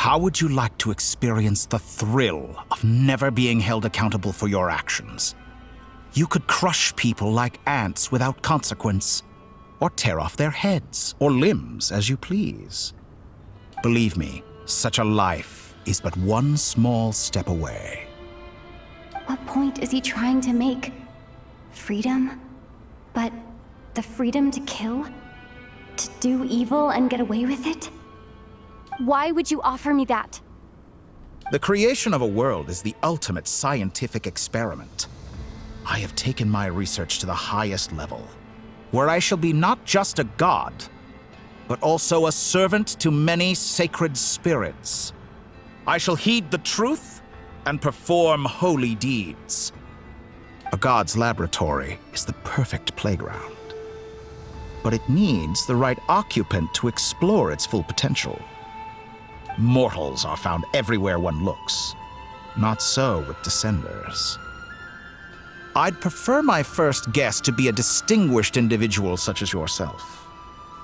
How would you like to experience the thrill of never being held accountable for your actions? You could crush people like ants without consequence, or tear off their heads or limbs as you please. Believe me, such a life is but one small step away. What point is he trying to make? Freedom? But the freedom to kill? To do evil and get away with it? Why would you offer me that? The creation of a world is the ultimate scientific experiment. I have taken my research to the highest level, where I shall be not just a god, but also a servant to many sacred spirits. I shall heed the truth and perform holy deeds. A god's laboratory is the perfect playground, but it needs the right occupant to explore its full potential. Mortals are found everywhere one looks. Not so with Descenders. I'd prefer my first guest to be a distinguished individual such as yourself.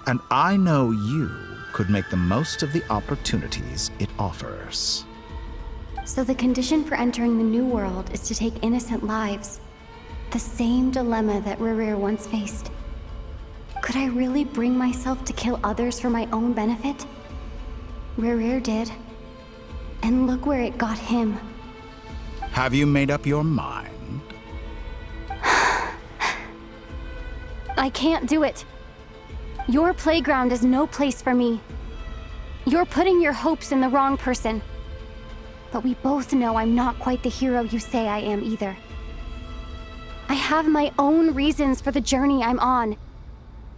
And I know you could make the most of the opportunities it offers. So the condition for entering the new world is to take innocent lives. The same dilemma that Rerir once faced. Could I really bring myself to kill others for my own benefit? Rerir did. And look where it got him. Have you made up your mind? I can't do it. Your playground is no place for me. You're putting your hopes in the wrong person. But we both know I'm not quite the hero you say I am either. I have my own reasons for the journey I'm on.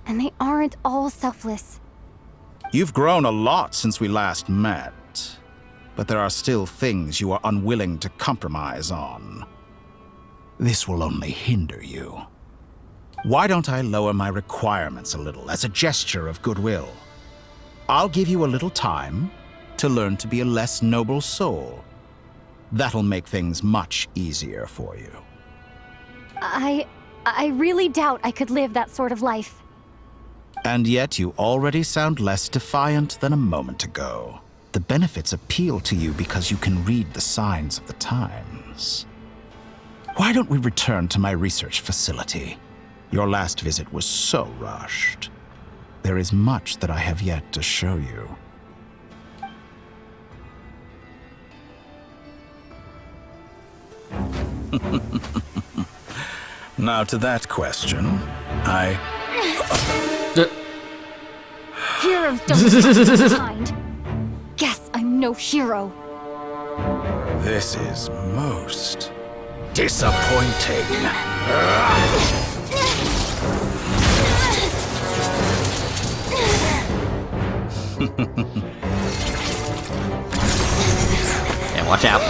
And they aren't all selfless. You've grown a lot since we last met, but there are still things you are unwilling to compromise on. This will only hinder you. Why don't I lower my requirements a little as a gesture of goodwill? I'll give you a little time to learn to be a less noble soul. That'll make things much easier for you. I really doubt I could live that sort of life. And yet you already sound less defiant than a moment ago. The benefits appeal to you because you can read the signs of the times. Why don't we return to my research facility? Your last visit was so rushed. There is much that I have yet to show you. Now to that question, Heroes don't have kind. Guess I'm no hero. This is most disappointing. Yeah, watch out.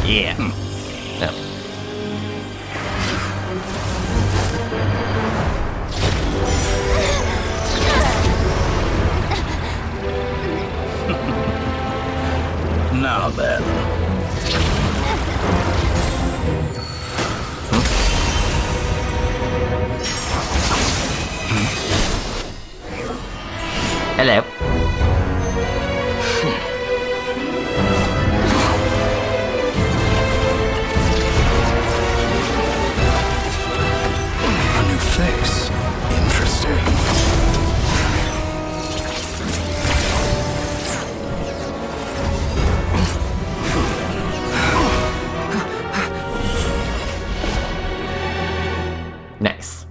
Yeah. No. Now then. Hello. A new face. Interesting. Nice.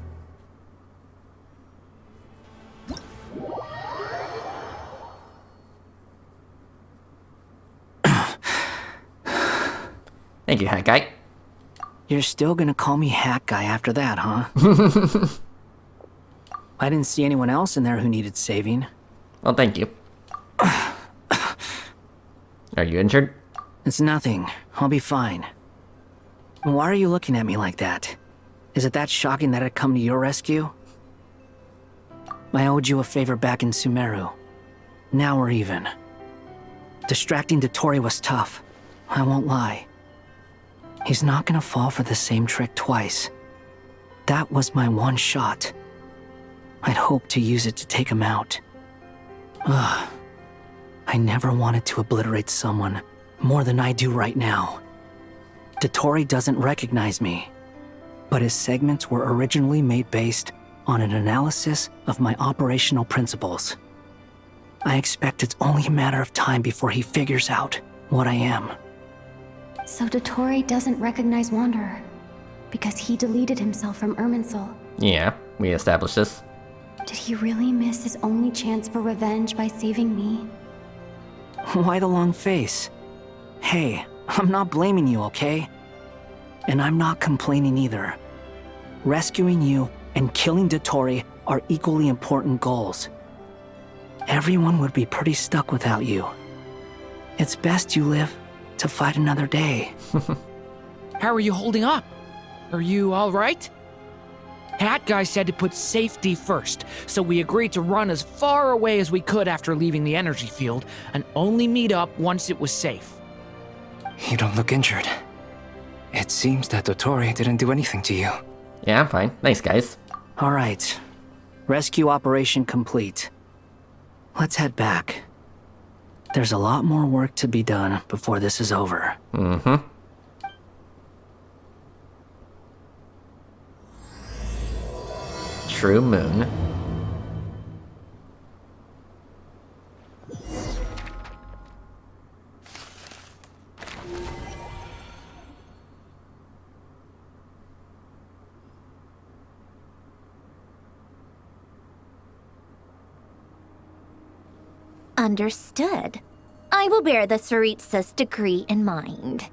Thank you, Hat Guy. You're still gonna call me Hat Guy after that, huh? I didn't see anyone else in there who needed saving. Well, thank you. Are you injured? It's nothing. I'll be fine. Why are you looking at me like that? Is it that shocking that I'd come to your rescue? I owed you a favor back in Sumeru. Now we're even. Distracting Dotori was tough, I won't lie. He's not gonna fall for the same trick twice. That was my one shot. I'd hoped to use it to take him out. Ugh. I never wanted to obliterate someone more than I do right now. Dotori doesn't recognize me, but his segments were originally made based on an analysis of my operational principles. I expect it's only a matter of time before he figures out what I am. So Dotori doesn't recognize Wanderer because he deleted himself from Irminsul. Yeah, we established this. Did he really miss his only chance for revenge by saving me? Why the long face? Hey, I'm not blaming you, okay? And I'm not complaining either. Rescuing you and killing Dotori are equally important goals. Everyone would be pretty stuck without you. It's best you live to fight another day. How are you holding up? Are you alright? Hat Guy said to put safety first, so we agreed to run as far away as we could after leaving the energy field, and only meet up once it was safe. You don't look injured. It seems that Dotori didn't do anything to you. Yeah, I'm fine. Thanks, guys. Alright. Rescue operation complete. Let's head back. There's a lot more work to be done before this is over. Mm-hmm. True Moon. Understood. I will bear the Tsaritsa's decree in mind.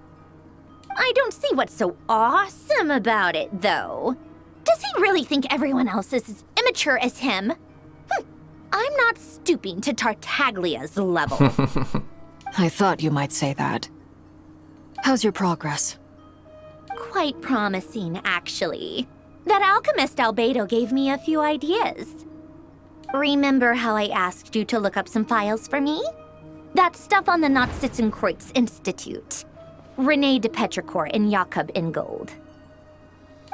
I don't see what's so awesome about it, though. Does he really think everyone else is as immature as him? I'm not stooping to Tartaglia's level. I thought you might say that. How's your progress? Quite promising, actually. That alchemist Albedo gave me a few ideas. Remember how I asked you to look up some files for me? That stuff on the Natsitzenkreuz Institute. René de Petrichor and Jakob Ingold.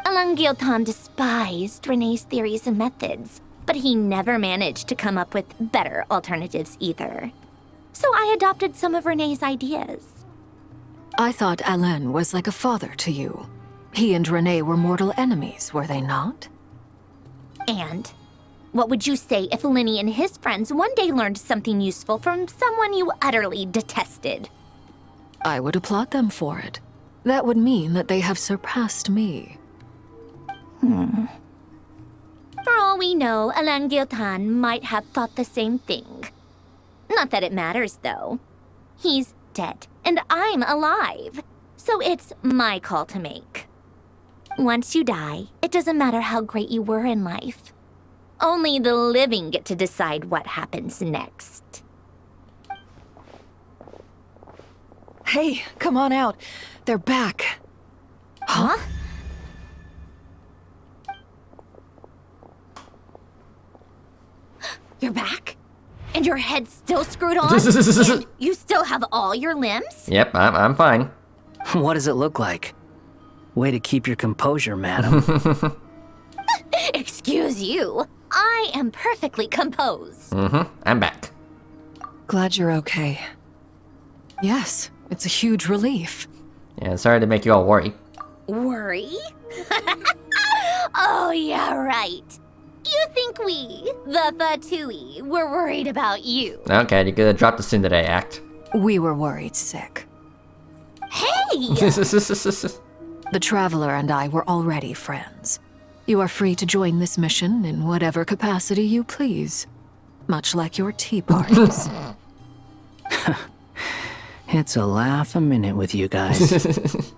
Alain Guillotin despised René's theories and methods, but he never managed to come up with better alternatives either. So I adopted some of René's ideas. I thought Alain was like a father to you. He and René were mortal enemies, were they not? And what would you say if Linny and his friends one day learned something useful from someone you utterly detested? I would applaud them for it. That would mean that they have surpassed me. For all we know, Alain Guillotin might have thought the same thing. Not that it matters, though. He's dead, and I'm alive. So it's my call to make. Once you die, it doesn't matter how great you were in life. Only the living get to decide what happens next. Hey, come on out. They're back. Huh? You're back? And your head's still screwed on? And you still have all your limbs? Yep, I'm fine. What does it look like? Way to keep your composure, madam. Excuse you. I am perfectly composed. I'm back. Glad you're okay. Yes, it's a huge relief. Yeah, sorry to make you all worry. Worry? Oh, yeah, right. You think we, the Fatui, were worried about you? Okay, you could have dropped the Tsundere act. We were worried sick. Hey! The Traveler and I were already friends. You are free to join this mission in whatever capacity you please. Much like your tea parties. It's a laugh a minute with you guys.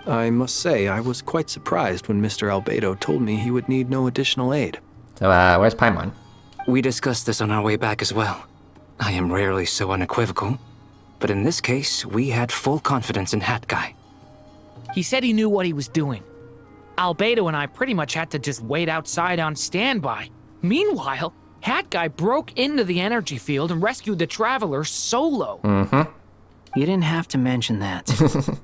I must say, I was quite surprised when Mr. Albedo told me he would need no additional aid. So, where's Paimon? We discussed this on our way back as well. I am rarely so unequivocal, but in this case, we had full confidence in Hat Guy. He said he knew what he was doing. Albedo and I pretty much had to just wait outside on standby. Meanwhile, Hat Guy broke into the energy field and rescued the Traveler solo. You didn't have to mention that.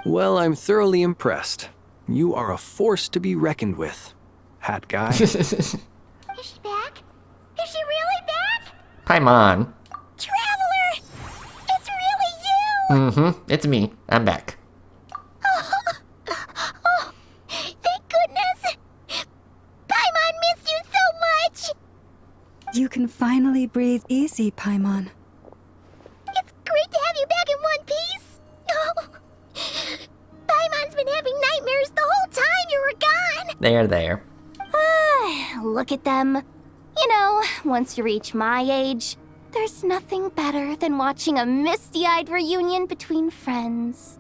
Well, I'm thoroughly impressed. You are a force to be reckoned with, Hat Guy. Is she back? Is she really back? Paimon. Traveler! It's really you! It's me. I'm back. Oh, thank goodness! Paimon missed you so much! You can finally breathe easy, Paimon. It's great to have you back in one piece! Oh, Paimon's been having nightmares the whole time you were gone! There. Look at them. You know, once you reach my age, there's nothing better than watching a misty-eyed reunion between friends.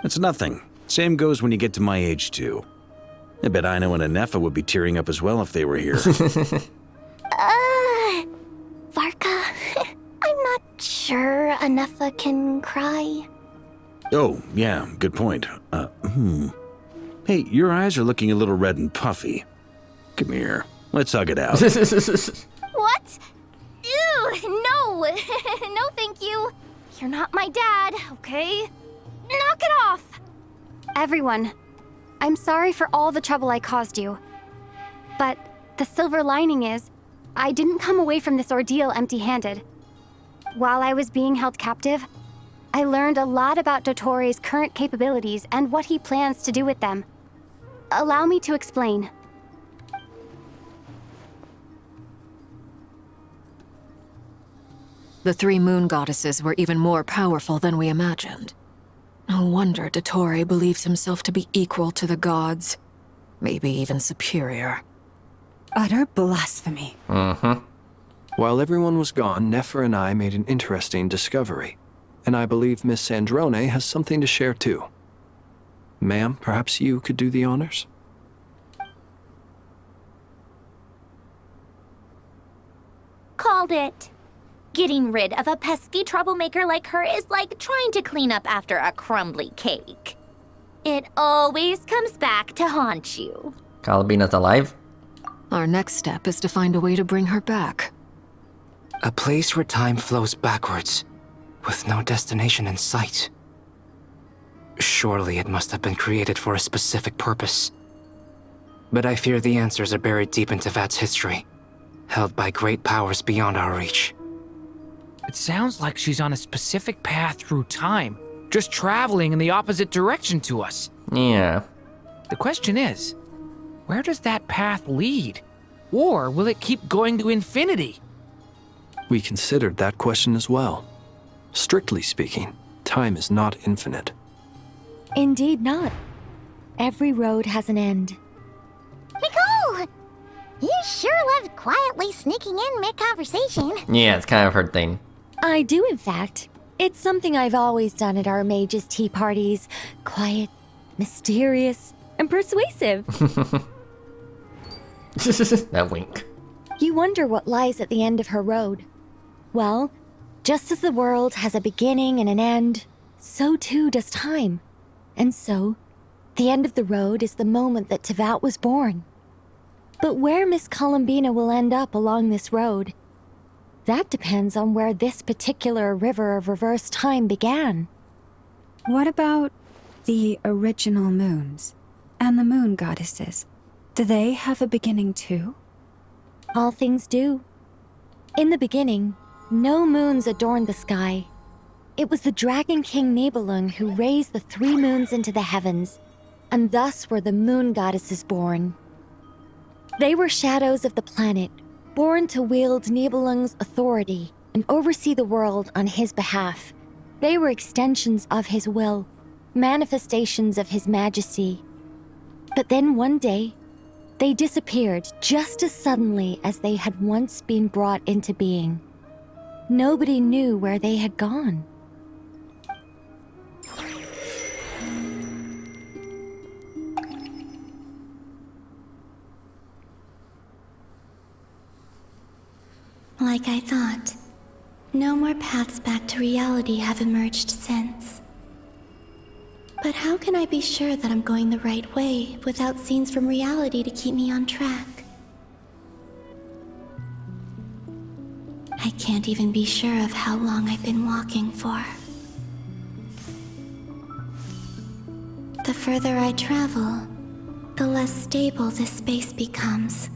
It's nothing. Same goes when you get to my age, too. I bet Ino and Anefa would be tearing up as well if they were here. Varka, I'm not sure Anefa can cry. Oh, yeah, good point. Hey, your eyes are looking a little red and puffy. Come here. Let's hug it out. What? Ew, no. No, thank you. You're not my dad, okay? Knock it off. Everyone, I'm sorry for all the trouble I caused you. But the silver lining is, I didn't come away from this ordeal empty-handed. While I was being held captive, I learned a lot about Dottoro's current capabilities and what he plans to do with them. Allow me to explain. The three moon goddesses were even more powerful than we imagined. No wonder Dottore believes himself to be equal to the gods. Maybe even superior. Utter blasphemy. While everyone was gone, Nefer and I made an interesting discovery. And I believe Miss Sandrone has something to share too. Ma'am, perhaps you could do the honors? Called it. Getting rid of a pesky troublemaker like her is like trying to clean up after a crumbly cake. It always comes back to haunt you. Calabina's alive? Our next step is to find a way to bring her back. A place where time flows backwards, with no destination in sight. Surely it must have been created for a specific purpose. But I fear the answers are buried deep in Tevat's history, held by great powers beyond our reach. It sounds like she's on a specific path through time, just traveling in the opposite direction to us. Yeah. The question is, where does that path lead? Or will it keep going to infinity? We considered that question as well. Strictly speaking, time is not infinite. Indeed not. Every road has an end. Nicole! You sure loved quietly sneaking in mid-conversation. Yeah, it's kind of her thing. I do, in fact. It's something I've always done at our mages' tea parties. Quiet, mysterious, and persuasive. That wink. You wonder what lies at the end of her road. Well, just as the world has a beginning and an end, so too does time. And so, the end of the road is the moment that Tevat was born. But where Miss Columbina will end up along this road, that depends on where this particular river of reverse time began. What about the original moons and the moon goddesses? Do they have a beginning too? All things do. In the beginning, no moons adorned the sky. It was the Dragon King Nibelung who raised the three moons into the heavens, and thus were the moon goddesses born. They were shadows of the planet, born to wield Nibelung's authority and oversee the world on his behalf. They were extensions of his will, manifestations of his majesty. But then one day, they disappeared just as suddenly as they had once been brought into being. Nobody knew where they had gone. Like I thought, no more paths back to reality have emerged since. But how can I be sure that I'm going the right way without scenes from reality to keep me on track? can't even be sure of how long I've been walking for. The further I travel, the less stable this space becomes.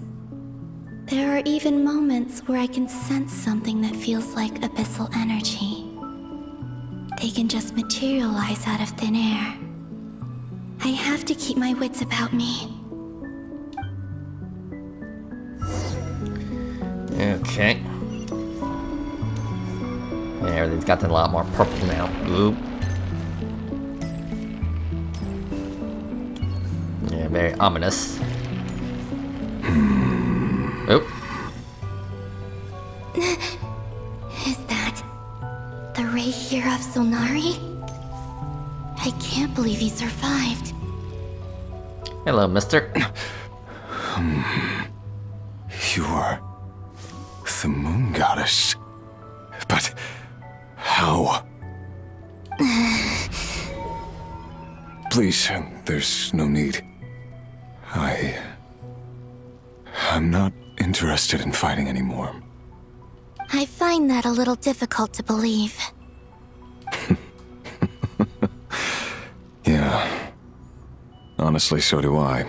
There are even moments where I can sense something that feels like abyssal energy. They can just materialize out of thin air. I have to keep my wits about me. Okay. Yeah, everything's gotten a lot more purple now. Oop. Yeah, very ominous. Oop. Is that the Ray here of Solnari? I can't believe he survived. Hello, mister. You are the moon goddess. But how? Please, there's no need. I'm not interested in fighting anymore. I find that a little difficult to believe. Yeah. Honestly, so do I.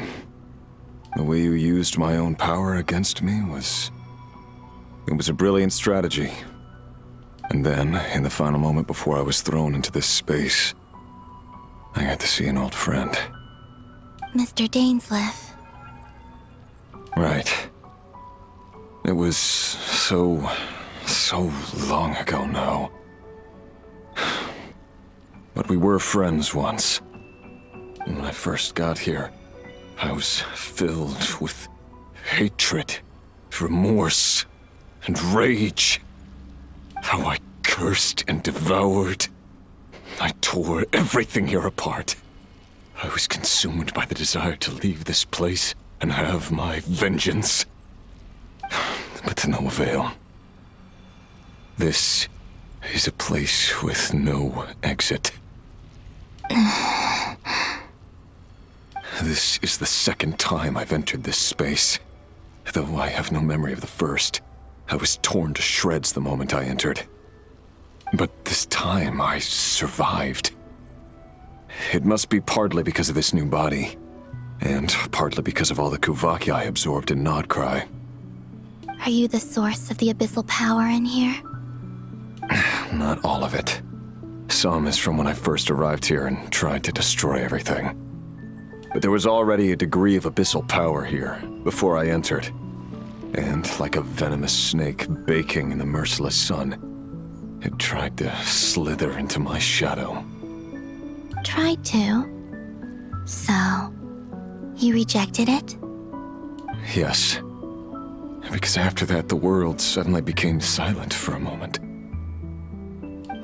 The way you used my own power against me was... It was a brilliant strategy. And then, in the final moment before I was thrown into this space, I got to see an old friend. Mr. Dainsleif. Right. It was so long ago now. But we were friends once. When I first got here, I was filled with hatred, remorse, and rage. How I cursed and devoured. I tore everything here apart. I was consumed by the desire to leave this place and have my vengeance. But to no avail. This is a place with no exit. This is the second time I've entered this space. Though I have no memory of the first. I was torn to shreds the moment I entered. But this time I survived. It must be partly because of this new body, and partly because of all the Kuvaki I absorbed in Nodcry. Are you the source of the abyssal power in here? Not all of it. Some is from when I first arrived here and tried to destroy everything. But there was already a degree of abyssal power here before I entered. And like a venomous snake baking in the merciless sun, it tried to slither into my shadow. Tried to? So, you rejected it? Yes. Because after that, the world suddenly became silent for a moment.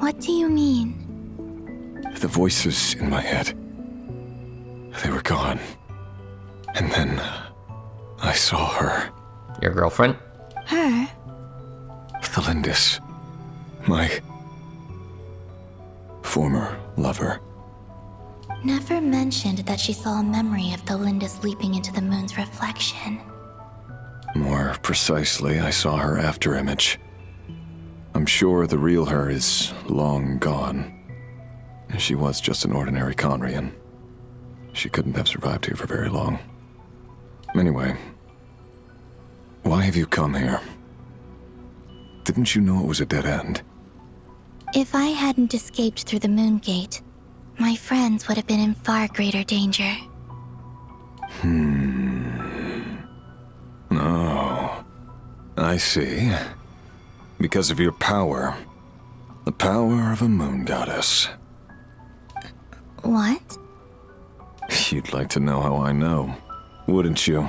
What do you mean? The voices in my head, they were gone. And then, I saw her. Your girlfriend? Her? Thelindis. My... former lover. Never mentioned that she saw a memory of Thelindis leaping into the moon's reflection. More precisely, I saw her afterimage. I'm sure the real her is long gone. She was just an ordinary Conrian. She couldn't have survived here for very long. Anyway, why have you come here? Didn't you know it was a dead end? If I hadn't escaped through the moon gate, my friends would have been in far greater danger. Oh, I see. Because of your power. The power of a moon goddess. What? You'd like to know how I know, wouldn't you?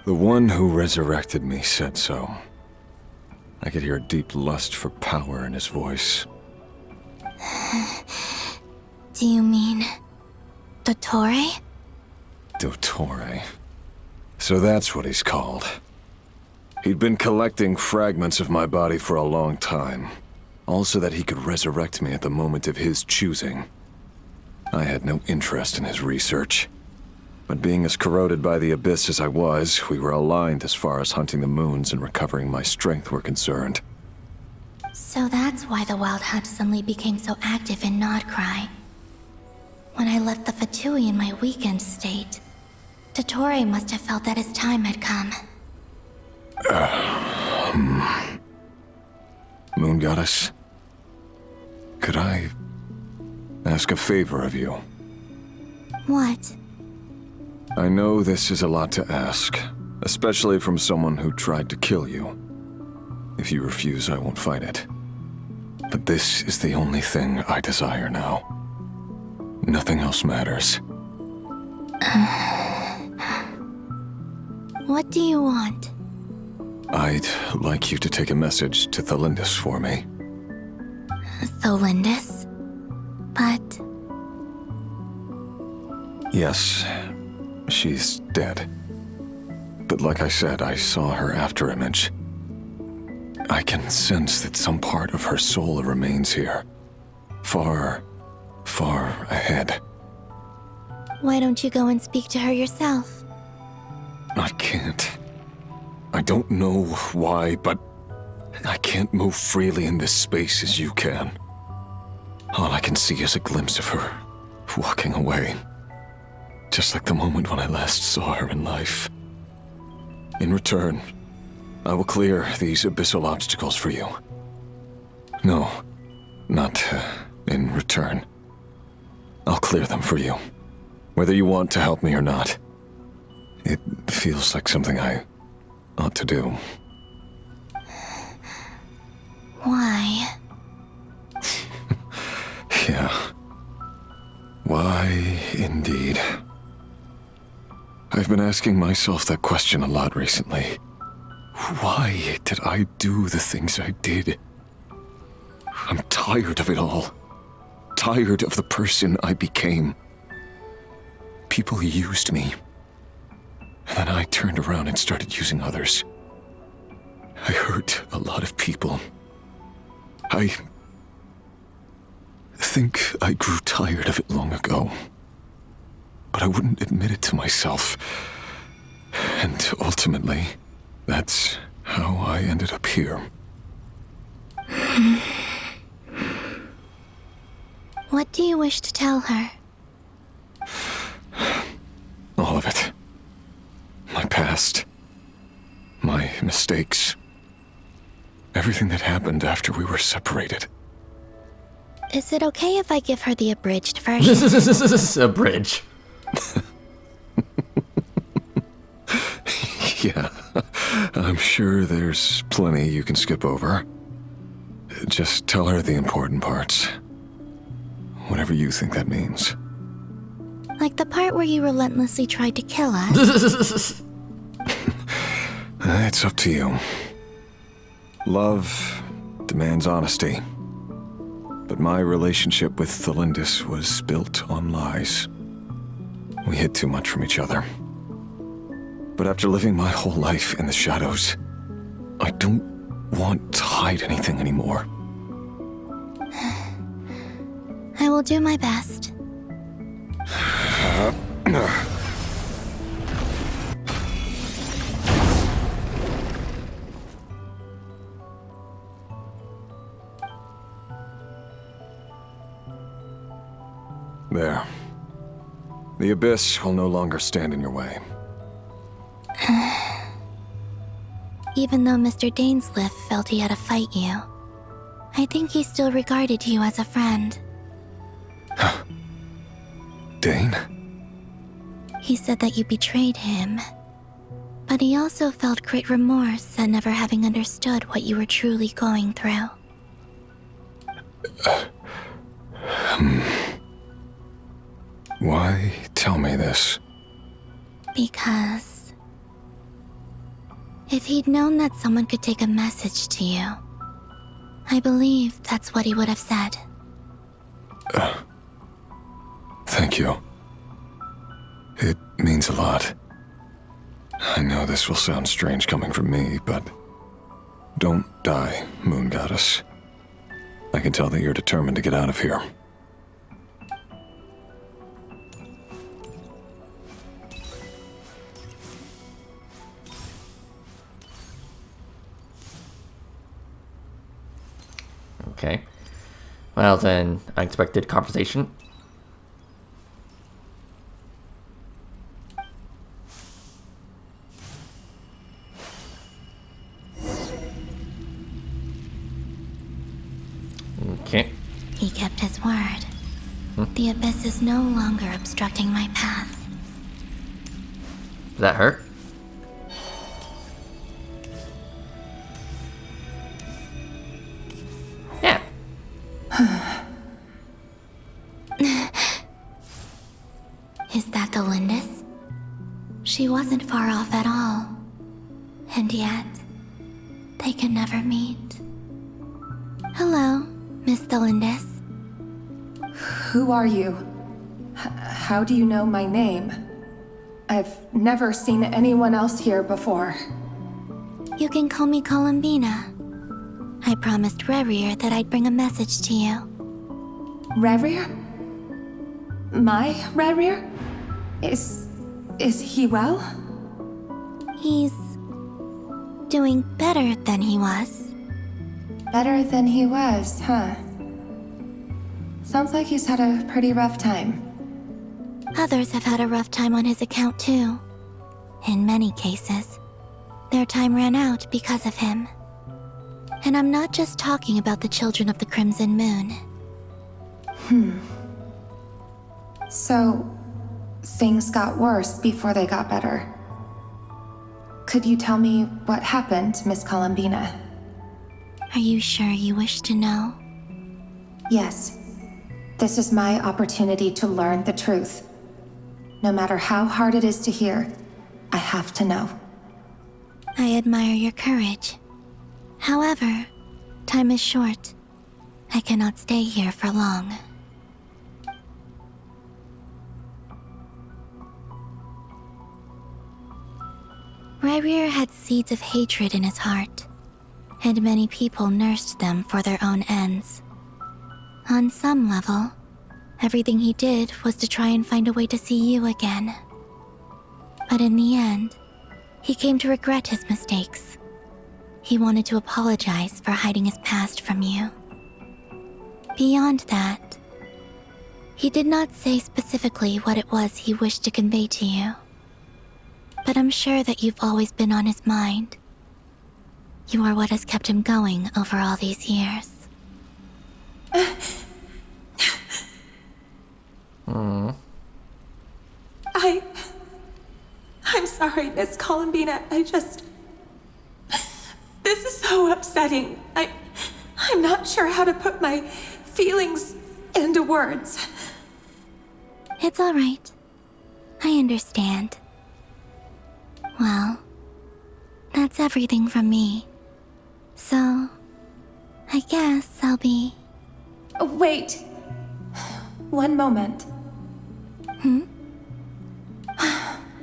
The one who resurrected me said so. I could hear a deep lust for power in his voice. Do you mean... Dottore? Dottore. So that's what he's called. He'd been collecting fragments of my body for a long time. All so that he could resurrect me at the moment of his choosing. I had no interest in his research. But being as corroded by the abyss as I was, we were aligned as far as hunting the moons and recovering my strength were concerned. So that's why the Wild Hunt suddenly became so active in Nodcry. When I left the Fatui in my weakened state, Dottore must have felt that his time had come. Moon Goddess, could I ask a favor of you? What? I know this is a lot to ask, especially from someone who tried to kill you. If you refuse, I won't fight it. But this is the only thing I desire now. Nothing else matters. What do you want? I'd like you to take a message to Thalindis for me. Thalindis? But... Yes, she's dead. But like I said, I saw her afterimage. I can sense that some part of her soul remains here. Far, far ahead. Why don't you go and speak to her yourself? I can't. I don't know why, but I can't move freely in this space as you can. All I can see is a glimpse of her, walking away. Just like the moment when I last saw her in life. In return, I will clear these abyssal obstacles for you. No, not in return. I'll clear them for you, whether you want to help me or not. It feels like something I ought to do. Why? Yeah. Why, indeed. I've been asking myself that question a lot recently. Why did I do the things I did? I'm tired of it all. Tired of the person I became. People used me. And then I turned around and started using others. I hurt a lot of people. I think I grew tired of it long ago. But I wouldn't admit it to myself. And ultimately, that's how I ended up here. What do you wish to tell her? All of it. My past. My mistakes. Everything that happened after we were separated. Is it okay if I give her the abridged version? A bridge. Yeah, I'm sure there's plenty you can skip over. Just tell her the important parts. Whatever you think that means. Like the part where you relentlessly tried to kill us? It's up to you. Love demands honesty. But my relationship with Thalindis was built on lies. We hid too much from each other. But after living my whole life in the shadows, I don't want to hide anything anymore. I will do my best. There. The abyss will no longer stand in your way. Even though Mr. Dainsliff felt he had to fight you, I think he still regarded you as a friend. Dane? He said that you betrayed him, but he also felt great remorse at never having understood what you were truly going through. Why tell me this? Because if he'd known that someone could take a message to you, I believe that's what he would have said. Thank you. It means a lot. I know this will sound strange coming from me, but don't die, Moon Goddess. I can tell that you're determined to get out of here. Okay. Well then, unexpected conversation. Okay. He kept his word. The abyss is no longer obstructing my path. Does that hurt? Yeah. Is that the Lindis? She wasn't far off at all. And yet, they can never meet. Hello, Miss Lindis. Who are you? How do you know my name? I've never seen anyone else here before. You can call me Columbina. I promised Rerir that I'd bring a message to you. Rerir? My Rerir? Is he well? He's doing better than he was. Better than he was, huh? Sounds like he's had a pretty rough time. Others have had a rough time on his account too. In many cases, their time ran out because of him. And I'm not just talking about the children of the Crimson Moon. So, things got worse before they got better. Could you tell me what happened, Miss Columbina? Are you sure you wish to know? Yes. This is my opportunity to learn the truth. No matter how hard it is to hear, I have to know. I admire your courage. However, time is short. I cannot stay here for long. Rerir had seeds of hatred in his heart, and many people nursed them for their own ends. On some level, everything he did was to try and find a way to see you again. But in the end, he came to regret his mistakes. He wanted to apologize for hiding his past from you. Beyond that, he did not say specifically what it was he wished to convey to you. But I'm sure that you've always been on his mind. You are what has kept him going over all these years. I'm sorry, Miss Columbina. This is so upsetting. I'm not sure how to put my feelings into words. It's all right. I understand. Well, that's everything from me. So, I guess I'll be... Wait. One moment.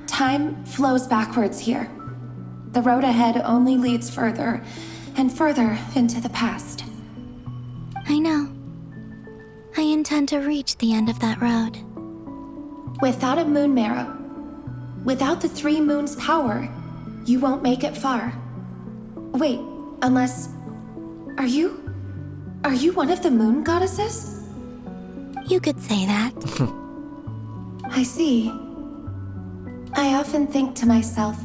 Time flows backwards here. The road ahead only leads further and further into the past. I know. I intend to reach the end of that road. Without a moon marrow, without the 3 moons' power, you won't make it far. Wait, unless... Are you one of the moon goddesses? You could say that. I see. I often think to myself,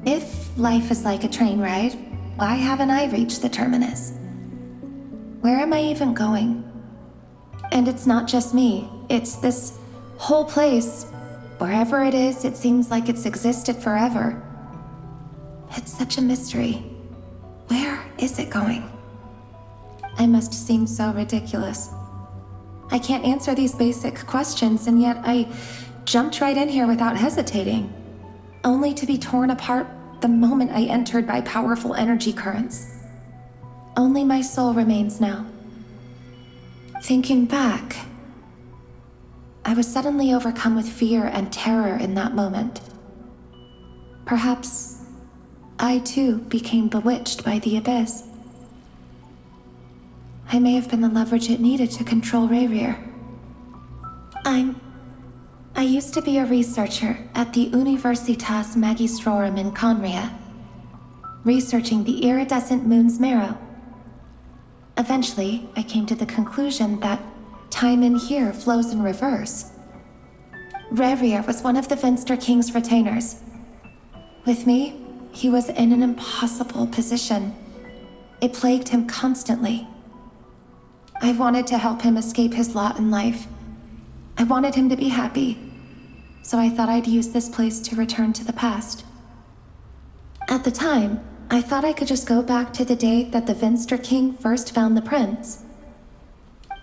if life is like a train ride, why haven't I reached the terminus? Where am I even going? And it's not just me, it's this whole place. Wherever it is, it seems like it's existed forever. It's such a mystery. Where is it going? I must seem so ridiculous. I can't answer these basic questions, and yet I jumped right in here without hesitating, only to be torn apart the moment I entered by powerful energy currents. Only my soul remains now. Thinking back, I was suddenly overcome with fear and terror in that moment. Perhaps I too became bewitched by the abyss. I may have been the leverage it needed to control Rerir. I used to be a researcher at the Universitas Magistrorum in Conria, researching the iridescent moon's marrow. Eventually, I came to the conclusion that time in here flows in reverse. Rerir was one of the Venster King's retainers. With me, he was in an impossible position. It plagued him constantly. I wanted to help him escape his lot in life. I wanted him to be happy, so I thought I'd use this place to return to the past. At the time, I thought I could just go back to the day that the Venster King first found the prince.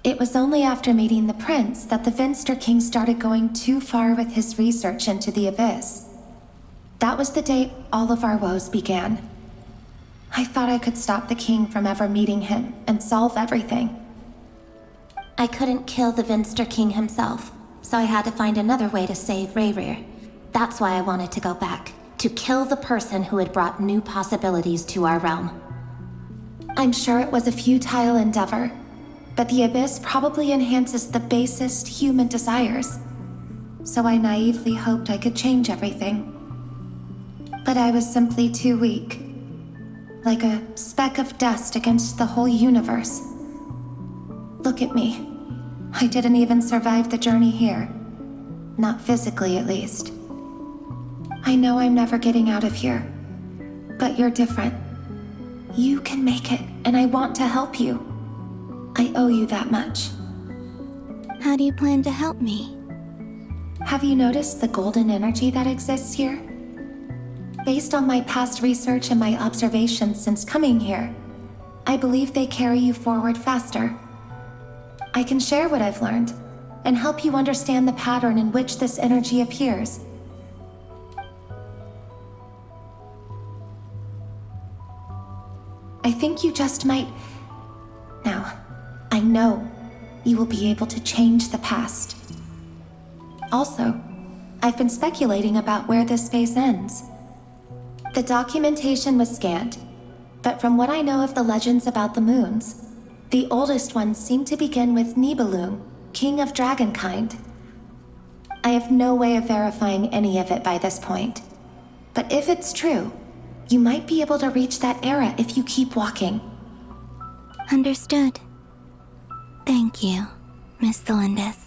It was only after meeting the prince that the Venster King started going too far with his research into the abyss. That was the day all of our woes began. I thought I could stop the king from ever meeting him and solve everything. I couldn't kill the Venster King himself, so I had to find another way to save Rerir. That's why I wanted to go back, to kill the person who had brought new possibilities to our realm. I'm sure it was a futile endeavor, but the abyss probably enhances the basest human desires. So I naively hoped I could change everything. But I was simply too weak. Like a speck of dust against the whole universe. Look at me. I didn't even survive the journey here. Not physically, at least. I know I'm never getting out of here. But you're different. You can make it, and I want to help you. I owe you that much. How do you plan to help me? Have you noticed the golden energy that exists here? Based on my past research and my observations since coming here, I believe they carry you forward faster. I can share what I've learned and help you understand the pattern in which this energy appears. I think you just might... Now, I know you will be able to change the past. Also, I've been speculating about where this space ends. The documentation was scanned, but from what I know of the legends about the moons, the oldest ones seem to begin with Nibelung, king of dragonkind. I have no way of verifying any of it by this point, but if it's true, you might be able to reach that era if you keep walking. Understood. Thank you, Miss Thelindis.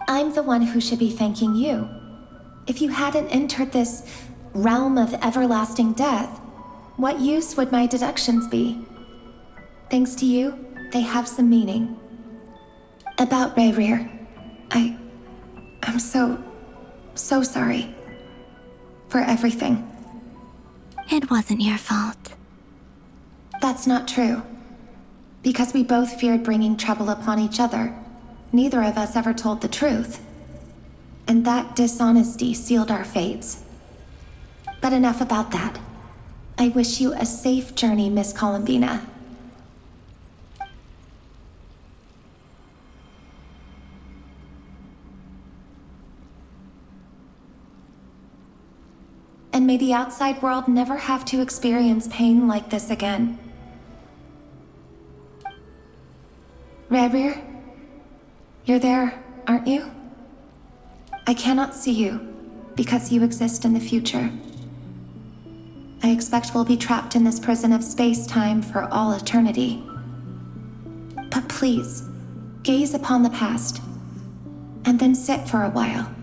I'm the one who should be thanking you. If you hadn't entered this realm of everlasting death, what use would my deductions be? Thanks to you, they have some meaning. About Rerir, I'm so sorry. For everything. It wasn't your fault. That's not true. Because we both feared bringing trouble upon each other, neither of us ever told the truth. And that dishonesty sealed our fates. But enough about that. I wish you a safe journey, Miss Columbina. And may the outside world never have to experience pain like this again. Rerir, you're there, aren't you? I cannot see you, because you exist in the future. I expect we'll be trapped in this prison of space-time for all eternity. But please, gaze upon the past, and then sit for a while.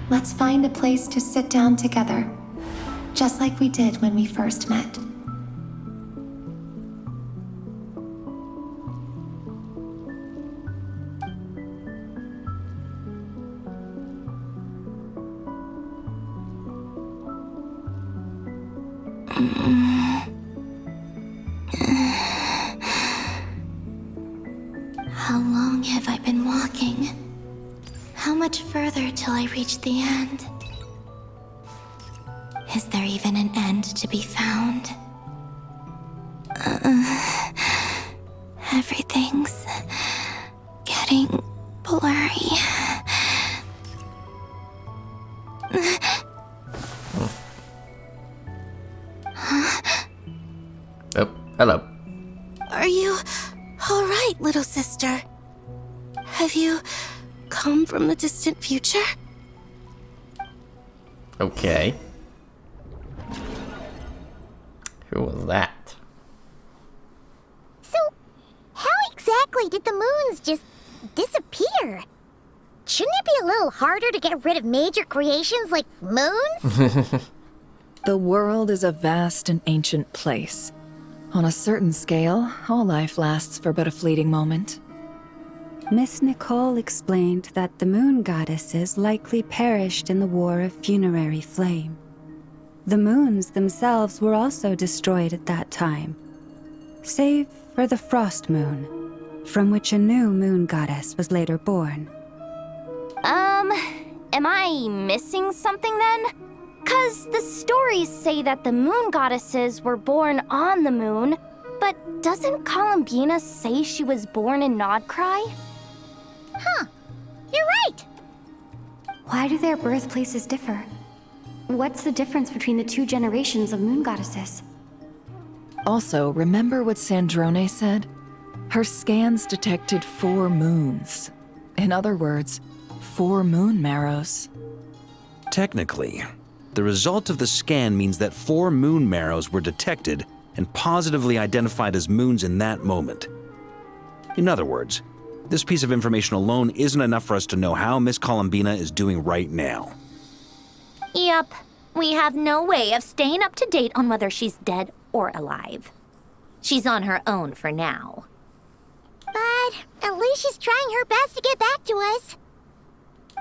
Let's find a place to sit down together, just like we did when we first met. How long have I been walking? How much further till I reach the end? Is there even an end to be found? Everything's getting blurry. Oh, hello. Are you all right, little sister? Have you come from the distant future? Okay. Who was that? the moons just disappear. Shouldn't it be a little harder to get rid of major creations like moons? The world is a vast and ancient place. On a certain scale, all life lasts for but a fleeting moment. Miss Nicole explained that the moon goddesses likely perished in the War of Funerary Flame. The moons themselves were also destroyed at that time, save for the Frost Moon, from which a new moon goddess was later born. Am I missing something then? 'Cause the stories say that the moon goddesses were born on the moon, but doesn't Columbina say she was born in Nodcry? Huh. You're right. Why do their birthplaces differ? What's the difference between the two generations of moon goddesses? Also, remember what Sandrone said? Her scans detected 4 moons. In other words, 4 moon marrows. Technically, the result of the scan means that 4 moon marrows were detected and positively identified as moons in that moment. In other words, this piece of information alone isn't enough for us to know how Miss Columbina is doing right now. Yep, we have no way of staying up to date on whether she's dead or alive. She's on her own for now. But at least she's trying her best to get back to us.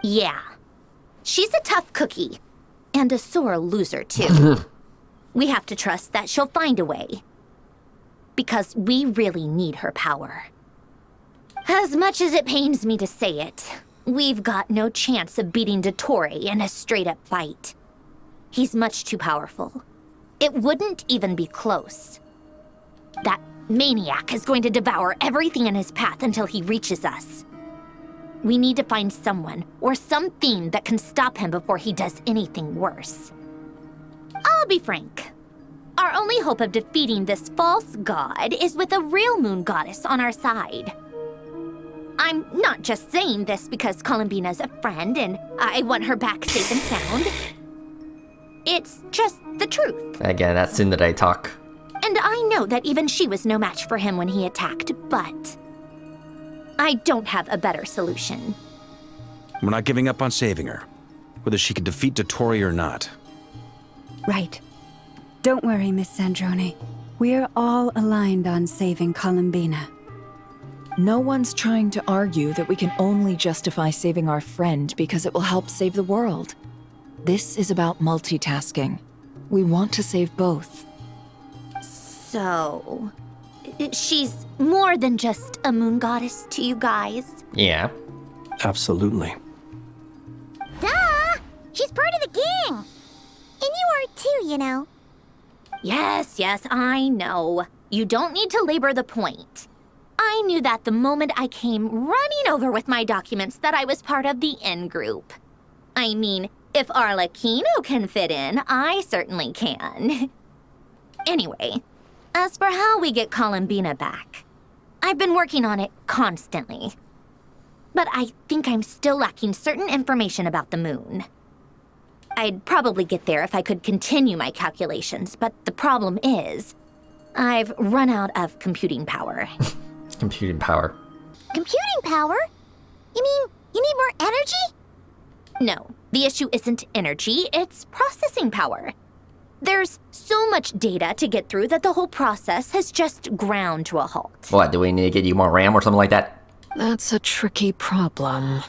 Yeah. She's a tough cookie. And a sore loser, too. We have to trust that she'll find a way. Because we really need her power. As much as it pains me to say it, we've got no chance of beating Dottore in a straight-up fight. He's much too powerful. It wouldn't even be close. That maniac is going to devour everything in his path until he reaches us. We need to find someone or something that can stop him before he does anything worse. I'll be frank. Our only hope of defeating this false god is with a real moon goddess on our side. I'm not just saying this because Columbina's a friend and I want her back safe and sound. It's just the truth. Again, that's Tsundere talk. And I know that even she was no match for him when he attacked, but I don't have a better solution. We're not giving up on saving her, whether she can defeat Dottore or not. Right. Don't worry, Miss Sandrone. We're all aligned on saving Columbina. No one's trying to argue that we can only justify saving our friend because it will help save the world. This is about multitasking. We want to save both. So, she's more than just a moon goddess to you guys? Yeah. Absolutely. Duh! She's part of the gang! And you are too, you know. Yes, I know. You don't need to labor the point. I knew that the moment I came running over with my documents that I was part of the in-group. I mean, if Arlecchino can fit in, I certainly can. Anyway, as for how we get Columbina back, I've been working on it constantly. But I think I'm still lacking certain information about the moon. I'd probably get there if I could continue my calculations, but the problem is, I've run out of computing power. Computing power. Computing power? You mean you need more energy? No, the issue isn't energy, it's processing power. There's so much data to get through that the whole process has just ground to a halt. What, do we need to get you more RAM or something like that? That's a tricky problem.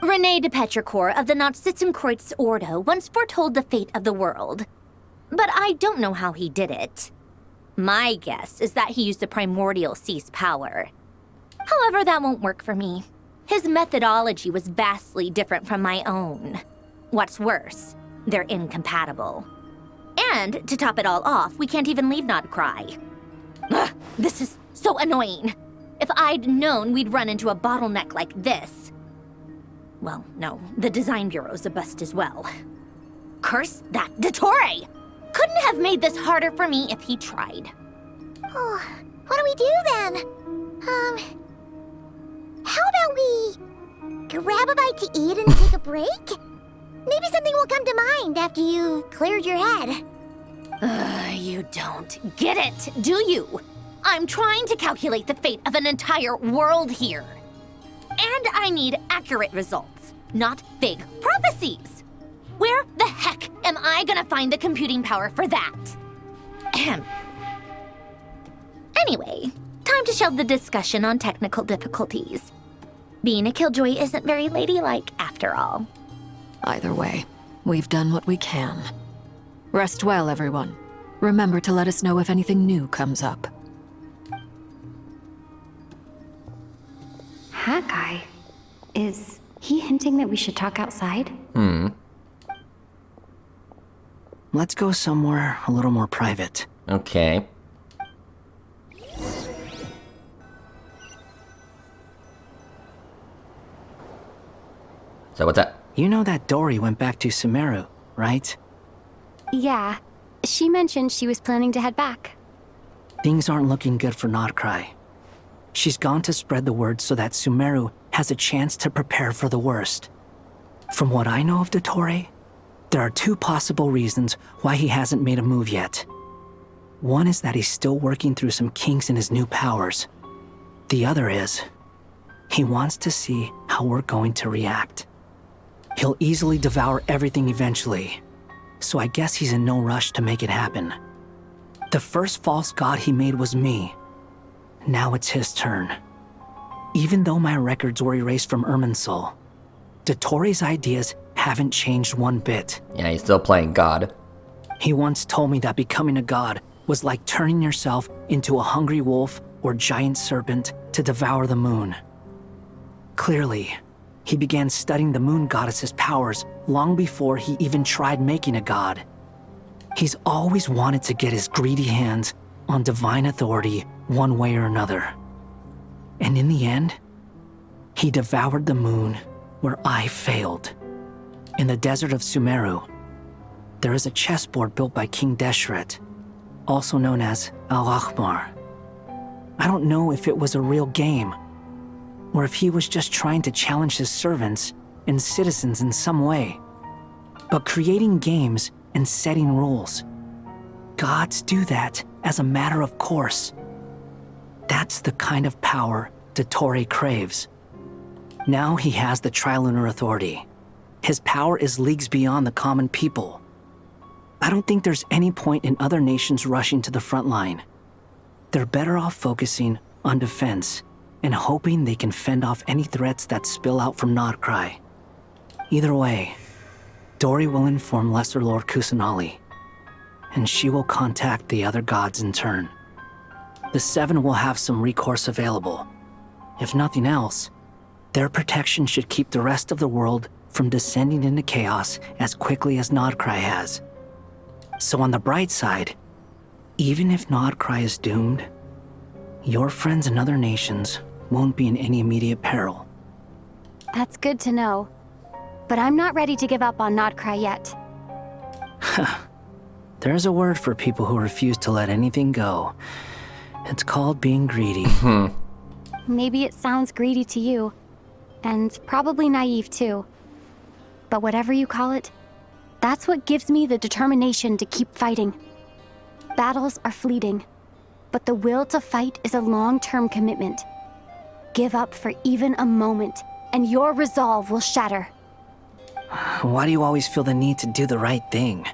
René de Petrichor of the Nazissenkreuz Ordo once foretold the fate of the world. But I don't know how he did it. My guess is that he used the primordial sea's power. However, that won't work for me. His methodology was vastly different from my own. What's worse, they're incompatible. And to top it all off, we can't even leave Nodcry. Ugh, this is so annoying. If I'd known we'd run into a bottleneck like this. Well, no, the design bureau's a bust as well. Curse that Dottore! Couldn't have made this harder for me if he tried. Oh, what do we do then? How about we grab a bite to eat and take a break? Maybe something will come to mind after you've cleared your head. You don't get it, do you? I'm trying to calculate the fate of an entire world here. And I need accurate results, not vague prophecies. Where the heck am I gonna find the computing power for that? Ahem. Anyway, time to shelve the discussion on technical difficulties. Being a killjoy isn't very ladylike, after all. Either way, we've done what we can. Rest well, everyone. Remember to let us know if anything new comes up. Hat guy? Is he hinting that we should talk outside? Let's go somewhere a little more private. Okay. So what's that? You know that Dory went back to Sumeru, right? Yeah. She mentioned she was planning to head back. Things aren't looking good for Notcry. She's gone to spread the word so that Sumeru has a chance to prepare for the worst. From what I know of Dottore, there are two possible reasons why he hasn't made a move yet. One is that he's still working through some kinks in his new powers. The other is, he wants to see how we're going to react. He'll easily devour everything eventually, so I guess he's in no rush to make it happen. The first false god he made was me. Now it's his turn. Even though my records were erased from Irminsul, Dottore's ideas haven't changed one bit. Yeah, he's still playing God. He once told me that becoming a god was like turning yourself into a hungry wolf or giant serpent to devour the moon. Clearly, he began studying the moon goddess's powers long before he even tried making a god. He's always wanted to get his greedy hands on divine authority one way or another. And in the end, he devoured the moon where I failed. In the desert of Sumeru, there is a chessboard built by King Deshret, also known as Al-Akhmar. I don't know if it was a real game, or if he was just trying to challenge his servants and citizens in some way. But creating games and setting rules, gods do that as a matter of course. That's the kind of power Dottore craves. Now he has the Trilunar Authority. His power is leagues beyond the common people. I don't think there's any point in other nations rushing to the front line. They're better off focusing on defense and hoping they can fend off any threats that spill out from Notcry. Either way, Dory will inform Lesser Lord Kusanali, and she will contact the other gods in turn. The Seven will have some recourse available. If nothing else, their protection should keep the rest of the world from descending into chaos as quickly as Notcry has. So on the bright side, even if Notcry is doomed, your friends in other nations won't be in any immediate peril. That's good to know. But I'm not ready to give up on Notcry yet. There's a word for people who refuse to let anything go. It's called being greedy. Maybe it sounds greedy to you, and probably naive too. But whatever you call it, that's what gives me the determination to keep fighting. Battles are fleeting, but the will to fight is a long-term commitment. Give up for even a moment, and your resolve will shatter. Why do you always feel the need to do the right thing?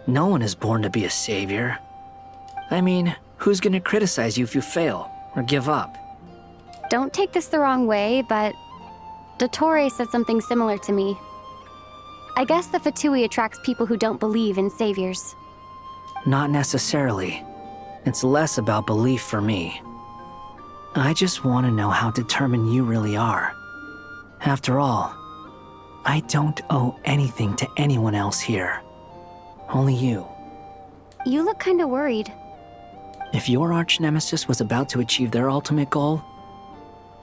No one is born to be a savior. I mean, who's gonna criticize you if you fail or give up? Don't take this the wrong way, but Dottore said something similar to me. I guess the Fatui attracts people who don't believe in saviors. Not necessarily. It's less about belief for me. I just want to know how determined you really are. After all, I don't owe anything to anyone else here. Only you. You look kinda worried. If your arch-nemesis was about to achieve their ultimate goal,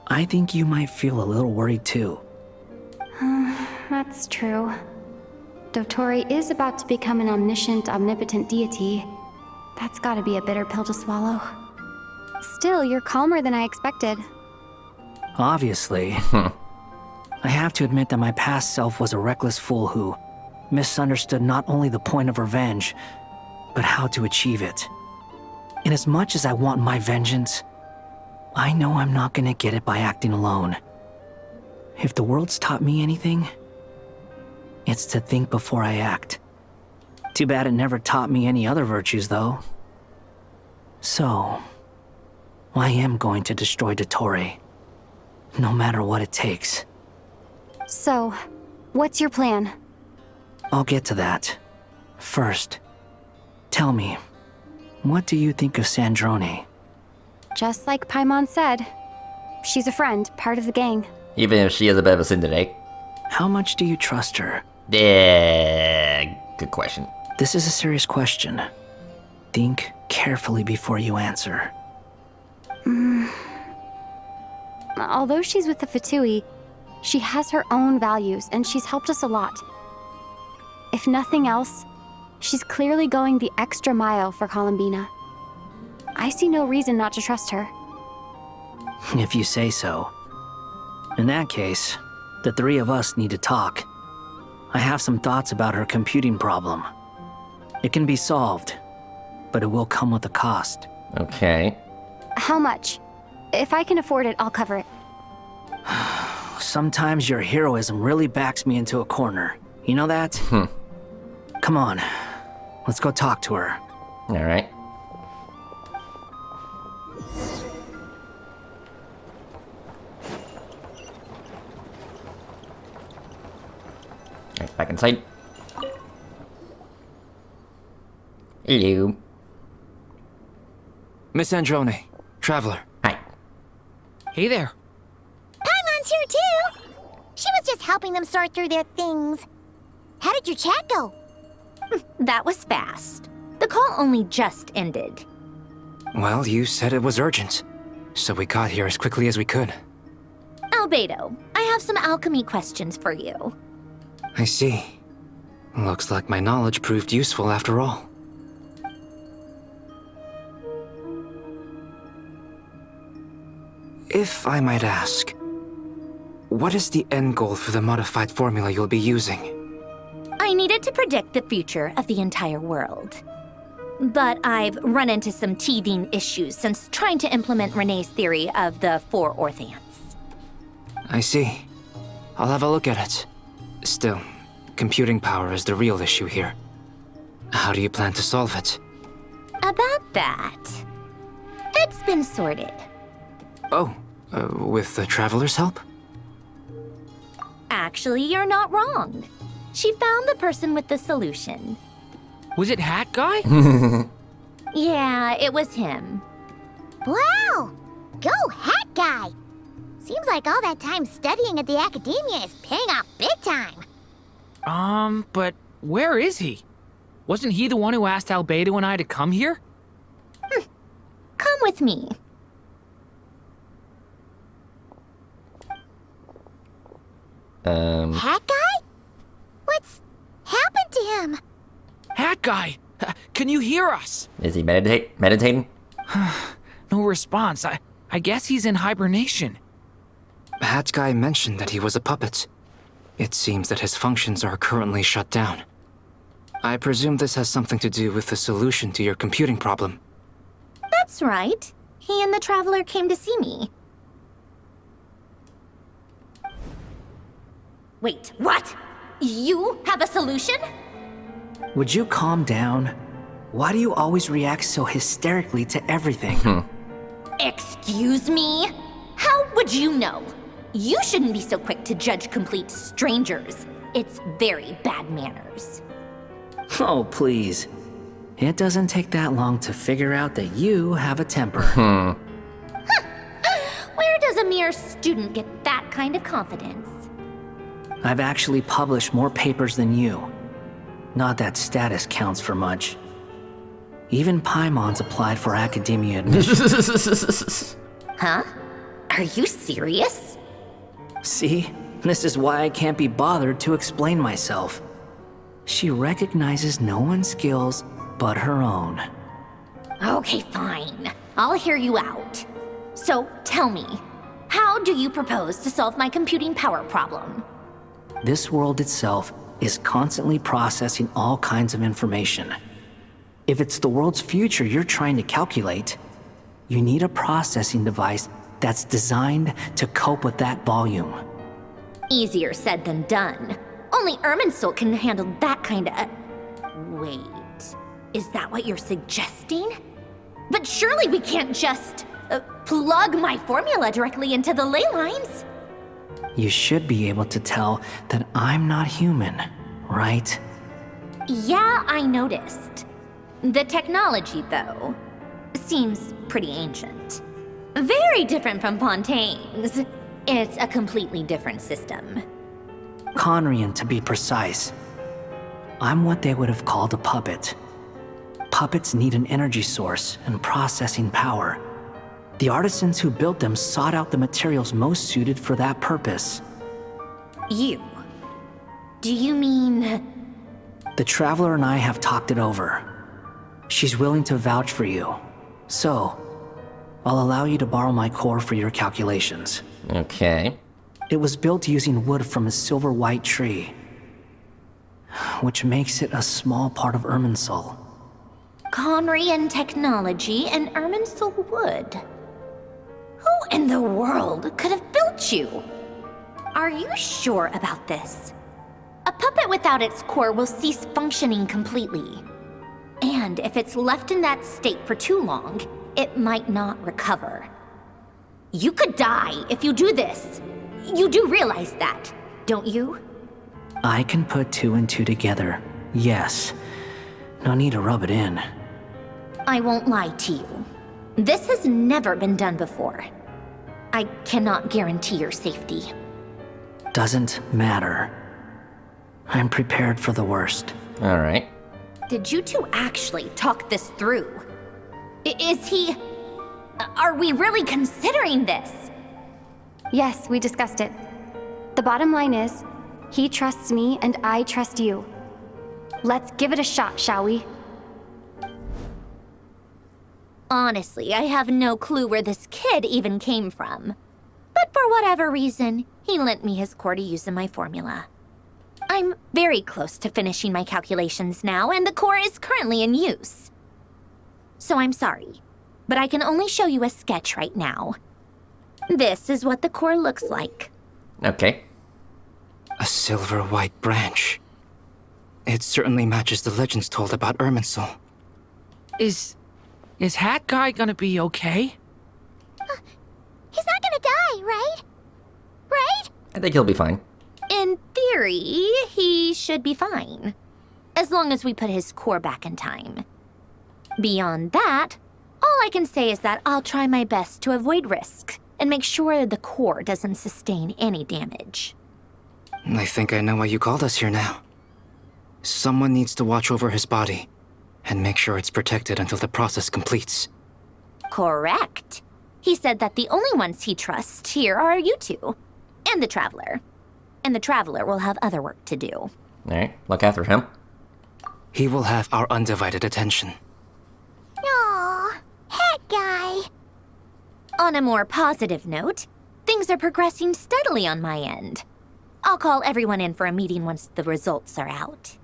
I think you might feel a little worried too. That's true. Dottore is about to become an omniscient, omnipotent deity. That's gotta be a bitter pill to swallow. Still, you're calmer than I expected. Obviously. I have to admit that my past self was a reckless fool who misunderstood not only the point of revenge, but how to achieve it. And as much as I want my vengeance, I know I'm not gonna get it by acting alone. If the world's taught me anything, it's to think before I act. Too bad it never taught me any other virtues, though. So, I am going to destroy Dottore, no matter what it takes. So, what's your plan? I'll get to that. First, tell me, what do you think of Sandrone? Just like Paimon said, she's a friend, part of the gang. Even if she is a bit of a tsundere. How much do you trust her? Yeah, good question. This is a serious question. Think carefully before you answer. Although she's with the Fatui, she has her own values, and she's helped us a lot. If nothing else, she's clearly going the extra mile for Columbina. I see no reason not to trust her. If you say so. In that case, the three of us need to talk. I have some thoughts about her computing problem. It can be solved, but it will come with a cost. Okay. How much? If I can afford it, I'll cover it. Sometimes your heroism really backs me into a corner. You know that? Come on. Let's go talk to her. Alright. Back inside. Hello. Miss Androne, Traveler. Hi. Hey there. Paimon's here too! She was just helping them sort through their things. How did your chat go? That was fast. The call only just ended. Well, you said it was urgent, so we got here as quickly as we could. Albedo, I have some alchemy questions for you. I see. Looks like my knowledge proved useful after all. If I might ask, what is the end goal for the modified formula you'll be using? I needed to predict the future of the entire world. But I've run into some teething issues since trying to implement Renee's theory of the 4 Orthants. I see. I'll have a look at it. Still, computing power is the real issue here. How do you plan to solve it? About that, it's been sorted. Oh, with the Traveler's help? Actually, you're not wrong. She found the person with the solution. Was it Hat Guy? Yeah, it was him. Wow! Go Hat Guy! Seems like all that time studying at the academia is paying off big time. But where is he? Wasn't he the one who asked Albedo and I to come here? Come with me. Hat Guy? What's happened to him? Hat Guy! Can you hear us? Is he meditating? No response. I guess he's in hibernation. Hat Guy mentioned that he was a puppet. It seems that his functions are currently shut down. I presume this has something to do with the solution to your computing problem. That's right. He and the Traveler came to see me. Wait, what? You have a solution? Would you calm down? Why do you always react so hysterically to everything? Excuse me? How would you know? You shouldn't be so quick to judge complete strangers. It's very bad manners. Oh, please. It doesn't take that long to figure out that you have a temper. Where does a mere student get that kind of confidence? I've actually published more papers than you. Not that status counts for much. Even Paimon's applied for academia admission. Huh? Are you serious? See? This is why I can't be bothered to explain myself. She recognizes no one's skills but her own. Okay, fine. I'll hear you out. So, tell me, how do you propose to solve my computing power problem? This world itself is constantly processing all kinds of information. If it's the world's future you're trying to calculate, you need a processing device that's designed to cope with that volume. Easier said than done. Only Irminsul can handle that kind of... Wait, is that what you're suggesting? But surely we can't just plug my formula directly into the ley lines. You should be able to tell that I'm not human, right? Yeah, I noticed. The technology, though, seems pretty ancient. Very different from Fontaine's. It's a completely different system. Conrian, to be precise. I'm what they would have called a puppet. Puppets need an energy source and processing power. The artisans who built them sought out the materials most suited for that purpose. You? Do you mean... The Traveler and I have talked it over. She's willing to vouch for you. So, I'll allow you to borrow my core for your calculations. Okay. It was built using wood from a silver white tree, which makes it a small part of Irminsul. Conrian technology and Irminsul wood. Who in the world could have built you? Are you sure about this? A puppet without its core will cease functioning completely. And if it's left in that state for too long, it might not recover. You could die if you do this. You do realize that, don't you? I can put 2 and 2 together, yes. No need to rub it in. I won't lie to you. This has never been done before. I cannot guarantee your safety. Doesn't matter. I'm prepared for the worst. Alright. Did you two actually talk this through? Is he... Are we really considering this? Yes, we discussed it. The bottom line is, he trusts me and I trust you. Let's give it a shot, shall we? Honestly, I have no clue where this kid even came from. But for whatever reason, he lent me his core to use in my formula. I'm very close to finishing my calculations now, and the core is currently in use. So I'm sorry, but I can only show you a sketch right now. This is what the core looks like. Okay. A silver white branch. It certainly matches the legends told about Irminsul. Is Hat Guy gonna be okay? He's not gonna die, right? Right? I think he'll be fine. In theory, he should be fine. As long as we put his core back in time. Beyond that, all I can say is that I'll try my best to avoid risk and make sure the core doesn't sustain any damage. I think I know why you called us here now. Someone needs to watch over his body and make sure it's protected until the process completes. Correct. He said that the only ones he trusts here are you two, and the Traveler. And the Traveler will have other work to do. Alright, look after him. He will have our undivided attention. Aww, Hat Guy. On a more positive note, things are progressing steadily on my end. I'll call everyone in for a meeting once the results are out.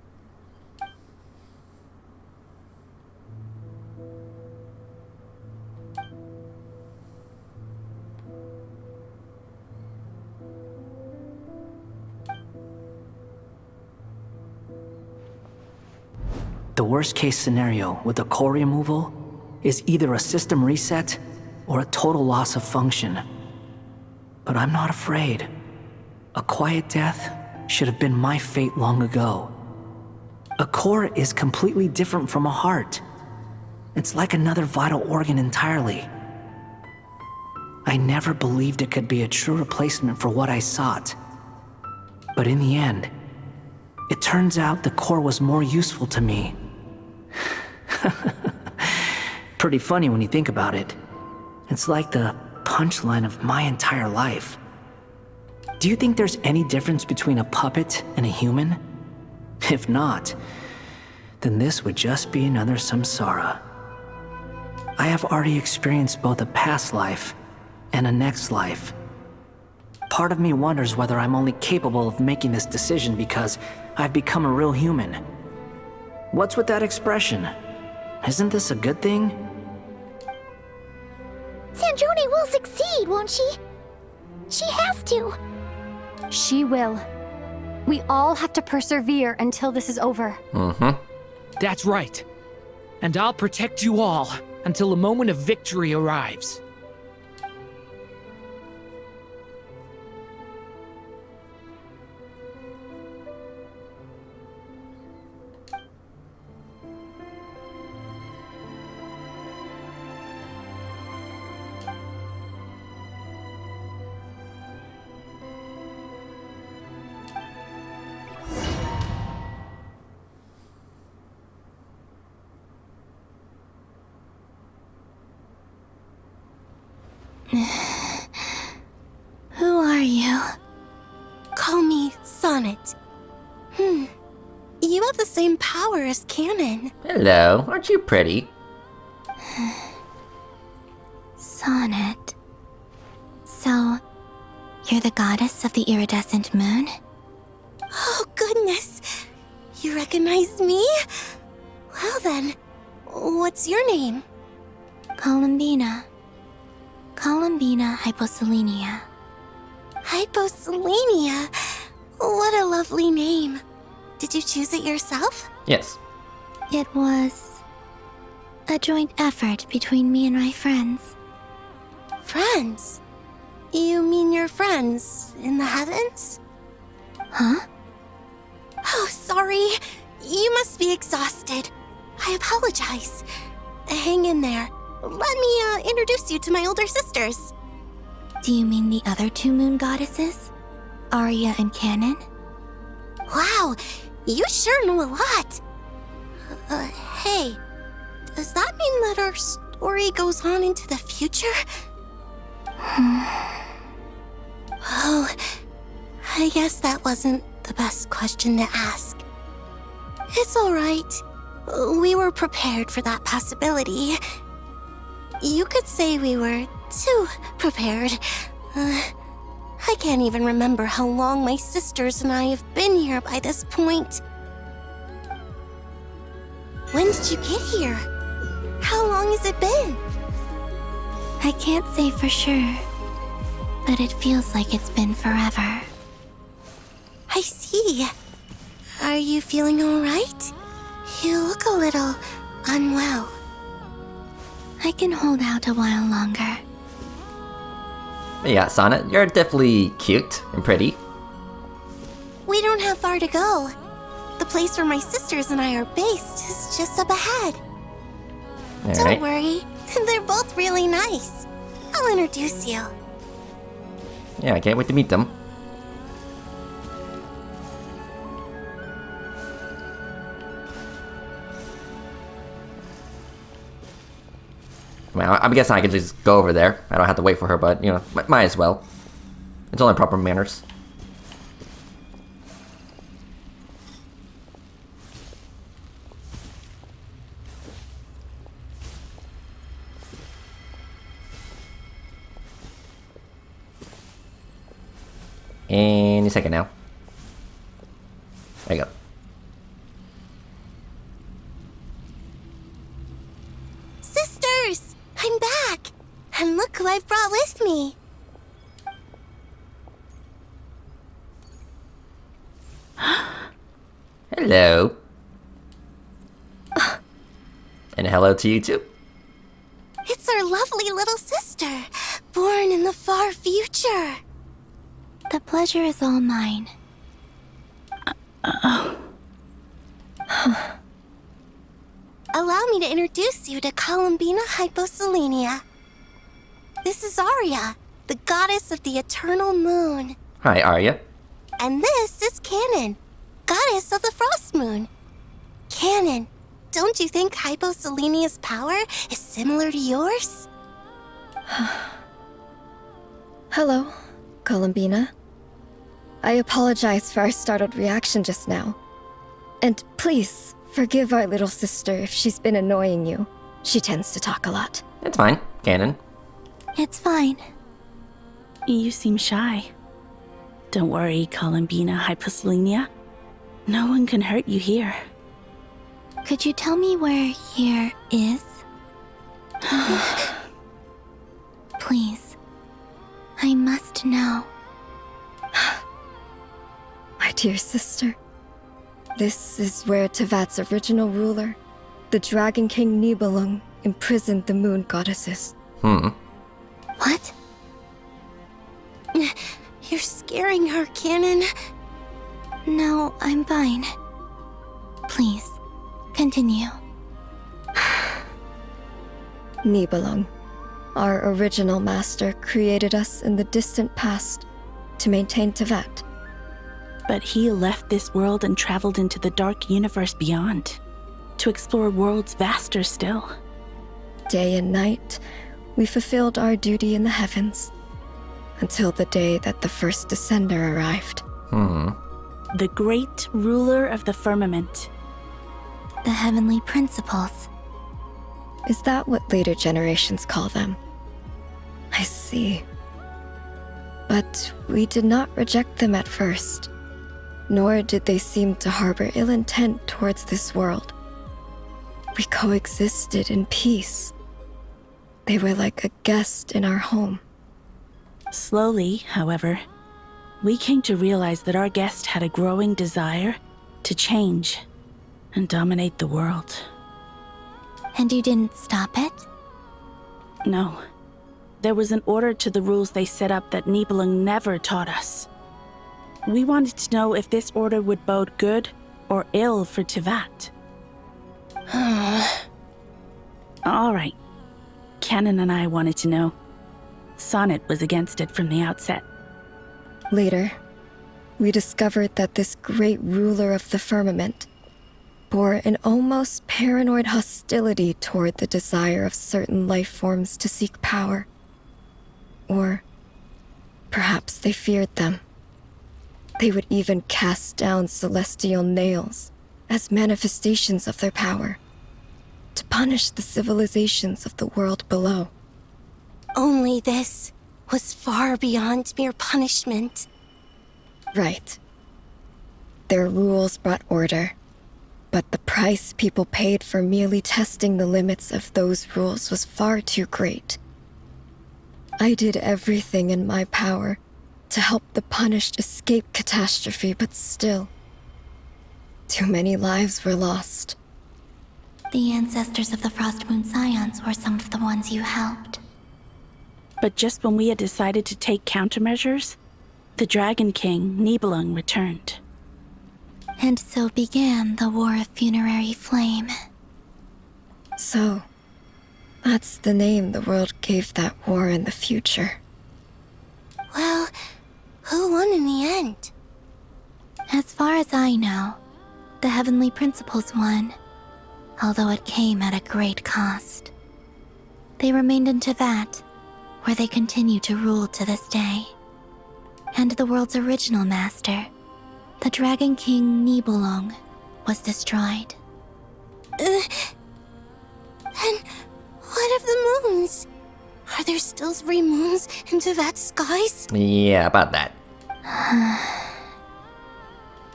The worst case scenario with the core removal is either a system reset or a total loss of function. But I'm not afraid. A quiet death should have been my fate long ago. A core is completely different from a heart. It's like another vital organ entirely. I never believed it could be a true replacement for what I sought. But in the end, it turns out the core was more useful to me. Pretty funny when you think about it. It's like the punchline of my entire life. Do you think there's any difference between a puppet and a human? If not, then this would just be another samsara. I have already experienced both a past life and a next life. Part of me wonders whether I'm only capable of making this decision because I've become a real human. What's with that expression? Isn't this a good thing? Sandrone will succeed, won't she? She has to. She will. We all have to persevere until this is over. That's right. And I'll protect you all until a moment of victory arrives. Who are you? Call me Sonnet. You have the same power as Canon. Hello, aren't you pretty? Sonnet. So, you're the goddess of the iridescent moon? Oh, goodness! You recognize me? Well then, what's your name? Columbina. Columbina Hyposelenia. Hyposelenia? What a lovely name. Did you choose it yourself? Yes. It was a joint effort between me and my friends. Friends? You mean your friends in the heavens? Huh? Oh, sorry. You must be exhausted. I apologize. Hang in there. Let me introduce you to my older sisters. Do you mean the other two moon goddesses? Arya and Canon? Wow, you sure know a lot. Hey, does that mean that our story goes on into the future? Oh, I guess that wasn't the best question to ask. It's alright. We were prepared for that possibility. You could say we were too prepared. I can't even remember how long my sisters and I have been here by this point. When did you get here? How long has it been? I can't say for sure, but it feels like it's been forever. I see. Are you feeling alright? You look a little unwell. I can hold out a while longer. Yeah, Sonnet, you're definitely cute and pretty. We don't have far to go. The place where my sisters and I are based is just up ahead. Don't worry, they're both really nice. I'll introduce you. Yeah, I can't wait to meet them. Well, I'm guessing I could just go over there. I don't have to wait for her, but, you know, might as well. It's only proper manners. Any second now. There you go. Sisters! I'm back! And look who I've brought with me! Hello. And hello to you too. It's our lovely little sister, born in the far future. The pleasure is all mine. Allow me to introduce you to Columbina Hyposelenia. This is Arya, the goddess of the eternal moon. Hi, Arya. And this is Canon, goddess of the frost moon. Canon, don't you think Hyposelenia's power is similar to yours? Hello, Columbina. I apologize for our startled reaction just now. And please, forgive our little sister if she's been annoying you. She tends to talk a lot. It's fine, Canon. It's fine. You seem shy. Don't worry, Columbina Hyposelenia. No one can hurt you here. Could you tell me where here is? Please. I must know. My dear sister, this is where Tevat's original ruler, the Dragon King Nibelung, imprisoned the moon goddesses. What? You're scaring her, Canon. No, I'm fine. Please, continue. Nibelung, our original master, created us in the distant past to maintain Tevat. But he left this world and traveled into the dark universe beyond, to explore worlds vaster still. Day and night, we fulfilled our duty in the heavens, until the day that the first Descender arrived. The great ruler of the firmament. The heavenly principles. Is that what later generations call them? I see. But we did not reject them at first, nor did they seem to harbor ill intent towards this world. We coexisted in peace. They were like a guest in our home. Slowly, however, we came to realize that our guest had a growing desire to change and dominate the world. And you didn't stop it? No. There was an order to the rules they set up that Nibelung never taught us. We wanted to know if this order would bode good or ill for Tevat. All right. Canon and I wanted to know. Sonnet was against it from the outset. Later, we discovered that this great ruler of the firmament bore an almost paranoid hostility toward the desire of certain life forms to seek power. Or perhaps they feared them. They would even cast down celestial nails as manifestations of their power, to punish the civilizations of the world below. Only this was far beyond mere punishment. Right. Their rules brought order, but the price people paid for merely testing the limits of those rules was far too great. I did everything in my power to help the punished escape catastrophe, but still, too many lives were lost. The ancestors of the Frost Moon Scions were some of the ones you helped. But just when we had decided to take countermeasures, the Dragon King, Nibelung, returned. And so began the War of Funerary Flame. So, that's the name the world gave that war in the future. Well, who won in the end? As far as I know, the Heavenly Principles won, although it came at a great cost. They remained in Tevat, where they continue to rule to this day. And the world's original master, the Dragon King Nibelung, was destroyed. And what of the moons? Are there still 3 moons in Tevat's skies? Yeah, about that.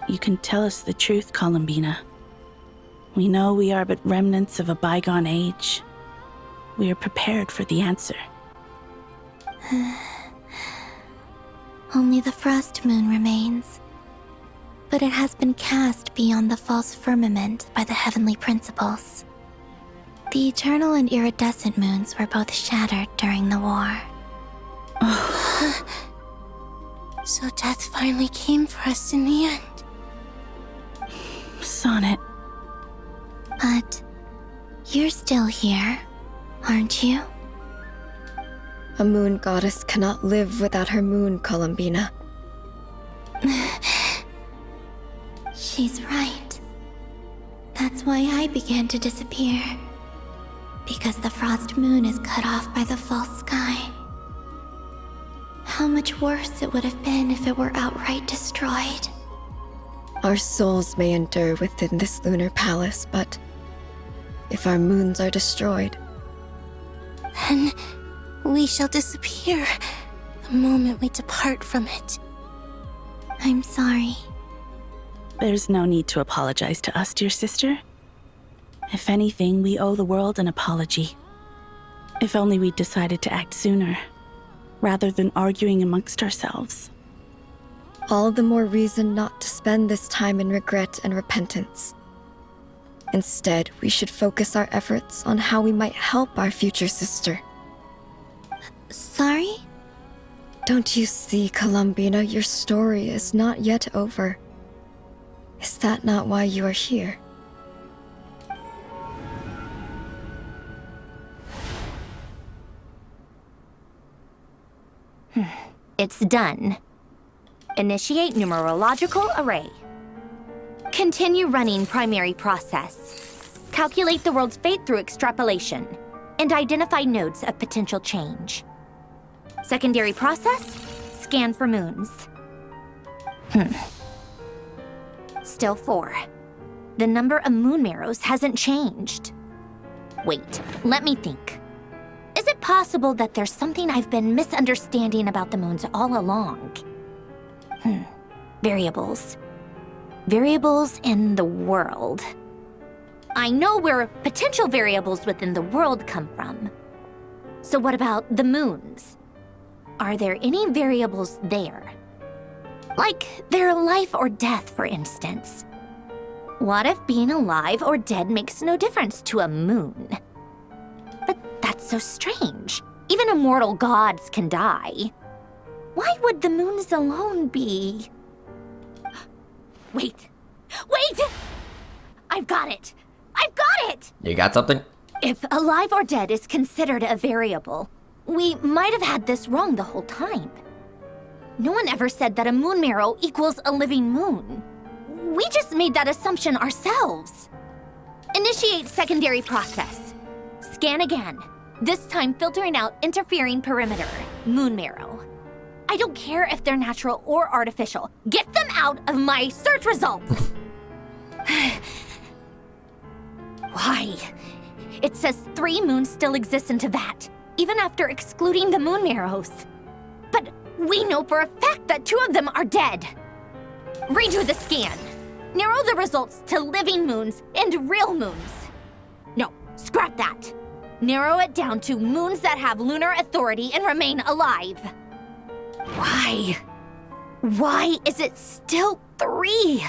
You can tell us the truth, Columbina. We know we are but remnants of a bygone age. We are prepared for the answer. Only the Frost Moon remains. But it has been cast beyond the false firmament by the Heavenly Principles. The eternal and iridescent moons were both shattered during the war. So death finally came for us in the end. Sonnet. But you're still here, aren't you? A moon goddess cannot live without her moon, Columbina. She's right. That's why I began to disappear. Because the Frost Moon is cut off by the false sky. How much worse it would have been if it were outright destroyed. Our souls may endure within this lunar palace, but if our moons are destroyed, then we shall disappear the moment we depart from it. I'm sorry. There's no need to apologize to us, dear sister. If anything, we owe the world an apology. If only we'd decided to act sooner, rather than arguing amongst ourselves. All the more reason not to spend this time in regret and repentance. Instead, we should focus our efforts on how we might help our future sister. Sorry? Don't you see, Columbina, your story is not yet over. Is that not why you are here? It's done. Initiate numerological array. Continue running primary process. Calculate the world's fate through extrapolation. And identify nodes of potential change. Secondary process, scan for moons. Still 4. The number of moon marrows hasn't changed. Wait, let me think. Is it possible that there's something I've been misunderstanding about the moons all along? Variables. Variables in the world. I know where potential variables within the world come from. So what about the moons? Are there any variables there? Like their life or death, for instance. What if being alive or dead makes no difference to a moon? But that's so strange. Even immortal gods can die. Why would the moons alone be? Wait! I've got it! You got something? If alive or dead is considered a variable, we might have had this wrong the whole time. No one ever said that a moon marrow equals a living moon. We just made that assumption ourselves. Initiate secondary process. Scan again. This time filtering out interfering perimeter, moon marrow. I don't care if they're natural or artificial. Get them out of my search results! Why? It says 3 moons still exist in Teyvat, even after excluding the moon marrows. But we know for a fact that 2 of them are dead. Redo the scan. Narrow the results to living moons and real moons. No, scrap that. Narrow it down to moons that have lunar authority and remain alive. Why? Why is it still 3?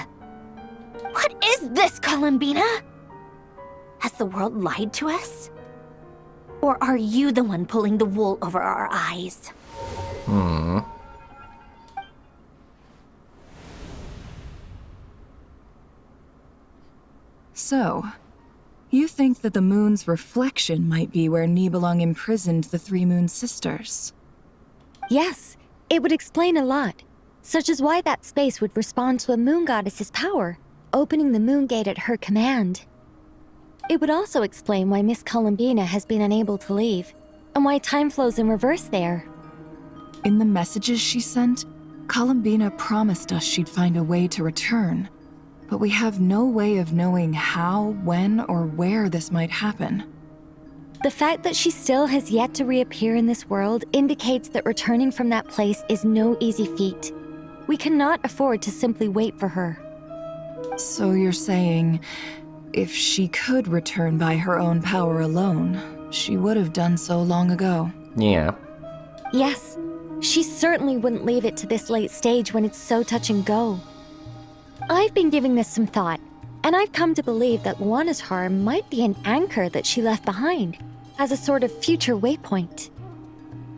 What is this, Columbina? Has the world lied to us? Or are you the one pulling the wool over our eyes? So, you think that the moon's reflection might be where Nibelung imprisoned the 3 Moon Sisters? Yes, it would explain a lot, such as why that space would respond to a moon goddess's power, opening the moon gate at her command. It would also explain why Miss Columbina has been unable to leave, and why time flows in reverse there. In the messages she sent, Columbina promised us she'd find a way to return, but we have no way of knowing how, when, or where this might happen. The fact that she still has yet to reappear in this world indicates that returning from that place is no easy feat. We cannot afford to simply wait for her. So you're saying, if she could return by her own power alone, she would have done so long ago. Yeah. Yes, she certainly wouldn't leave it to this late stage when it's so touch and go. I've been giving this some thought, and I've come to believe that Luana's Har might be an anchor that she left behind, as a sort of future waypoint.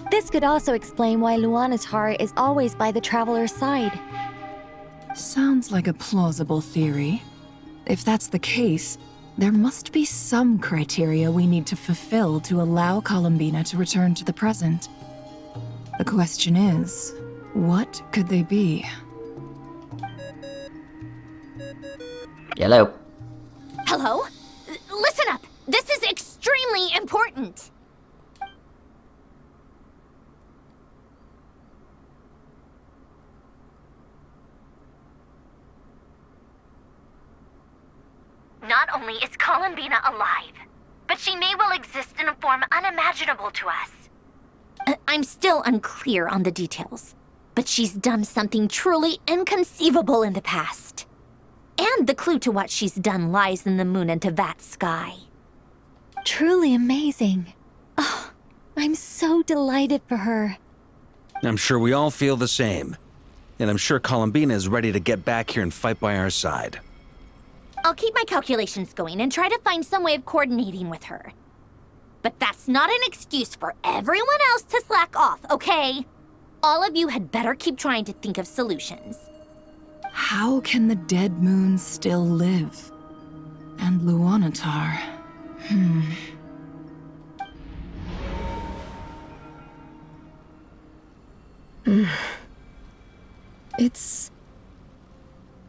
This could also explain why Luana's Har is always by the traveler's side. Sounds like a plausible theory. If that's the case, there must be some criteria we need to fulfill to allow Columbina to return to the present. The question is, what could they be? Hello. Hello? Listen up! This is extremely important! Not only is Columbina alive, but she may well exist in a form unimaginable to us. I'm still unclear on the details, but she's done something truly inconceivable in the past. And the clue to what she's done lies in the moon and Tevat's sky. Truly amazing. Oh, I'm so delighted for her. I'm sure we all feel the same. And I'm sure Columbina is ready to get back here and fight by our side. I'll keep my calculations going and try to find some way of coordinating with her. But that's not an excuse for everyone else to slack off, okay? All of you had better keep trying to think of solutions. How can the dead moon still live? And Luanatar... It's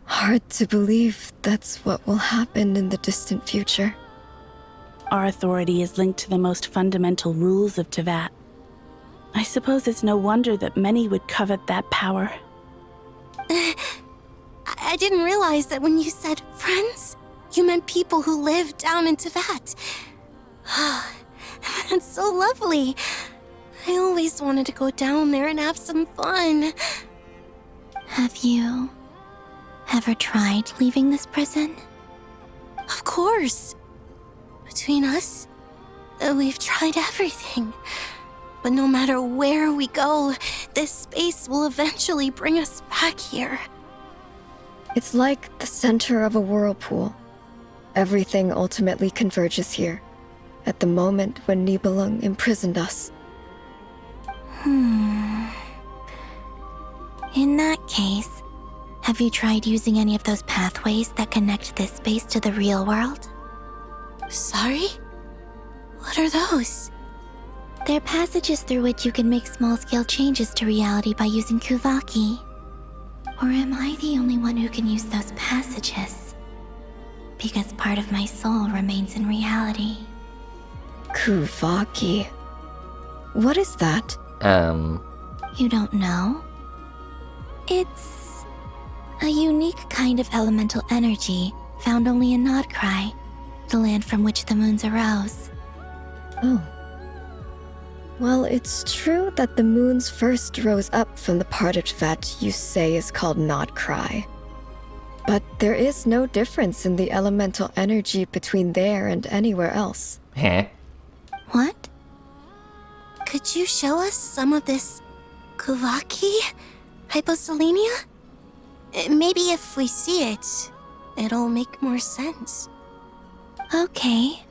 hard to believe that's what will happen in the distant future. Our authority is linked to the most fundamental rules of Tevat. I suppose it's no wonder that many would covet that power. I didn't realize that when you said friends, you meant people who live down in Tevat. That's so lovely. I always wanted to go down there and have some fun. Have you ever tried leaving this prison? Of course. Between us, we've tried everything. But no matter where we go, this space will eventually bring us back here. It's like the center of a whirlpool. Everything ultimately converges here, at the moment when Nibelung imprisoned us. In that case, have you tried using any of those pathways that connect this space to the real world? Sorry? What are those? They're passages through which you can make small-scale changes to reality by using Kuvaki. Or am I the only one who can use those passages? Because part of my soul remains in reality. Kuvaki. What is that? You don't know? It's a unique kind of elemental energy found only in Nodcry, the land from which the moons arose. Oh. Well, it's true that the moons first rose up from the part of Tvet you say is called Nodcry. But there is no difference in the elemental energy between there and anywhere else. What? Could you show us some of this Kuvaki? Hyposelenia? Maybe if we see it, it'll make more sense. Okay.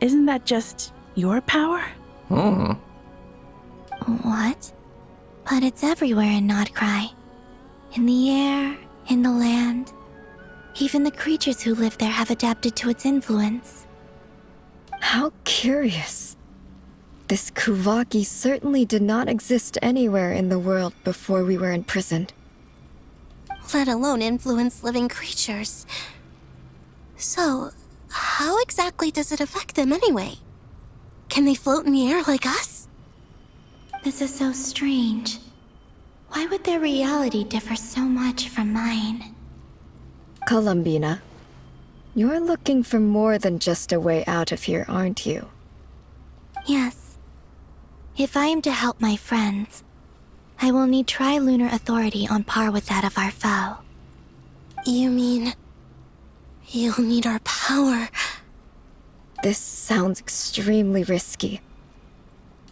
Isn't that just your power? What? But it's everywhere in Nodcry. In the air, in the land. Even the creatures who live there have adapted to its influence. How curious. This Kuvaki certainly did not exist anywhere in the world before we were imprisoned. Let alone influence living creatures. So, how exactly does it affect them anyway? Can they float in the air like us? This is so strange. Why would their reality differ so much from mine? Columbina, you're looking for more than just a way out of here, aren't you? Yes. If I am to help my friends, I will need tri-lunar authority on par with that of our foe. You mean... you'll need our power? This sounds extremely risky.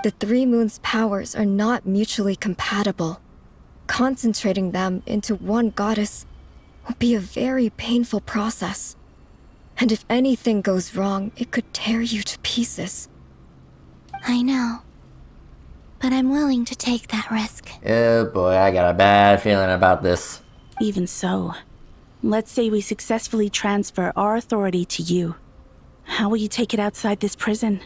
The Three Moons' powers are not mutually compatible. Concentrating them into one goddess will be a very painful process. And if anything goes wrong, it could tear you to pieces. I know. But I'm willing to take that risk. Oh boy, I got a bad feeling about this. Even so, let's say we successfully transfer our authority to you. How will you take it outside this prison?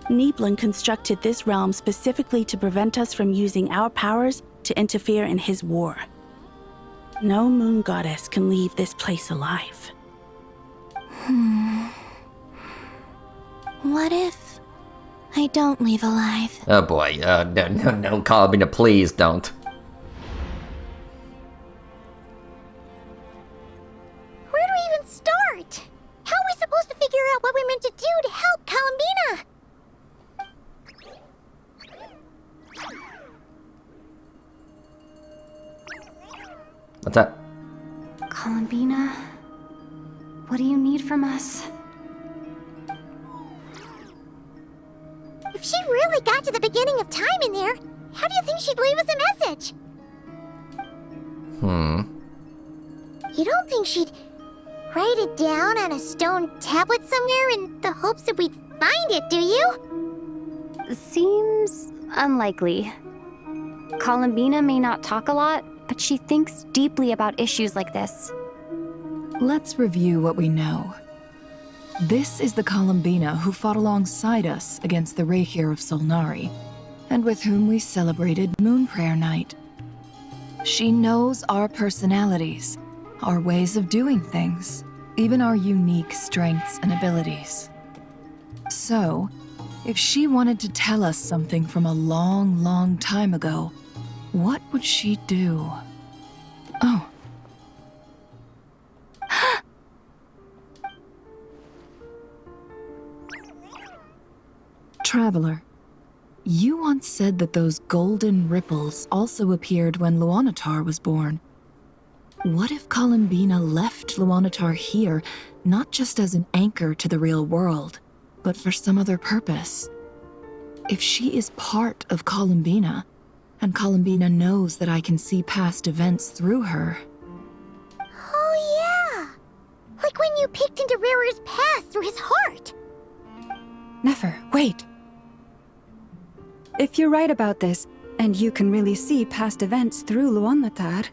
Nibelung constructed this realm specifically to prevent us from using our powers to interfere in his war. No moon goddess can leave this place alive. What if I don't leave alive? Oh boy, no, Columbina, please don't. Where do we even start? How are we supposed to figure out what we're meant to do to help Columbina? What's that? Columbina, what do you need from us? If she really got to the beginning of time in there, how do you think she'd leave us a message? You don't think she'd write it down on a stone tablet somewhere in the hopes that we'd find it, do you? Seems unlikely. Columbina may not talk a lot, but she thinks deeply about issues like this. Let's review what we know. This is the Columbina who fought alongside us against the Raihir of Solnari, and with whom we celebrated Moon Prayer Night. She knows our personalities, our ways of doing things, even our unique strengths and abilities. So, if she wanted to tell us something from a long, long time ago, what would she do? Oh. Traveler, you once said that those golden ripples also appeared when Luanatar was born. What if Columbina left Luanatar here, not just as an anchor to the real world, but for some other purpose? If she is part of Columbina, and Columbina knows that I can see past events through her... Oh yeah! Like when you peeked into Rarir's past through his heart! Nefer, wait! If you're right about this, and you can really see past events through Luanatar,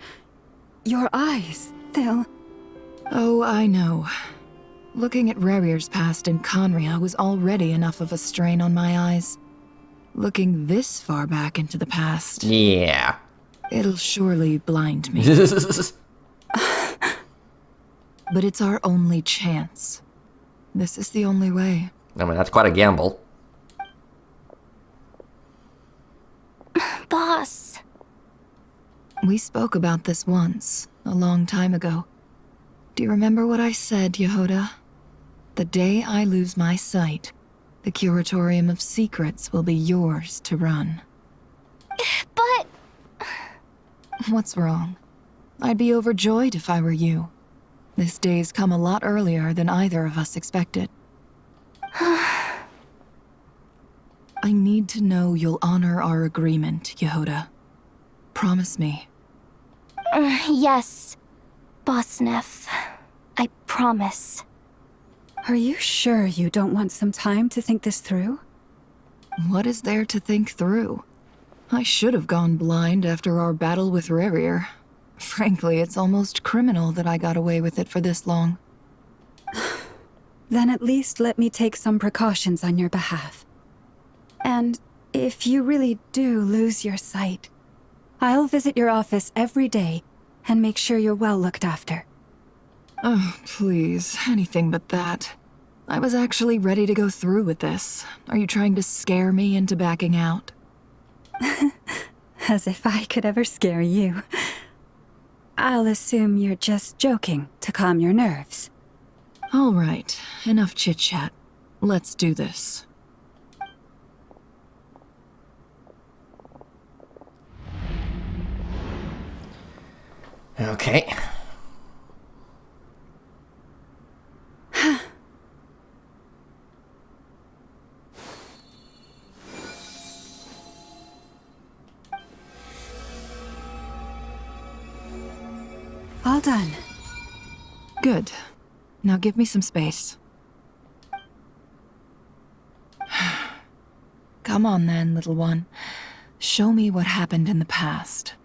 your eyes, they'll... Oh, I know. Looking at Rarir's past in Conria was already enough of a strain on my eyes. Looking this far back into the past... Yeah. It'll surely blind me. But it's our only chance. This is the only way. I mean, that's quite a gamble. Boss. We spoke about this once, a long time ago. Do you remember what I said, Yehoda? The day I lose my sight, the Curatorium of Secrets will be yours to run. But... What's wrong? I'd be overjoyed if I were you. This day's come a lot earlier than either of us expected. I need to know you'll honor our agreement, Yehoda. Promise me. Yes, Boss Neff. I promise. Are you sure you don't want some time to think this through? What is there to think through? I should have gone blind after our battle with Rarir. Frankly, it's almost criminal that I got away with it for this long. Then at least let me take some precautions on your behalf. And if you really do lose your sight, I'll visit your office every day and make sure you're well looked after. Oh, please, anything but that. I was actually ready to go through with this. Are you trying to scare me into backing out? As if I could ever scare you. I'll assume you're just joking to calm your nerves. All right, enough chit-chat. Let's do this. Okay. All done. Good. Now give me some space. Come on then, little one. Show me what happened in the past.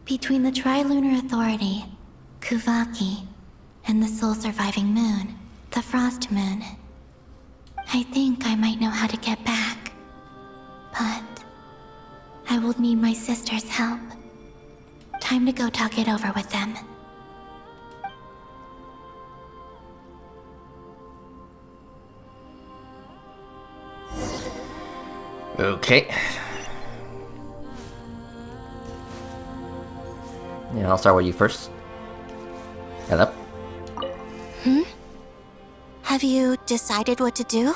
Between the Trilunar Authority, Kuvaki, and the sole surviving moon, the Frost Moon, I think I might know how to get back. But I will need my sister's help. Time to go talk it over with them. Okay. Yeah, I'll start with you first. Hello? Have you decided what to do?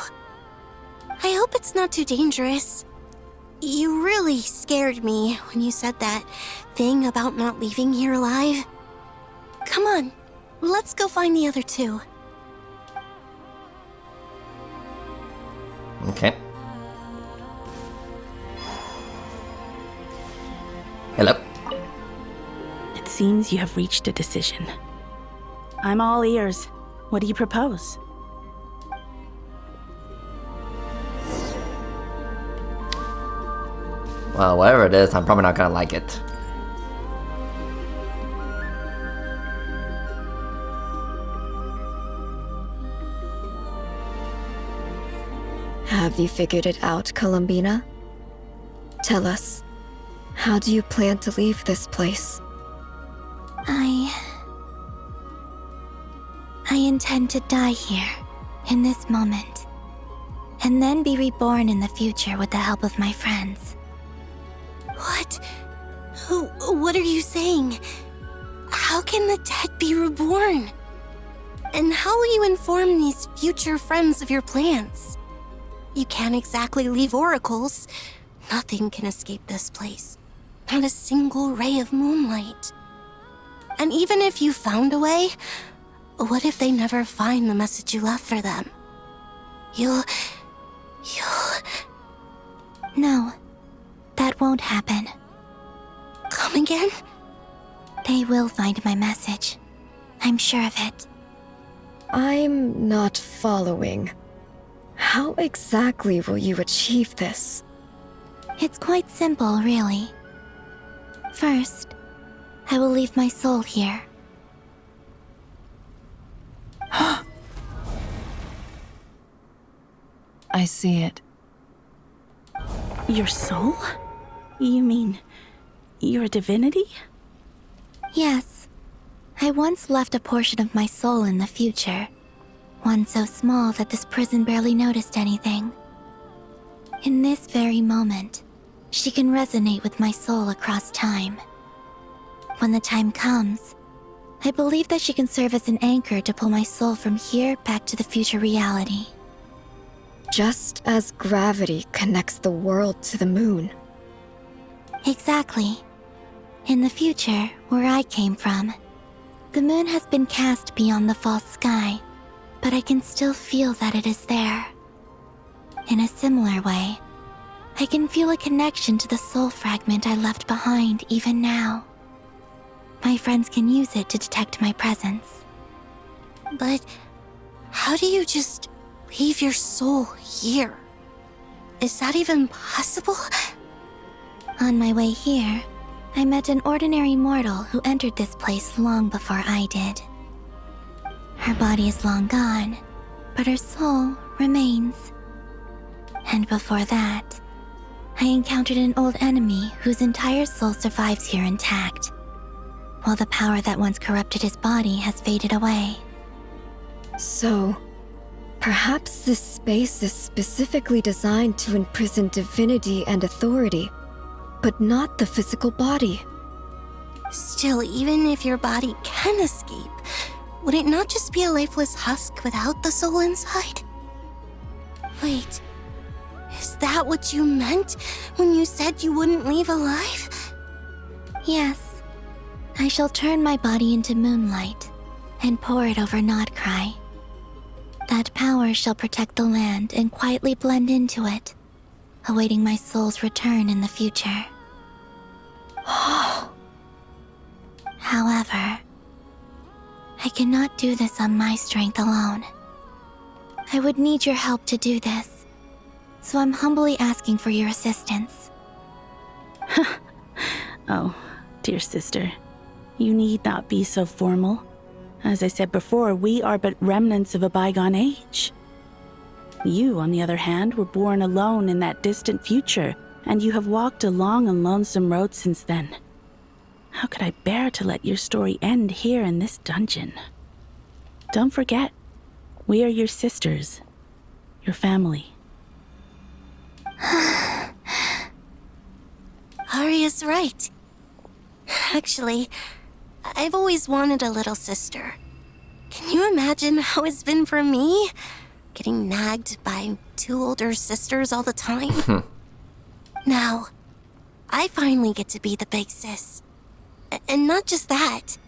I hope it's not too dangerous. You really scared me when you said that thing about not leaving here alive. Come on, let's go find the other two. Okay. Hello? It seems you have reached a decision. I'm all ears. What do you propose? Well, whatever it is, I'm probably not gonna like it. Have you figured it out, Columbina? Tell us, how do you plan to leave this place? I intend to die here, in this moment, and then be reborn in the future with the help of my friends. What? What are you saying? How can the dead be reborn? And how will you inform these future friends of your plans? You can't exactly leave oracles. Nothing can escape this place. Not a single ray of moonlight. And even if you found a way, what if they never find the message you left for them? You'll... No, that won't happen. Come again? They will find my message. I'm sure of it. I'm not following. How exactly will you achieve this? It's quite simple, really. First, I will leave my soul here. I see it. Your soul? You mean you're a divinity? Yes. I once left a portion of my soul in the future. One so small that this prison barely noticed anything. In this very moment, she can resonate with my soul across time. When the time comes, I believe that she can serve as an anchor to pull my soul from here back to the future reality. Just as gravity connects the world to the moon. Exactly. In the future, where I came from, the moon has been cast beyond the false sky, but I can still feel that it is there. In a similar way, I can feel a connection to the soul fragment I left behind even now. My friends can use it to detect my presence. But how do you just leave your soul here? Is that even possible? On my way here, I met an ordinary mortal who entered this place long before I did. Her body is long gone, but her soul remains. And before that, I encountered an old enemy whose entire soul survives here intact, while the power that once corrupted his body has faded away. So, perhaps this space is specifically designed to imprison divinity and authority, but not the physical body. Still, even if your body can escape, would it not just be a lifeless husk without the soul inside? Wait, is that what you meant when you said you wouldn't leave alive? Yes. I shall turn my body into moonlight and pour it over Nodcry. That power shall protect the land and quietly blend into it, awaiting my soul's return in the future. However, I cannot do this on my strength alone. I would need your help to do this, so I'm humbly asking for your assistance. Oh, dear sister. You need not be so formal. As I said before, we are but remnants of a bygone age. You, on the other hand, were born alone in that distant future, and you have walked a long and lonesome road since then. How could I bear to let your story end here in this dungeon? Don't forget, we are your sisters, your family. Arya's right. Actually, I've always wanted a little sister. Can you imagine how it's been for me? Getting nagged by 2 older sisters all the time? Now, I finally get to be the big sis. And not just that,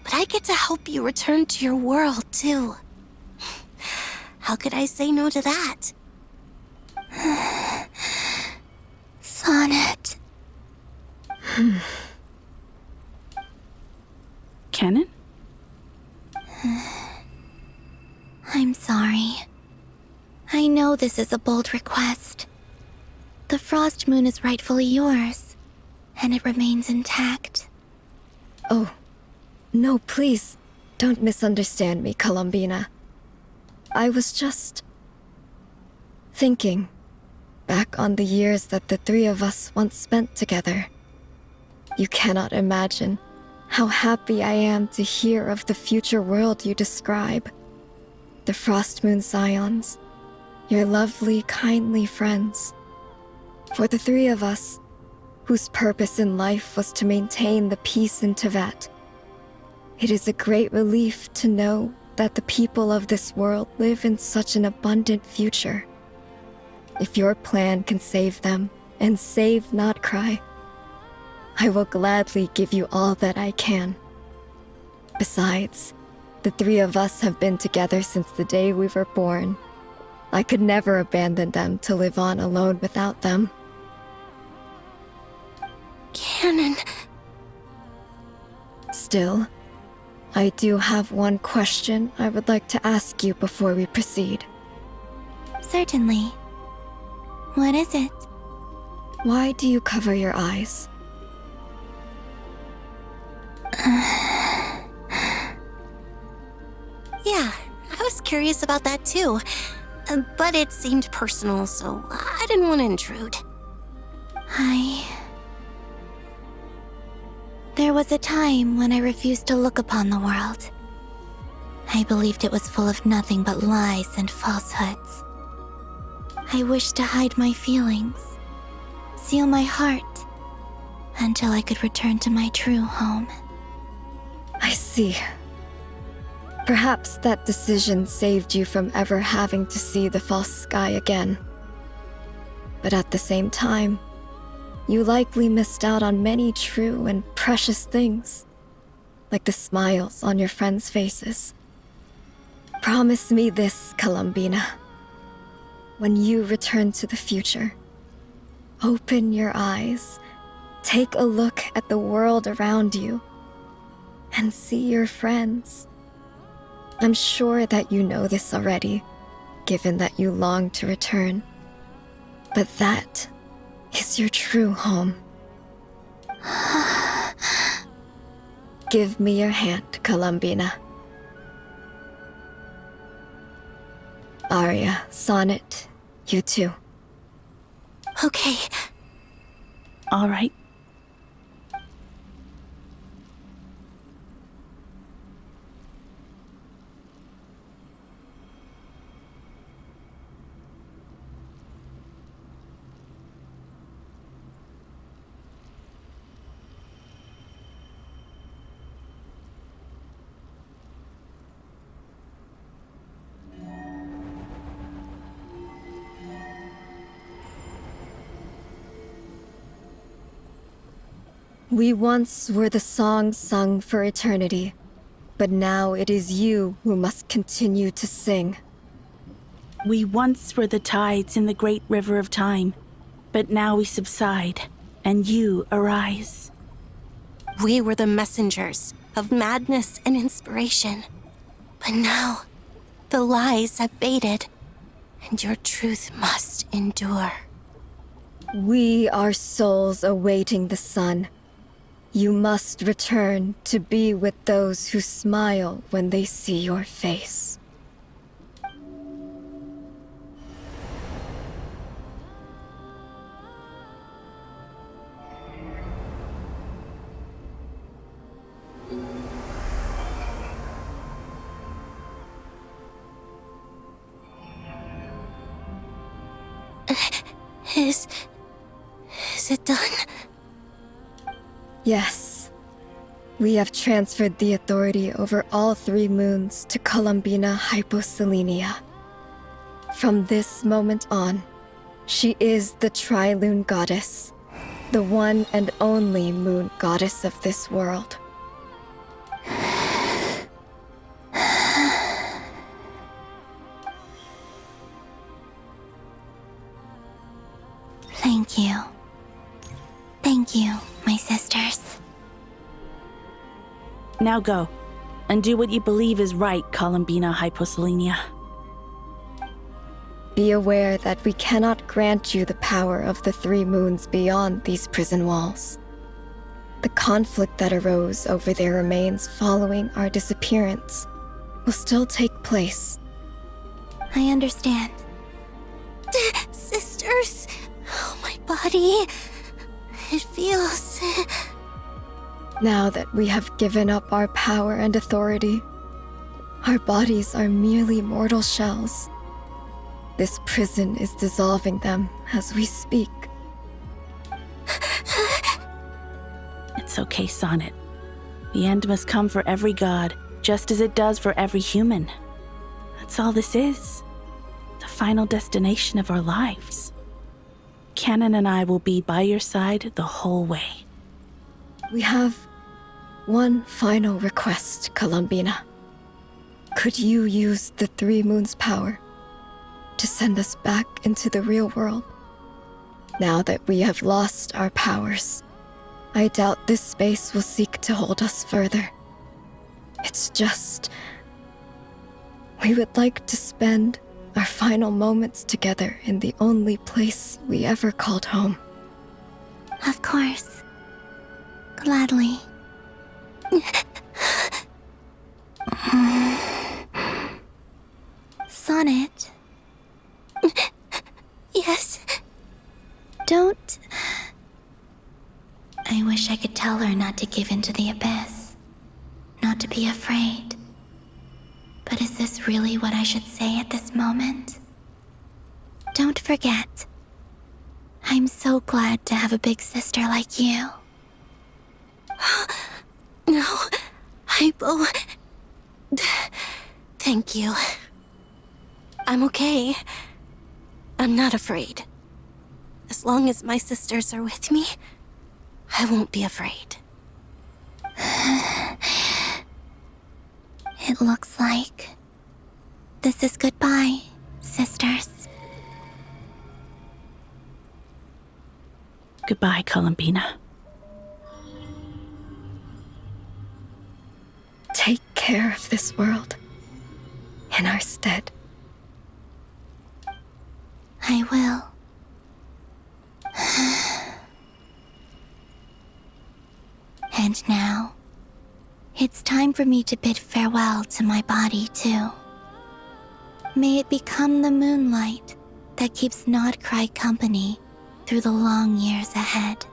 but I get to help you return to your world, too. How could I say no to that? Sonnet. Kennen? I'm sorry. I know this is a bold request. The Frost Moon is rightfully yours, and it remains intact. Oh, no, please, don't misunderstand me, Columbina. I was just thinking back on the years that the 3 of us once spent together. You cannot imagine how happy I am to hear of the future world you describe. The Frost Moon Scions, your lovely, kindly friends. For the 3 of us, whose purpose in life was to maintain the peace in Teyvat, it is a great relief to know that the people of this world live in such an abundant future. If your plan can save them, and save not cry, I will gladly give you all that I can. Besides, the 3 of us have been together since the day we were born. I could never abandon them to live on alone without them. Kennen. Still, I do have one question I would like to ask you before we proceed. Certainly. What is it? Why do you cover your eyes? Yeah, I was curious about that too. But it seemed personal, so I didn't want to intrude. There was a time when I refused to look upon the world. I believed it was full of nothing but lies and falsehoods. I wished to hide my feelings, seal my heart, until I could return to my true home. I see. Perhaps that decision saved you from ever having to see the false sky again. But at the same time, you likely missed out on many true and precious things, like the smiles on your friends' faces. Promise me this, Columbina. When you return to the future, open your eyes, take a look at the world around you, and see your friends. I'm sure that you know this already, given that you long to return. But that is your true home. Give me your hand, Columbina. Arya, Sonnet, you too. Okay. All right. We once were the songs sung for eternity, but now it is you who must continue to sing. We once were the tides in the great river of time, but now we subside, and you arise. We were the messengers of madness and inspiration. But now, the lies have faded, and your truth must endure. We are souls awaiting the sun. You must return to be with those who smile when they see your face. Is it done? Yes. We have transferred the authority over all 3 moons to Columbina Hyposelenia. From this moment on, she is the Tri-Lune Goddess, the one and only moon goddess of this world. Thank you. Thank you, my sisters. Now go, and do what you believe is right, Columbina Hyposelenia. Be aware that we cannot grant you the power of the 3 moons beyond these prison walls. The conflict that arose over their remains following our disappearance will still take place. I understand. Sisters, oh, my body. It feels... Now that we have given up our power and authority, our bodies are merely mortal shells. This prison is dissolving them as we speak. It's okay, Sonnet. The end must come for every god, just as it does for every human. That's all this is. The final destination of our lives. Canon and I will be by your side the whole way. We have one final request, Columbina. Could you use the 3 moons' power to send us back into the real world? Now that we have lost our powers, I doubt this space will seek to hold us further. It's just... we would like to spend our final moments together in the only place we ever called home. Of course. Gladly. Sonnet. Yes? Don't... I wish I could tell her not to give in to the abyss. Not to be afraid. But is this really what I should say at this moment? Don't forget. I'm so glad to have a big sister like you. No, Hypo... Thank you. I'm okay. I'm not afraid. As long as my sisters are with me, I won't be afraid. It looks like this is goodbye, sisters. Goodbye, Columbina. Take care of this world in our stead. I will. And now, it's time for me to bid farewell to my body, too. May it become the moonlight that keeps Nodcry company through the long years ahead.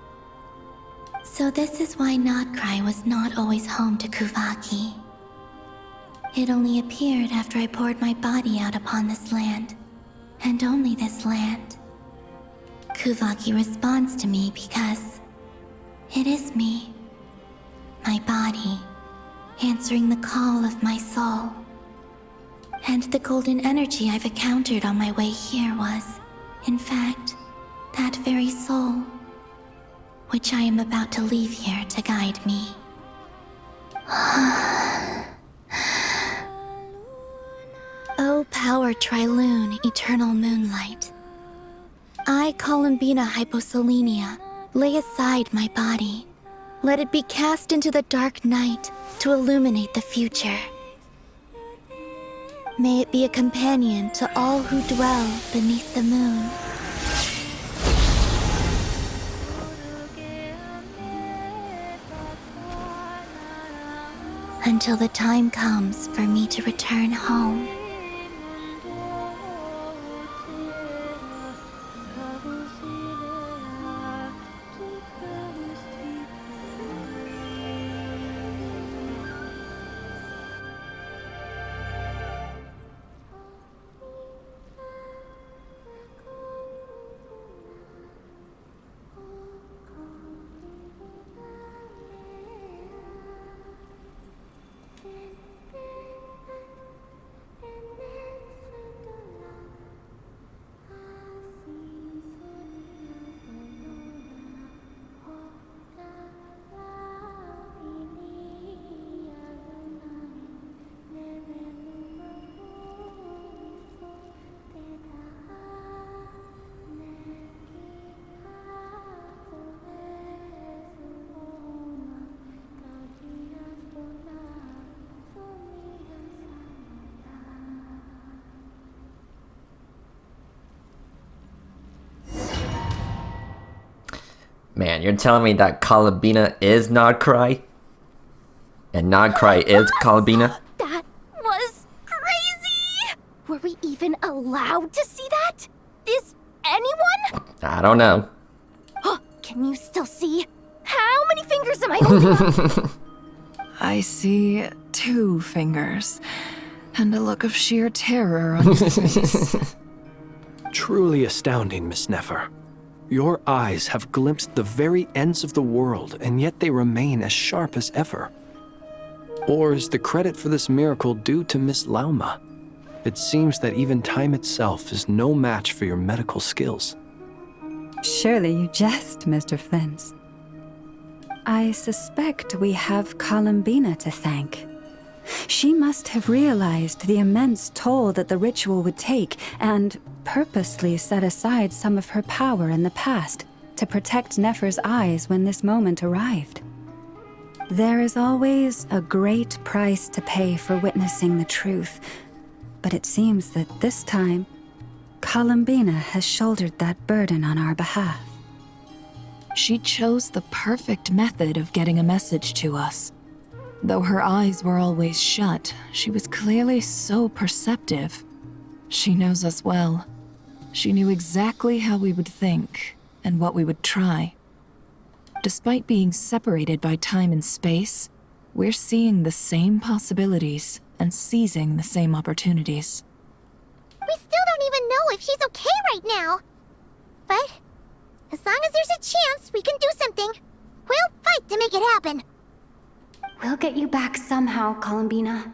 So this is why Nodcry was not always home to Kuvaki. It only appeared after I poured my body out upon this land, and only this land. Kuvaki responds to me because it is me, my body, answering the call of my soul. And the golden energy I've encountered on my way here was, in fact, that very soul, which I am about to leave here to guide me. O power Tri-Lune, eternal moonlight. I, Columbina Hyposelenia, lay aside my body. Let it be cast into the dark night to illuminate the future. May it be a companion to all who dwell beneath the moon. Until the time comes for me to return home. Man, you're telling me that Columbina is Nodcry? And Nodcry is Columbina? That was crazy! Were we even allowed to see that? Is anyone? I don't know. Can you still see? How many fingers am I holding up? I see 2 fingers, and a look of sheer terror on your face. Truly astounding, Miss Nefer. Your eyes have glimpsed the very ends of the world, and yet they remain as sharp as ever. Or is the credit for this miracle due to Miss Lauma? It seems that even time itself is no match for your medical skills. Surely you jest, Mr. Flint. I suspect we have Columbina to thank. She must have realized the immense toll that the ritual would take and purposely set aside some of her power in the past to protect Nefer's eyes when this moment arrived. There is always a great price to pay for witnessing the truth, but it seems that this time, Columbina has shouldered that burden on our behalf. She chose the perfect method of getting a message to us. Though her eyes were always shut, she was clearly so perceptive. She knows us well. She knew exactly how we would think and what we would try. Despite being separated by time and space, we're seeing the same possibilities and seizing the same opportunities. We still don't even know if she's okay right now. But as long as there's a chance we can do something, we'll fight to make it happen. We'll get you back somehow, Columbina.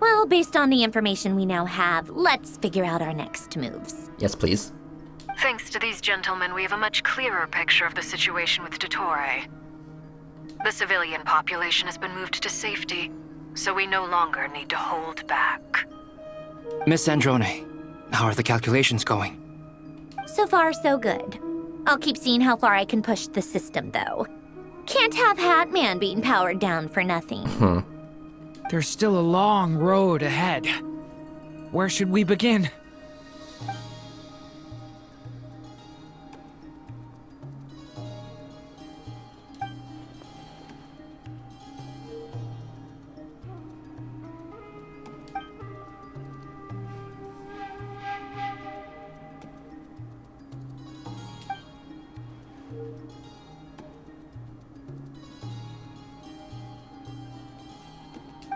Well, based on the information we now have, let's figure out our next moves. Yes, please. Thanks to these gentlemen, we have a much clearer picture of the situation with Dottore. The civilian population has been moved to safety, so we no longer need to hold back. Miss Androne, how are the calculations going? So far, so good. I'll keep seeing how far I can push the system, though. Can't have Hatman being powered down for nothing. There's still a long road ahead. Where should we begin?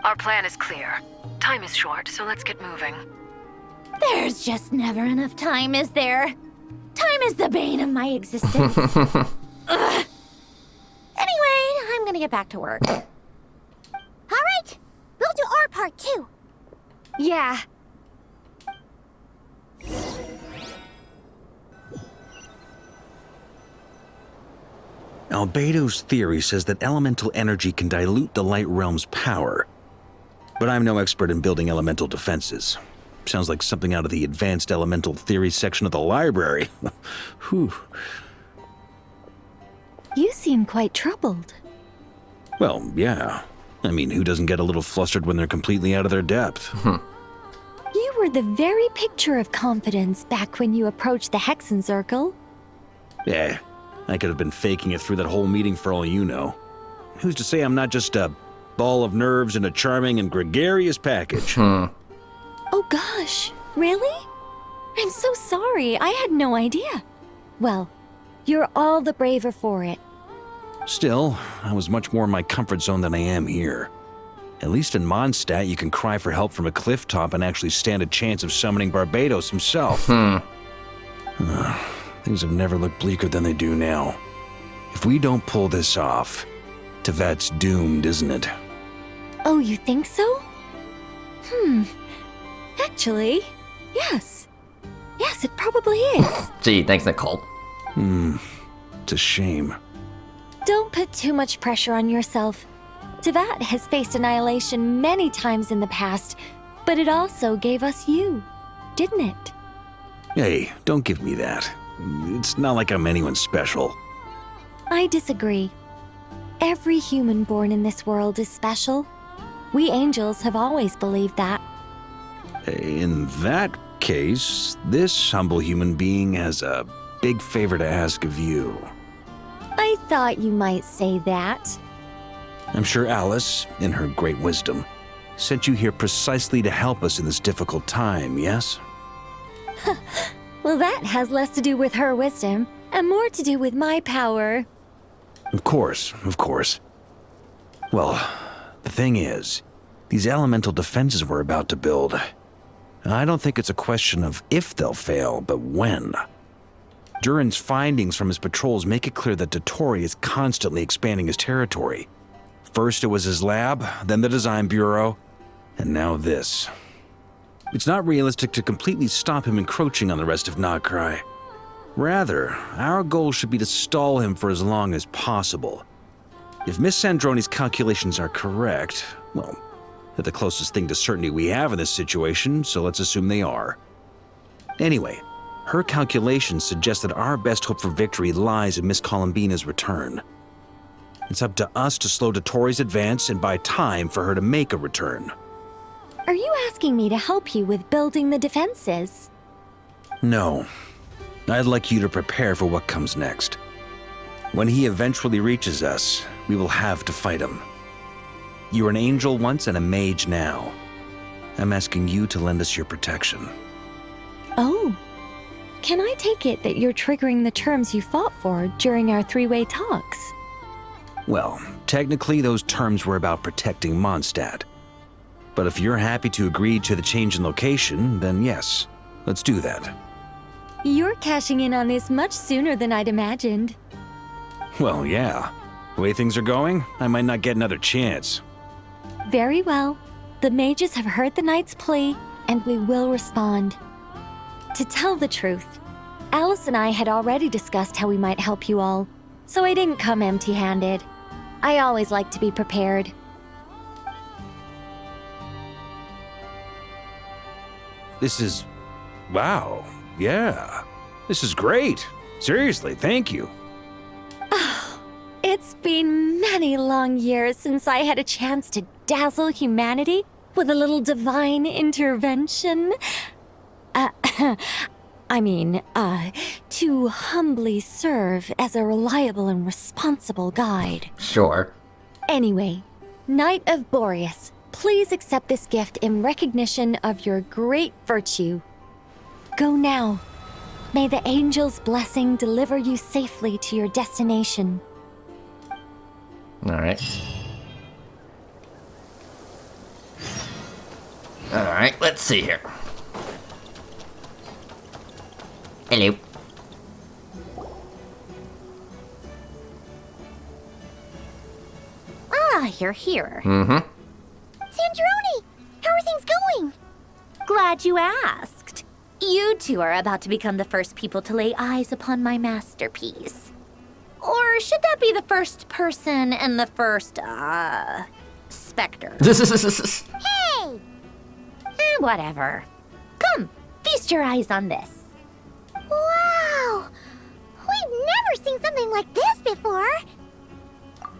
Our plan is clear. Time is short, so let's get moving. There's just never enough time, is there? Time is the bane of my existence. Ugh. Anyway, I'm gonna get back to work. All right, we'll do our part too. Yeah. Albedo's theory says that elemental energy can dilute the light realm's power. But I'm no expert in building elemental defenses. Sounds like something out of the advanced elemental theory section of the library. Whew. You seem quite troubled. Well, yeah. I mean, who doesn't get a little flustered when they're completely out of their depth? You were the very picture of confidence back when you approached the Hexen Circle. Yeah, I could have been faking it through that whole meeting for all you know. Who's to say I'm not just a ball of nerves in a charming and gregarious package? Oh gosh, really? I'm so sorry, I had no idea. Well, you're all the braver for it. Still, I was much more in my comfort zone than I am here. At least in Mondstadt, you can cry for help from a cliff top and actually stand a chance of summoning Barbados himself. Things have never looked bleaker than they do now. If we don't pull this off, Tevat's doomed, isn't it? Oh, you think so? Actually, yes. Yes, it probably is. Gee, thanks, Nicole. It's a shame. Don't put too much pressure on yourself. Tevat has faced annihilation many times in the past, but it also gave us you, didn't it? Hey, don't give me that. It's not like I'm anyone special. I disagree. Every human born in this world is special. We angels have always believed that. In that case, this humble human being has a big favor to ask of you. I thought you might say that. I'm sure Alice, in her great wisdom, sent you here precisely to help us in this difficult time, yes? Well, that has less to do with her wisdom and more to do with my power. Of course, of course. Well, the thing is, these elemental defenses we're about to build, I don't think it's a question of if they'll fail, but when. Durin's findings from his patrols make it clear that Dottore is constantly expanding his territory. First it was his lab, then the design bureau, and now this. It's not realistic to completely stop him encroaching on the rest of Nagrai. Rather, our goal should be to stall him for as long as possible. If Miss Sandroni's calculations are correct, well, they're the closest thing to certainty we have in this situation, so let's assume they are. Anyway, her calculations suggest that our best hope for victory lies in Miss Columbina's return. It's up to us to slow Dottore's advance and buy time for her to make a return. Are you asking me to help you with building the defenses? No. I'd like you to prepare for what comes next. When he eventually reaches us, we will have to fight him. You were an angel once and a mage now. I'm asking you to lend us your protection. Oh. Can I take it that you're triggering the terms you fought for during our three-way talks? Well, technically those terms were about protecting Mondstadt. But if you're happy to agree to the change in location, then yes, let's do that. You're cashing in on this much sooner than I'd imagined. Well, yeah. The way things are going, I might not get another chance. Very well. The mages have heard the knight's plea, and we will respond. To tell the truth, Alice and I had already discussed how we might help you all, so I didn't come empty-handed. I always like to be prepared. This is... wow. Yeah. This is great. Seriously, thank you. It's been many long years since I had a chance to dazzle humanity with a little divine intervention. To humbly serve as a reliable and responsible guide. Sure. Anyway, Knight of Boreas, please accept this gift in recognition of your great virtue. Go now. May the angel's blessing deliver you safely to your destination. Alright. Alright, let's see here. Hello. Ah, you're here. Mm-hmm. Sandroni, how are things going? Glad you asked. You two are about to become the first people to lay eyes upon my masterpiece. Or should that be the first person and the first, specter? Hey! Whatever. Come, feast your eyes on this. Wow! We've never seen something like this before!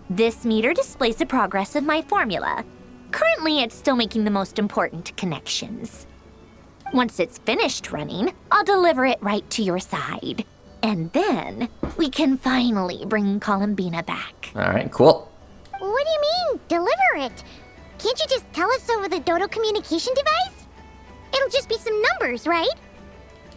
This meter displays the progress of my formula. Currently, it's still making the most important connections. Once it's finished running, I'll deliver it right to your side. And then, we can finally bring Columbina back. Alright, cool. What do you mean, deliver it? Can't you just tell us over the Dodo communication device? It'll just be some numbers, right?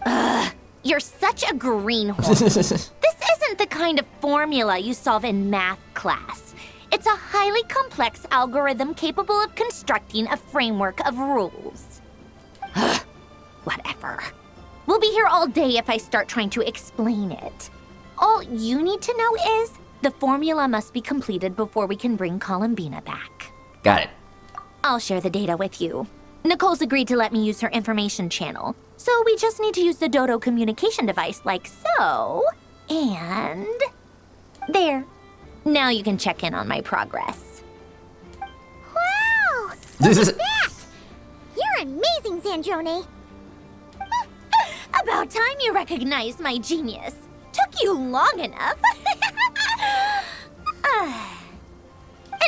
Ugh, you're such a greenhorn. This isn't the kind of formula you solve in math class. It's a highly complex algorithm capable of constructing a framework of rules. Whatever. We'll be here all day if I start trying to explain it. All you need to know is the formula must be completed before we can bring Columbina back. Got it. I'll share the data with you. Nicole's agreed to let me use her information channel, so we just need to use the Dodo communication device like so, and... there. Now you can check in on my progress. Wow! Look at that! You're amazing, Sandrone! About time you recognized my genius. Took you long enough.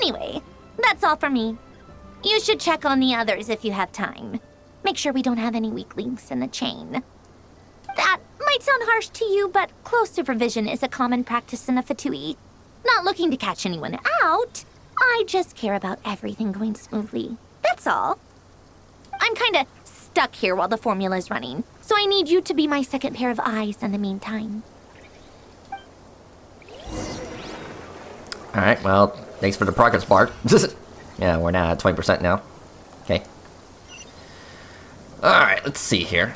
Anyway, that's all from me. You should check on the others if you have time. Make sure we don't have any weak links in the chain. That might sound harsh to you, but close supervision is a common practice in a Fatui. Not looking to catch anyone out. I just care about everything going smoothly. That's all. I'm kinda stuck here while the formula's running, so I need you to be my second pair of eyes in the meantime. Alright, well, thanks for the progress bar. Yeah, we're now at 20% now. Okay. Alright, let's see here.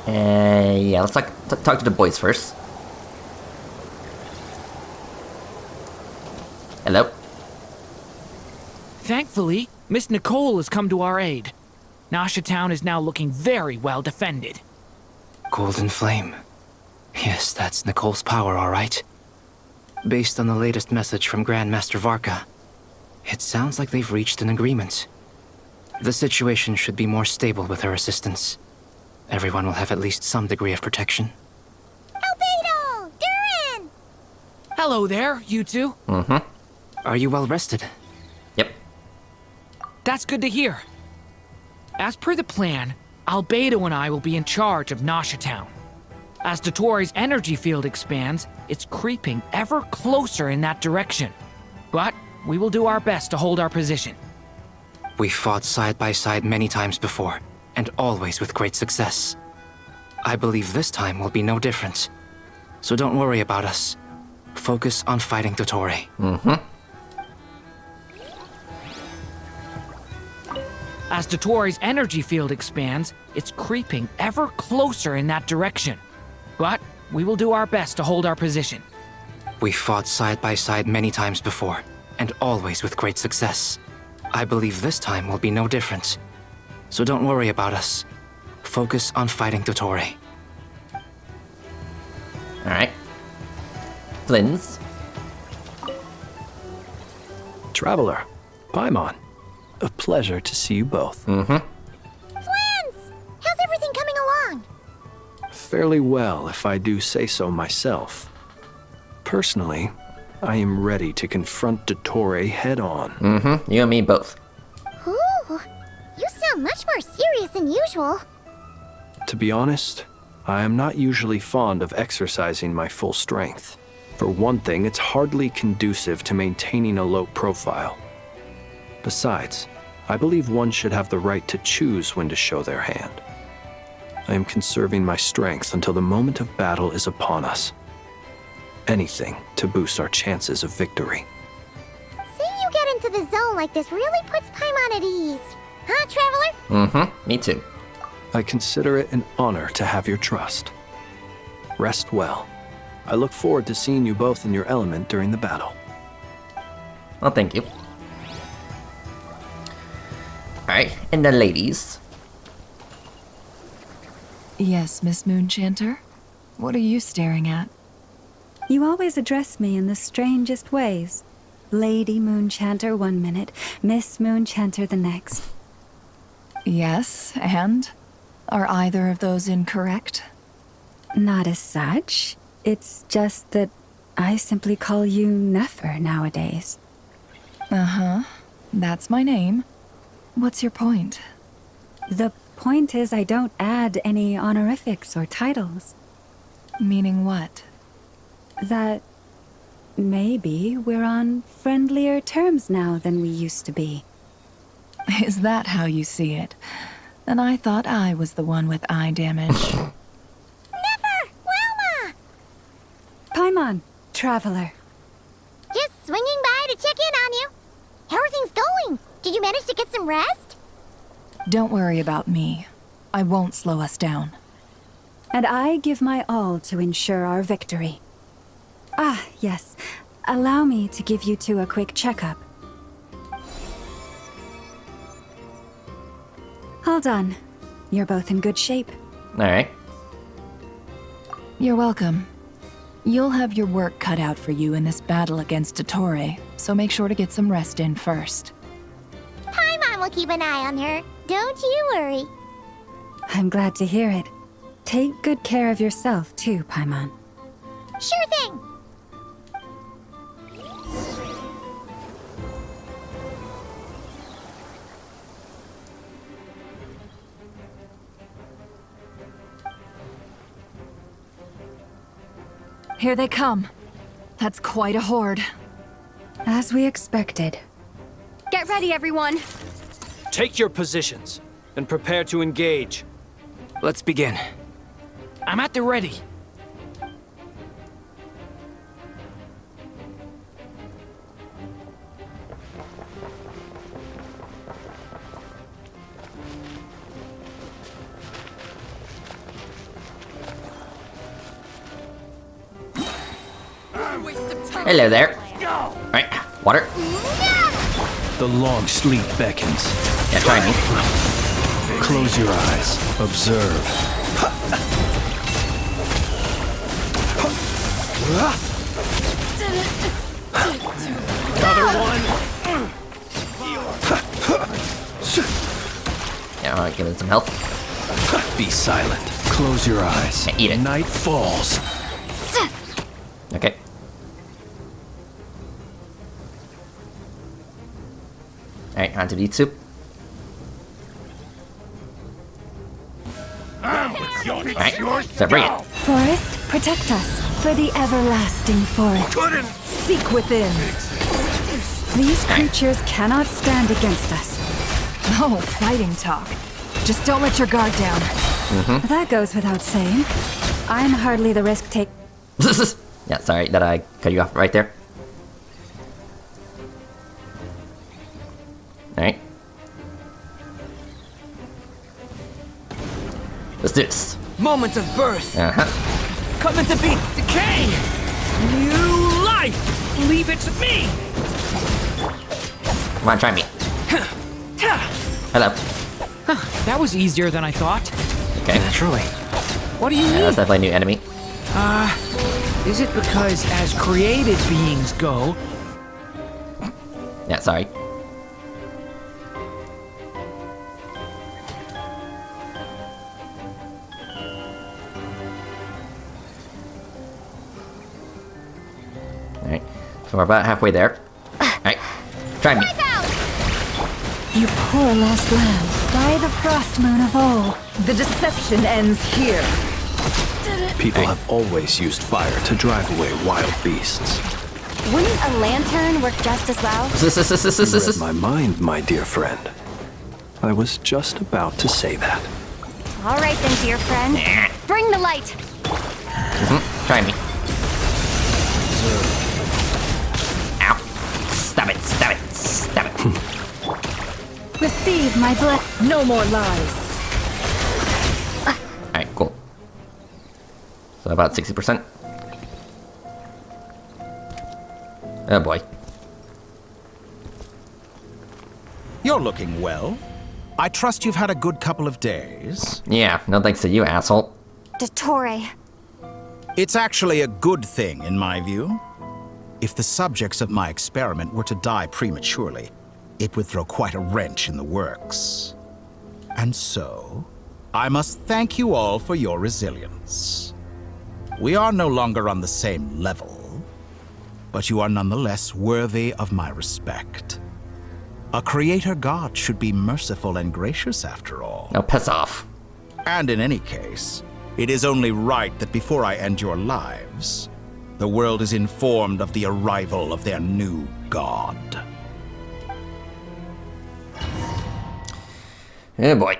Yeah, let's talk to the boys first. Hello? Thankfully, Miss Nicole has come to our aid. Nasha Town is now looking very well defended. Golden Flame. Yes, that's Nicole's power, all right. Based on the latest message from Grandmaster Varka, it sounds like they've reached an agreement. The situation should be more stable with her assistance. Everyone will have at least some degree of protection. Albedo! Durin! Hello there, you two. Mm-hmm. Are you well rested? Yep. That's good to hear. As per the plan, Albedo and I will be in charge of Nasha Town. As Dotori's energy field expands, it's creeping ever closer in that direction. But we will do our best to hold our position. We fought side by side many times before, and always with great success. I believe this time will be no different. So don't worry about us. Focus on fighting Dotori. Mm-hmm. As Dotori's energy field expands, it's creeping ever closer in that direction. But we will do our best to hold our position. We fought side by side many times before, and always with great success. I believe this time will be no different. So don't worry about us. Focus on fighting Dotori. Alright. Flynn's. Traveler, Paimon. A pleasure to see you both. Mm-hmm. Flans! How's everything coming along? Fairly well, if I do say so myself. Personally, I am ready to confront Dotori head-on. Mm-hmm. You and me both. Ooh, you sound much more serious than usual. To be honest, I am not usually fond of exercising my full strength. For one thing, it's hardly conducive to maintaining a low profile. Besides, I believe one should have the right to choose when to show their hand. I am conserving my strength until the moment of battle is upon us. Anything to boost our chances of victory. Seeing you get into the zone like this really puts Paimon at ease. Huh, Traveler? Mm-hmm. Me too. I consider it an honor to have your trust. Rest well. I look forward to seeing you both in your element during the battle. Well, thank you. Alright, and the ladies. Yes, Miss Moonchanter? What are you staring at? You always address me in the strangest ways. Lady Moonchanter one minute, Miss Moonchanter the next. Yes, and? Are either of those incorrect? Not as such. It's just that I simply call you Nefer nowadays. Uh-huh. That's my name. What's your point? The point is I don't add any honorifics or titles. Meaning what? That maybe we're on friendlier terms now than we used to be. Is that how you see it? And I thought I was the one with eye damage. Never! Wilma! Paimon, Traveler. Just swinging by to check in on you. How are things going? Did you manage to get some rest? Don't worry about me. I won't slow us down. And I give my all to ensure our victory. Ah, yes. Allow me to give you two a quick checkup. All done. You're both in good shape. Alright. You're welcome. You'll have your work cut out for you in this battle against Dotori, so make sure to get some rest in first. Paimon will keep an eye on her. Don't you worry. I'm glad to hear it. Take good care of yourself, too, Paimon. Sure thing! Here they come. That's quite a horde. As we expected. Get ready, everyone! Take your positions and prepare to engage. Let's begin. I'm at the ready. Hello there. Alright, water. The long sleep beckons. Yeah, try me. Close your eyes. Observe. Another one. Yeah, alright, give it some health. Be silent. Close your eyes. Yeah, eat it. Night falls. Okay. Alright, on to the eat soup. Alright, so bring it. Forest, protect us for the everlasting forest. Seek within. These creatures cannot stand against us. Oh, fighting talk. Just don't let your guard down. That goes without saying. I'm hardly the risk take. Yeah, sorry that I cut you off right there. Alright. Let's do this. Moment of birth. Coming to beat decay. New life. Leave it to me. Come on, try me. Hello. That was easier than I thought. Okay. Naturally. What do you Yeah, mean? that's definitely a new enemy. Is it because as created beings go... Yeah, sorry. Alright, so we're about halfway there. Alright, try me. You poor lost lamb, by the frost moon of old. The deception ends here. People have always used fire to drive away wild beasts. Wouldn't a lantern work just as well? You read my mind, my dear friend. I was just about to say that. All right then, dear friend. Bring the light. Try me. Ow. Stab it, stab it, stab it. Receive my blood. No more lies. Alright, cool. So about 60%. Oh boy. You're looking well. I trust you've had a good couple of days. Yeah, no thanks to you, asshole. Dottore. It's actually a good thing, in my view. If the subjects of my experiment were to die prematurely, it would throw quite a wrench in the works. And so, I must thank you all for your resilience. We are no longer on the same level, but you are nonetheless worthy of my respect. A creator god should be merciful and gracious after all. Now piss off. And in any case, it is only right that before I end your lives, the world is informed of the arrival of their new god. Oh boy.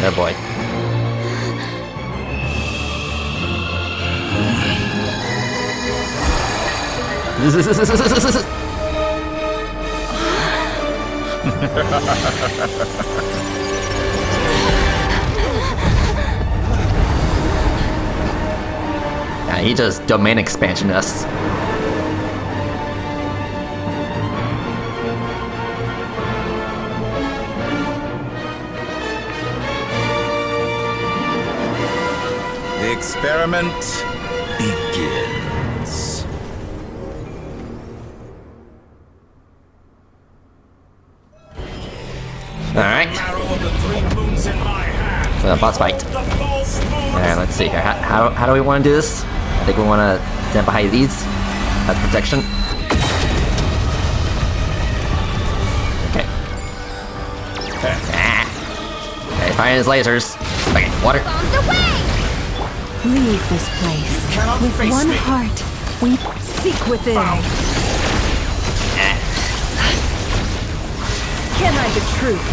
Oh boy. Yeah, he just domain expansion us. The experiment begins. Alright. So, boss fight. Alright, let's see here. How do we want to do this? I think we want to stand behind these. That's protection. Okay. Okay, firing his lasers. Okay, water. Leave this place. With one heart, we seek within. Can't hide the truth.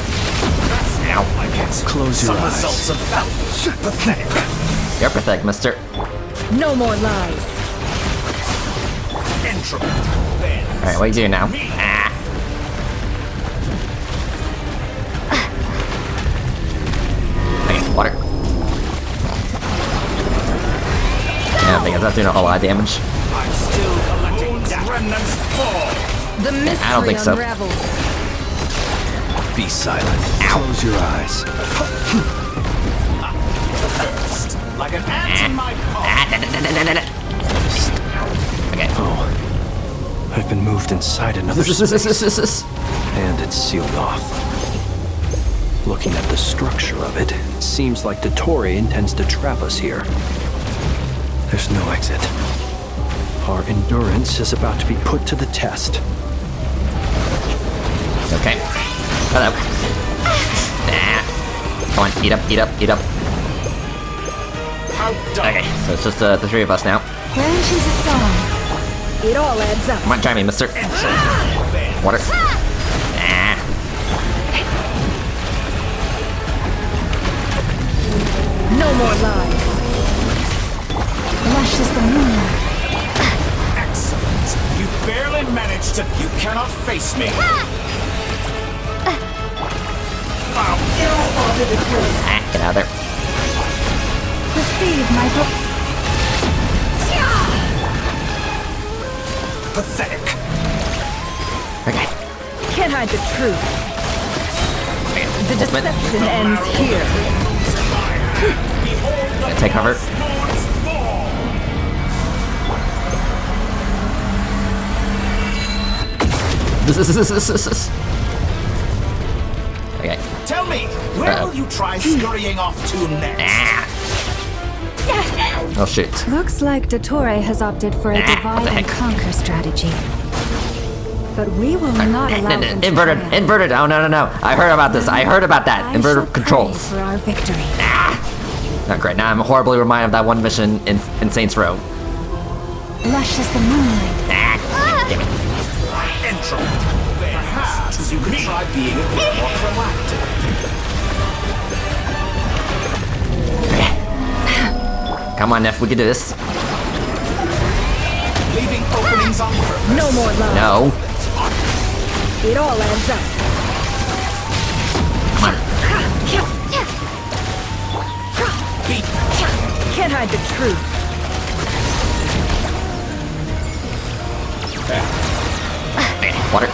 Ow. Close your eyes. Results of battle. Pathetic. You're pathetic, mister. No more lies. Alright, what are you doing now? Okay, water. Yeah, because that's doing a whole lot of damage. I'm still collecting remnants fall. The mystery I don't think so. unravels. Be silent. Close your eyes. First, like an ant in my paw. Okay. Oh. I've been moved inside another space. And it's sealed off. Looking at the structure of it, it seems like Dottore intends to trap us here. There's no exit. Our endurance is about to be put to the test. Okay. Hello. Come on, eat up, eat up, eat up. Okay, so it's just the three of us now. Branches a song. It all adds up. Come on, try me, mister. Water. No more lies. Lush is the moonlight. Excellent. You barely managed to. You cannot face me. Get out of there. Receive my Pathetic. Okay. Can't hide the truth. The deception ends here. Take cover. Okay. Tell me, where will you try scurrying off to next? Oh shit. Looks like Dottore has opted for a divide and conquer strategy. But we will not allow him to Inverted, triumph. inverted. Oh no, no, no. I heard about this. I heard about that. Inverted controls. For our victory. Not great. Now I'm horribly reminded of that one mission in Saints Row. Lush is the moonlight. Damn it. Intro. Perhaps you could try being a bit more proactive. Come on, Neff, we can do this. Leaving openings on purpose. No more lies. No. It all adds up. Come on. Can't hide the truth. Water.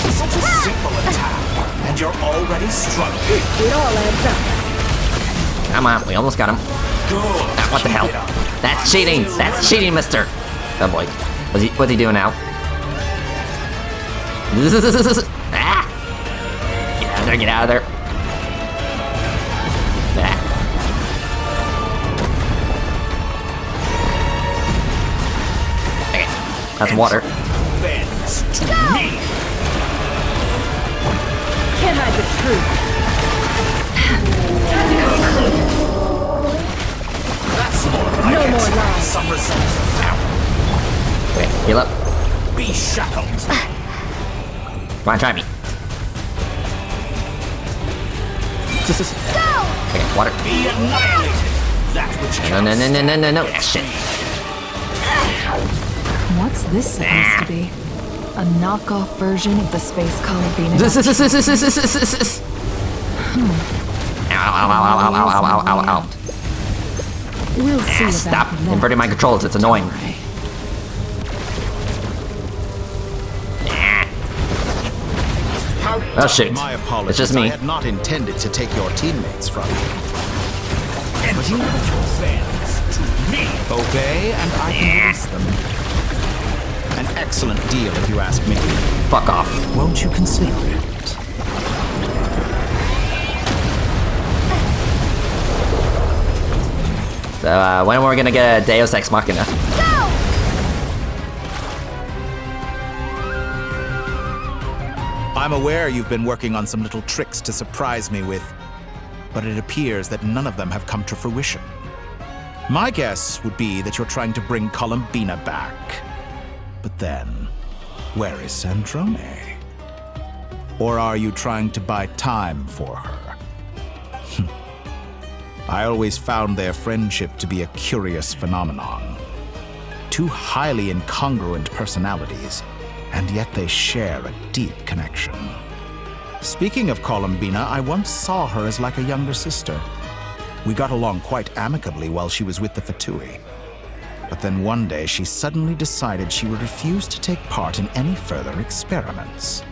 Such a simple attack, and you're already struggling. It all adds up. Come on, we almost got him. Ah, what the hell? That's cheating! That's cheating, mister! Oh boy. What's he doing now? Ah! Get out of there, get out of there. Ah. Okay, that's water. Bends to me. Can't hide the truth. That's more like No it. more lies. Some results now. Okay, heal up. Be shackled. Come on, try me. Okay, water. Be annihilated. That which No, no, no, no, no, no, no. Ah, shit. What's this supposed to be? A knockoff version of the Space Columbina? Ow, ow, ow, ow, ow, ow, ow, ow, ow. We'll see about Stop that. inverting my controls, it's annoying. Oh shit, My it's just apologies. I me. had not intended to take your teammates from you. But you obey and I can release them. An excellent deal if you ask me. Fuck off. Won't you consider it? So, when we're gonna get a Deus Ex Machina? I'm aware you've been working on some little tricks to surprise me with, but it appears that none of them have come to fruition. My guess would be that you're trying to bring Columbina back. But then, where is Sandrone? Or are you trying to buy time for her? I always found their friendship to be a curious phenomenon. Two highly incongruent personalities, and yet they share a deep connection. Speaking of Columbina, I once saw her as like a younger sister. We got along quite amicably while she was with the Fatui. But then one day she suddenly decided she would refuse to take part in any further experiments.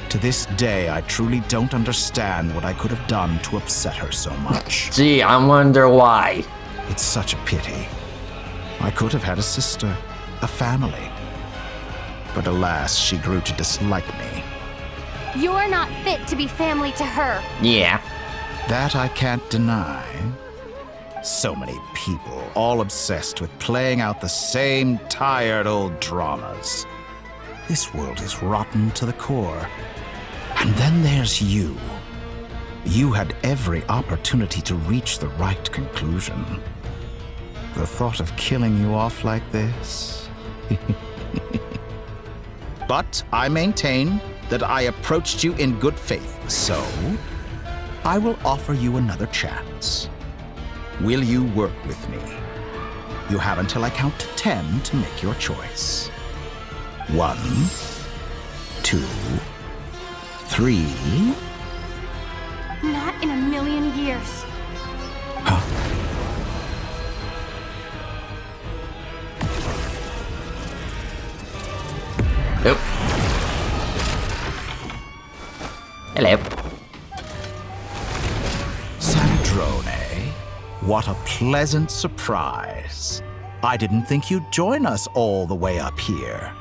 To this day, I truly don't understand what I could have done to upset her so much. Gee, I wonder why. It's such a pity. I could have had a sister, a family. But alas, she grew to dislike me. You're not fit to be family to her. Yeah. That I can't deny. So many people, all obsessed with playing out the same tired old dramas. This world is rotten to the core. And then there's you. You had every opportunity to reach the right conclusion. The thought of killing you off like this? But I maintain that I approached you in good faith, so I will offer you another chance. Will you work with me? You have until I count to 10 to make your choice. 1, 2, 3. Not in a million years. Nope. Hello. Sandrone, what a pleasant surprise. I didn't think you'd join us all the way up here.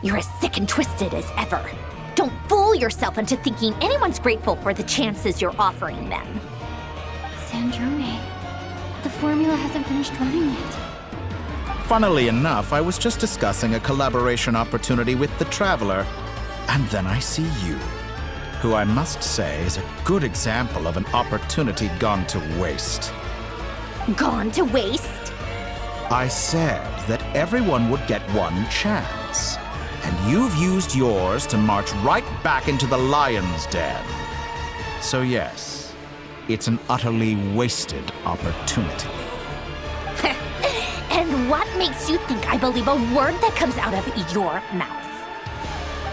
You're as sick and twisted as ever. Don't fool yourself into thinking anyone's grateful for the chances you're offering them. Sandrone, the formula hasn't finished running yet. Funnily enough, I was just discussing a collaboration opportunity with the Traveler, and then I see you, who I must say is a good example of an opportunity gone to waste. Gone to waste? I said that everyone would get one chance, and you've used yours to march right back into the lion's den. So yes, it's an utterly wasted opportunity. And what makes you think I believe a word that comes out of your mouth?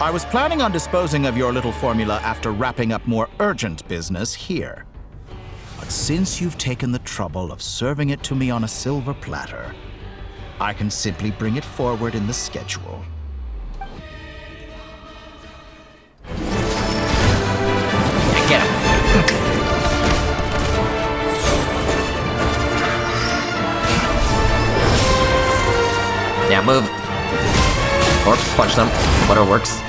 I was planning on disposing of your little formula after wrapping up more urgent business here. But since you've taken the trouble of serving it to me on a silver platter, I can simply bring it forward in the schedule. Get him. Yeah, move. Or punch them. Whatever works.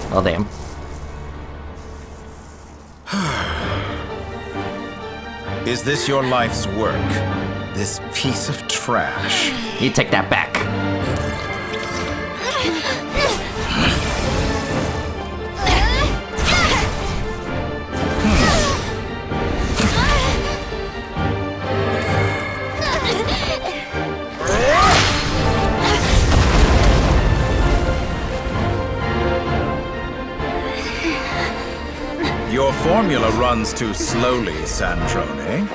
Oh, damn. Is this your life's work? This piece of trash? You take that back. Your formula runs too slowly, Sandrone.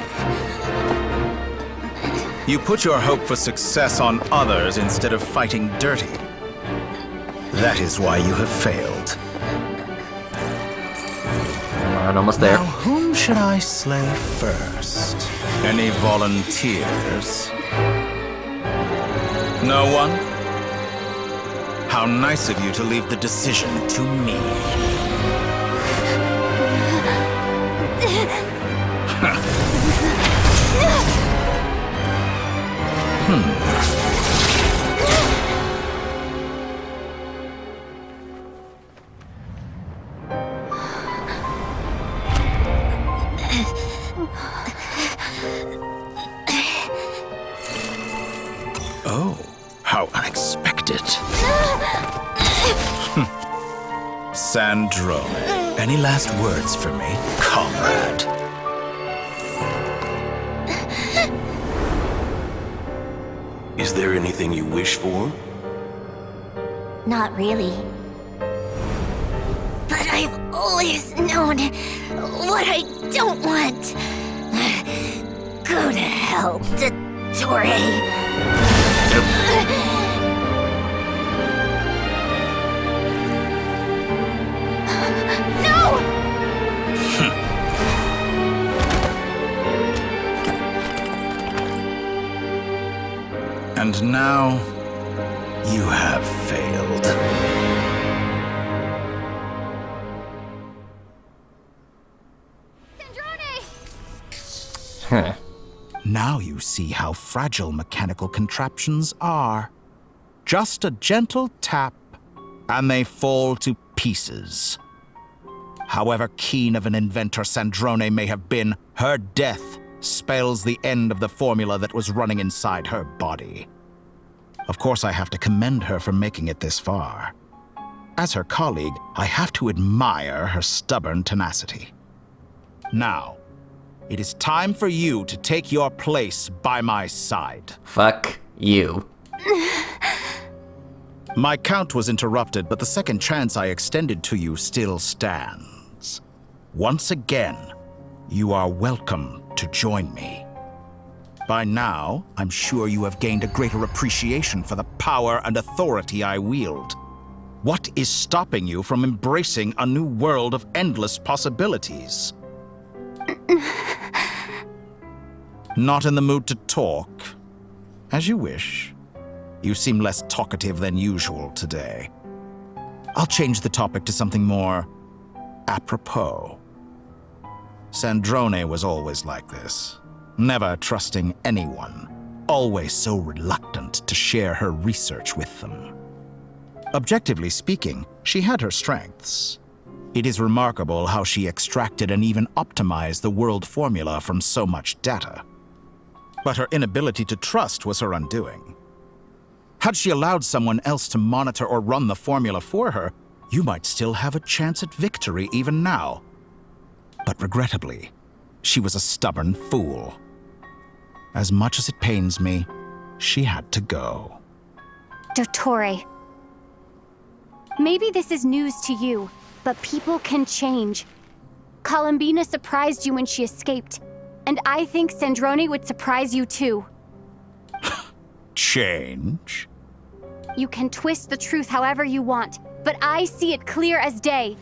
You put your hope for success on others instead of fighting dirty. That is why you have failed. Alright, almost there. Now, whom should I slay first? Any volunteers? No one? How nice of you to leave the decision to me. Oh, how unexpected. Sandrone, any last words for me, comrade? Is there anything you wish for? Not really. But I've always known what I don't want. Go to hell, Dottore. And now, you have failed. Huh. Now you see how fragile mechanical contraptions are. Just a gentle tap, and they fall to pieces. However keen of an inventor Sandrone may have been, her death spells the end of the formula that was running inside her body. Of course, I have to commend her for making it this far. As her colleague, I have to admire her stubborn tenacity. Now, it is time for you to take your place by my side. Fuck you. My count was interrupted, but the second chance I extended to you still stands. Once again, you are welcome to join me. By now, I'm sure you have gained a greater appreciation for the power and authority I wield. What is stopping you from embracing a new world of endless possibilities? Not in the mood to talk? As you wish. You seem less talkative than usual today. I'll change the topic to something more apropos. Sandrone was always like this, never trusting anyone, always so reluctant to share her research with them. Objectively speaking, she had her strengths. It is remarkable how she extracted and even optimized the world formula from so much data. But her inability to trust was her undoing. Had she allowed someone else to monitor or run the formula for her, you might still have a chance at victory even now. But regrettably, she was a stubborn fool. As much as it pains me, she had to go. Dottore. Maybe this is news to you, but people can change. Columbina surprised you when she escaped, and I think Sandrone would surprise you too. Change? You can twist the truth however you want, but I see it clear as day.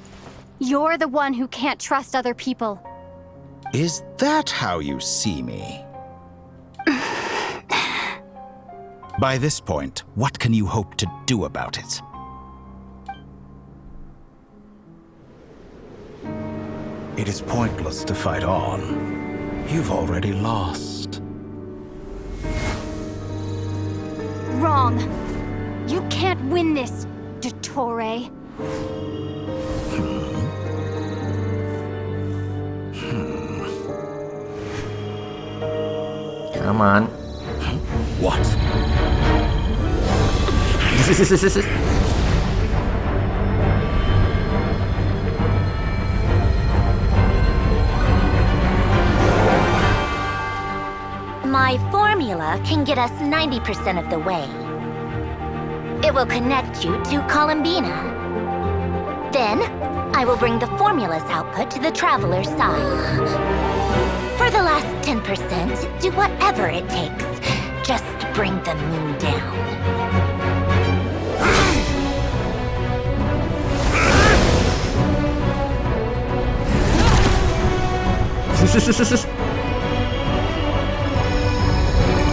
You're the one who can't trust other people. Is that how you see me? By this point, what can you hope to do about it? It is pointless to fight on. You've already lost. Wrong. You can't win this, Dottore. Come on. What? My formula can get us 90% of the way. It will connect you to Columbina. Then, I will bring the formula's output to the Traveler's side. For the last 10%, do whatever it takes. Just bring the moon down.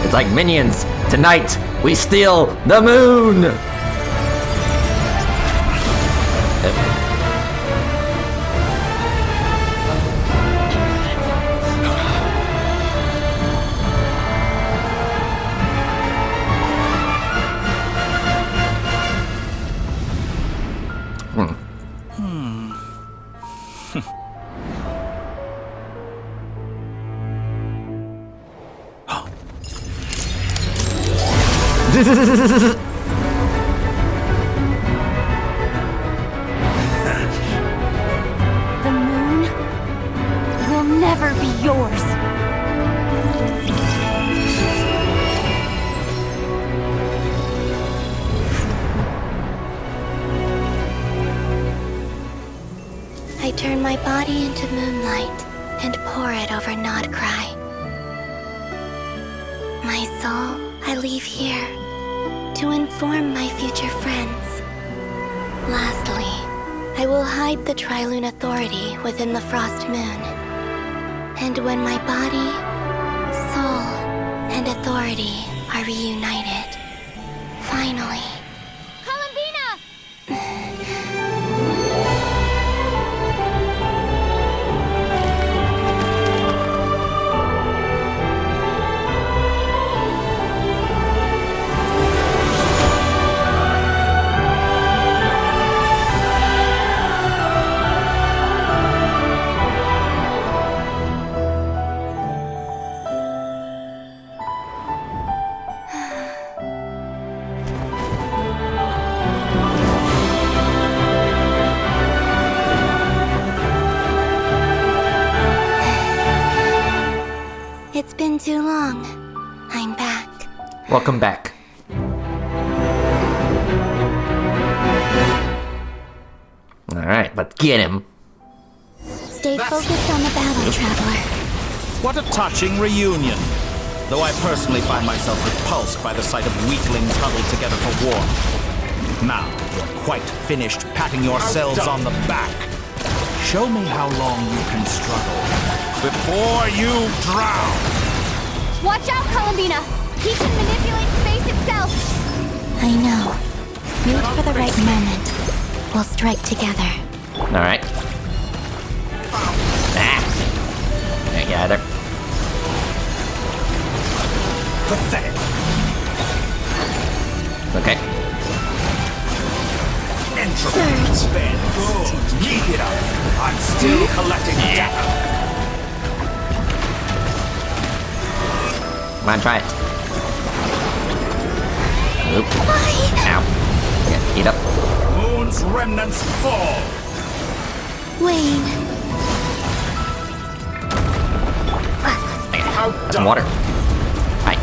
It's like Minions. Tonight, we steal the moon! it. The moon will never be yours. I turn my body into moonlight and pour it over Nodcry. My soul I leave here to inform my future friends. Lastly, I will hide the Trilune Authority within the Frost Moon. And when my body, soul, and authority are reunited, finally... It's been too long. I'm back. Welcome back. Alright, let's get him. Stay focused on the battle, Traveler. What a touching reunion. Though I personally find myself repulsed by the sight of weaklings huddled together for war. Now, you're quite finished patting yourselves on the back. Show me how long you can struggle before you drown. Watch out, Columbina! He can manipulate space itself! I know. Wait for the right moment. We'll strike together. Alright. Ah. There you got her. Pathetic. Okay. Surge. Good. Keep it up. I'm still collecting data. Come on, try it. Oop. Ow. Yeah, eat up. Moon's remnants fall. Wayne. Some water. Hi.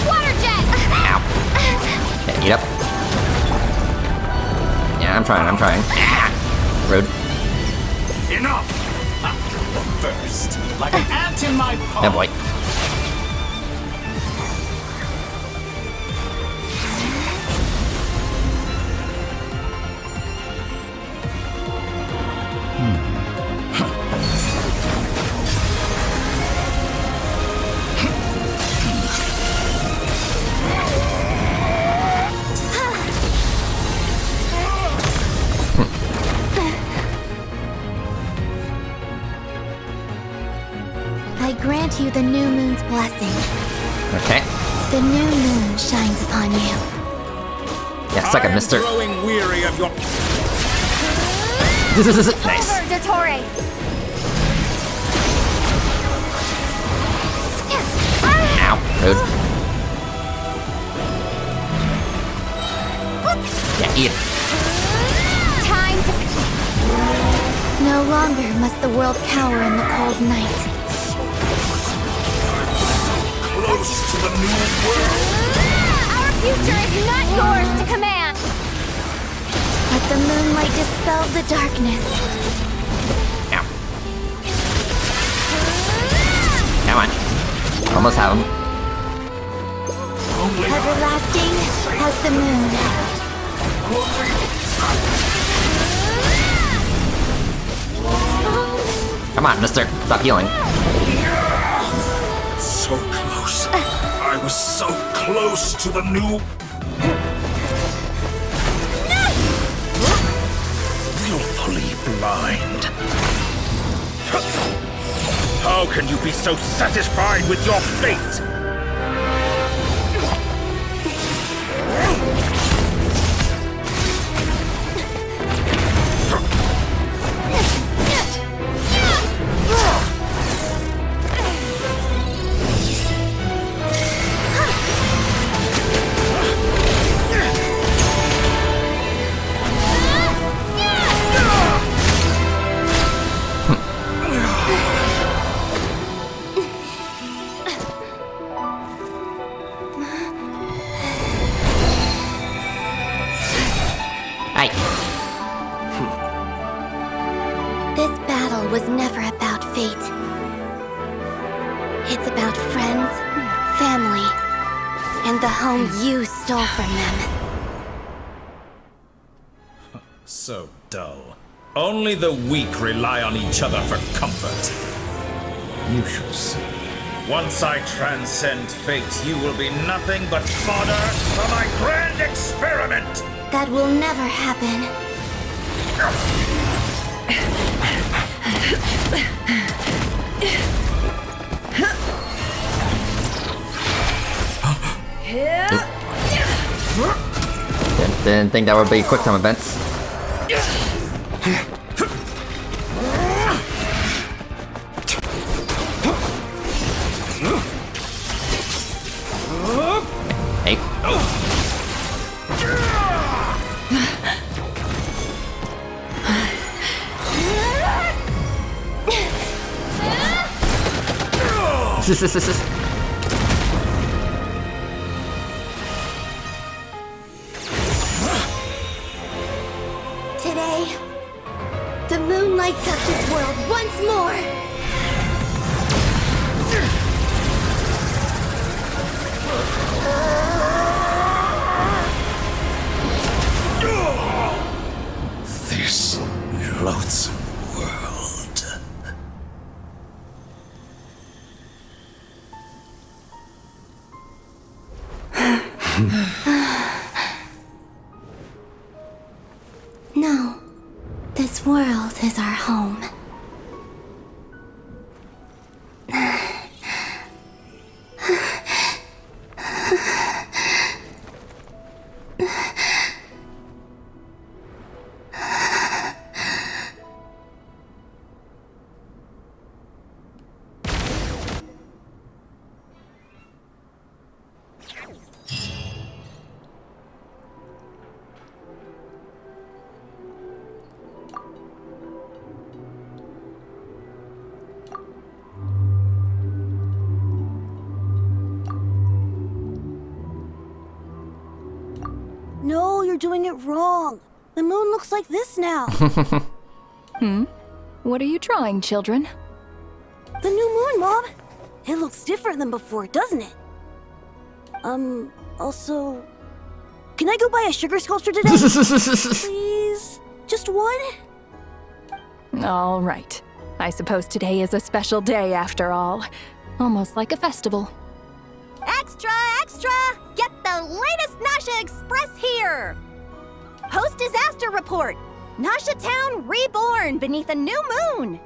Water jet! Ow. Yeah, eat up. Yeah, I'm trying. Ah. Rude. Enough! First, like an ant in my paw. Oh boy. I grant you the new moon's blessing. Okay. The new moon shines upon you. Yeah, suck it, mister. I'm growing weary of your... Nice. Over, Dottore! Ow. Rude. Yeah, eat it. Time to... No longer must the world cower in the cold night. Close to the new world. Our future is not yours to command! Let the moonlight dispel the darkness. Ow. Come on. Almost have him. Everlasting as the moon. Come on, mister. Stop healing. So close. I was so close to the new... The blind. How can you be so satisfied with your fate? This battle was never about fate. It's about friends, family, and the home you stole from them. So dull. Only the weak rely on each other for comfort. You shall see. Once I transcend fate, you will be nothing but fodder for my grand experiment! That will never happen. Didn't think that would be quick time events. Hey. Today, the moon lights up this world once more. This loathsome world. No, this world is our home. No, you're doing it wrong. The moon looks like this now. What are you drawing, children? The new moon, Mom. It looks different than before, doesn't it? Also... Can I go buy a sugar sculpture today? Please? Just one? All right. I suppose today is a special day after all. Almost like a festival. Extra, extra! Get the latest Nasha Express here! Post-disaster report! Nasha Town reborn beneath a new moon!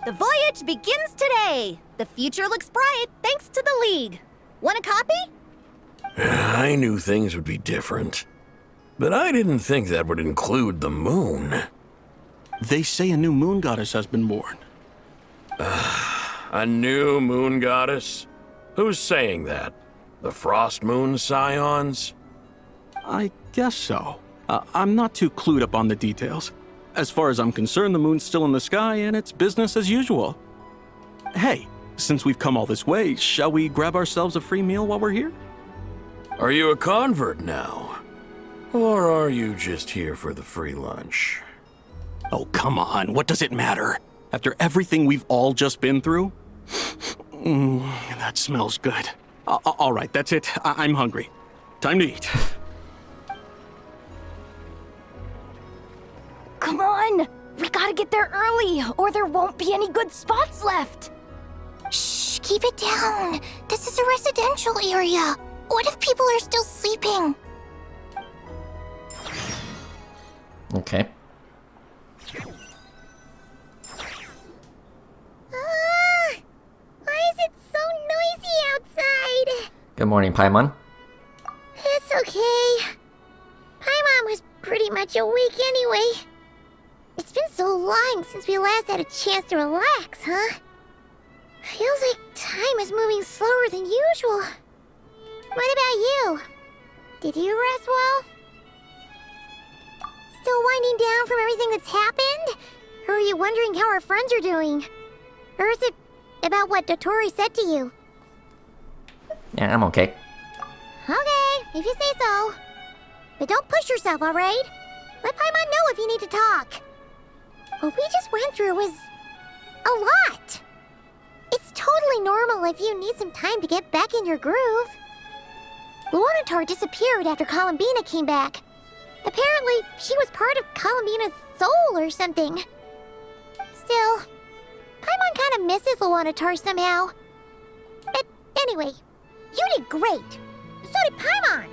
The voyage begins today! The future looks bright thanks to the League. Want a copy? I knew things would be different. But I didn't think that would include the moon. They say a new moon goddess has been born. A new moon goddess? Who's saying that? The Frost Moon Scions? I guess so. I'm not too clued up on the details. As far as I'm concerned, the moon's still in the sky and it's business as usual. Hey, since we've come all this way, shall we grab ourselves a free meal while we're here? Are you a convert now? Or are you just here for the free lunch? Oh, come on. What does it matter? After everything we've all just been through? That smells good. All right, that's it. I'm hungry. Time to eat. Come on! We gotta get there early, or there won't be any good spots left! Shh, keep it down. This is a residential area. What if people are still sleeping? Okay. Good morning, Paimon. It's okay. Paimon was pretty much awake anyway. It's been so long since we last had a chance to relax, huh? Feels like time is moving slower than usual. What about you? Did you rest well? Still winding down from everything that's happened? Or are you wondering how our friends are doing? Or is it about what Dotori said to you? Yeah, I'm okay. Okay, if you say so. But don't push yourself, alright? Let Paimon know if you need to talk. What we just went through was a lot. It's totally normal if you need some time to get back in your groove. Luanatar disappeared after Columbina came back. Apparently, she was part of Columbina's soul or something. Still, Paimon kind of misses Luanatar somehow. But anyway, you did great. So did Paimon.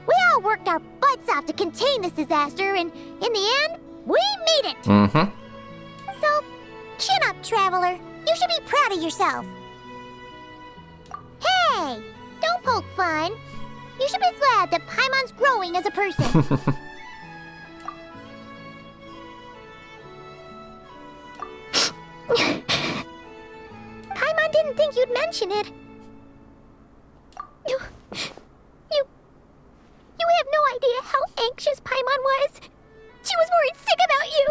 We all worked our butts off to contain this disaster, and in the end, we made it. Mm-hmm. So, chin up, Traveler. You should be proud of yourself. Hey, don't poke fun. You should be glad that Paimon's growing as a person. Paimon didn't think you'd mention it. You have no idea how anxious Paimon was. She was worried sick about you.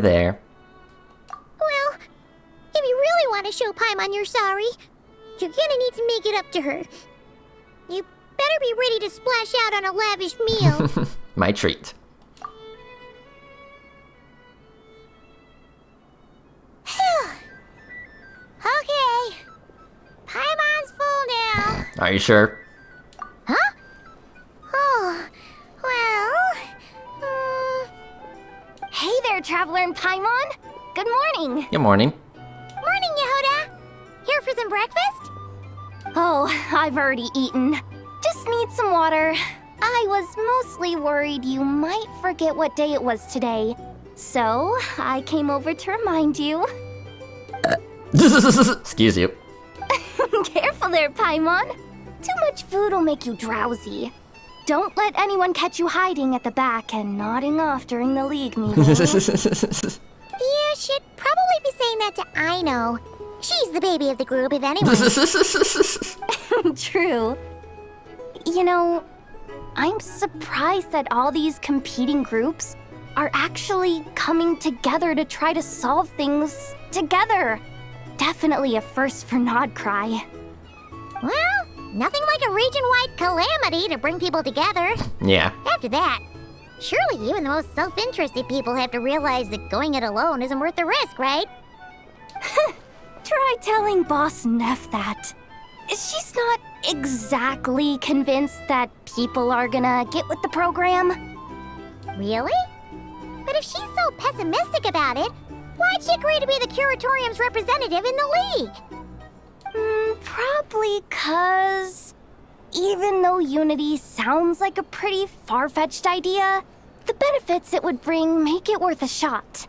There. Well, if you really want to show Paimon you're sorry, you're gonna need to make it up to her. You better be ready to splash out on a lavish meal. My treat. Okay. Paimon's full now. Are you sure? Huh? Oh, well... Hey there, Traveler and Paimon. Good morning. Good morning. Morning, Yehoda. Here for some breakfast? Oh, I've already eaten. Just need some water. I was mostly worried you might forget what day it was today. So, I came over to remind you. Excuse you. Careful there, Paimon. Too much food will make you drowsy. Don't let anyone catch you hiding at the back and nodding off during the league meeting. Yeah, she'd probably be saying that to Aino. She's the baby of the group, if anyone. True. You know, I'm surprised that all these competing groups are actually coming together to try to solve things together. Definitely a first for Nodcry. Well, nothing like a region-wide calamity to bring people together. Yeah. After that, surely even the most self-interested people have to realize that going it alone isn't worth the risk, right? Try telling Boss Neff that. She's not exactly convinced that people are gonna get with the program. Really? But if she's so pessimistic about it, why'd she agree to be the Curatorium's representative in the league? Probably 'cause even though Unity sounds like a pretty far-fetched idea, the benefits it would bring make it worth a shot.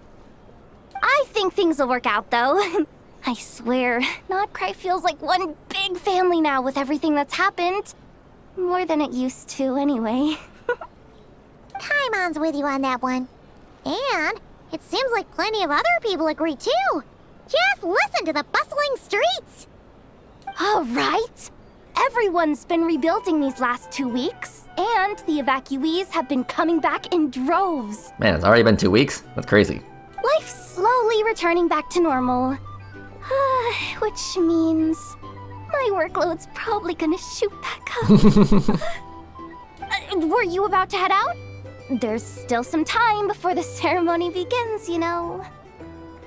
I think things will work out, though. I swear, Nodcry feels like one big family now with everything that's happened. More than it used to, anyway. Paimon's with you on that one. And it seems like plenty of other people agree, too. Just listen to the bustling streets. All right. Everyone's been rebuilding these last 2 weeks, and the evacuees have been coming back in droves. Man, it's already been 2 weeks? That's crazy. Life's slowly returning back to normal. Which means my workload's probably gonna shoot back up. Were you about to head out? There's still some time before the ceremony begins, you know.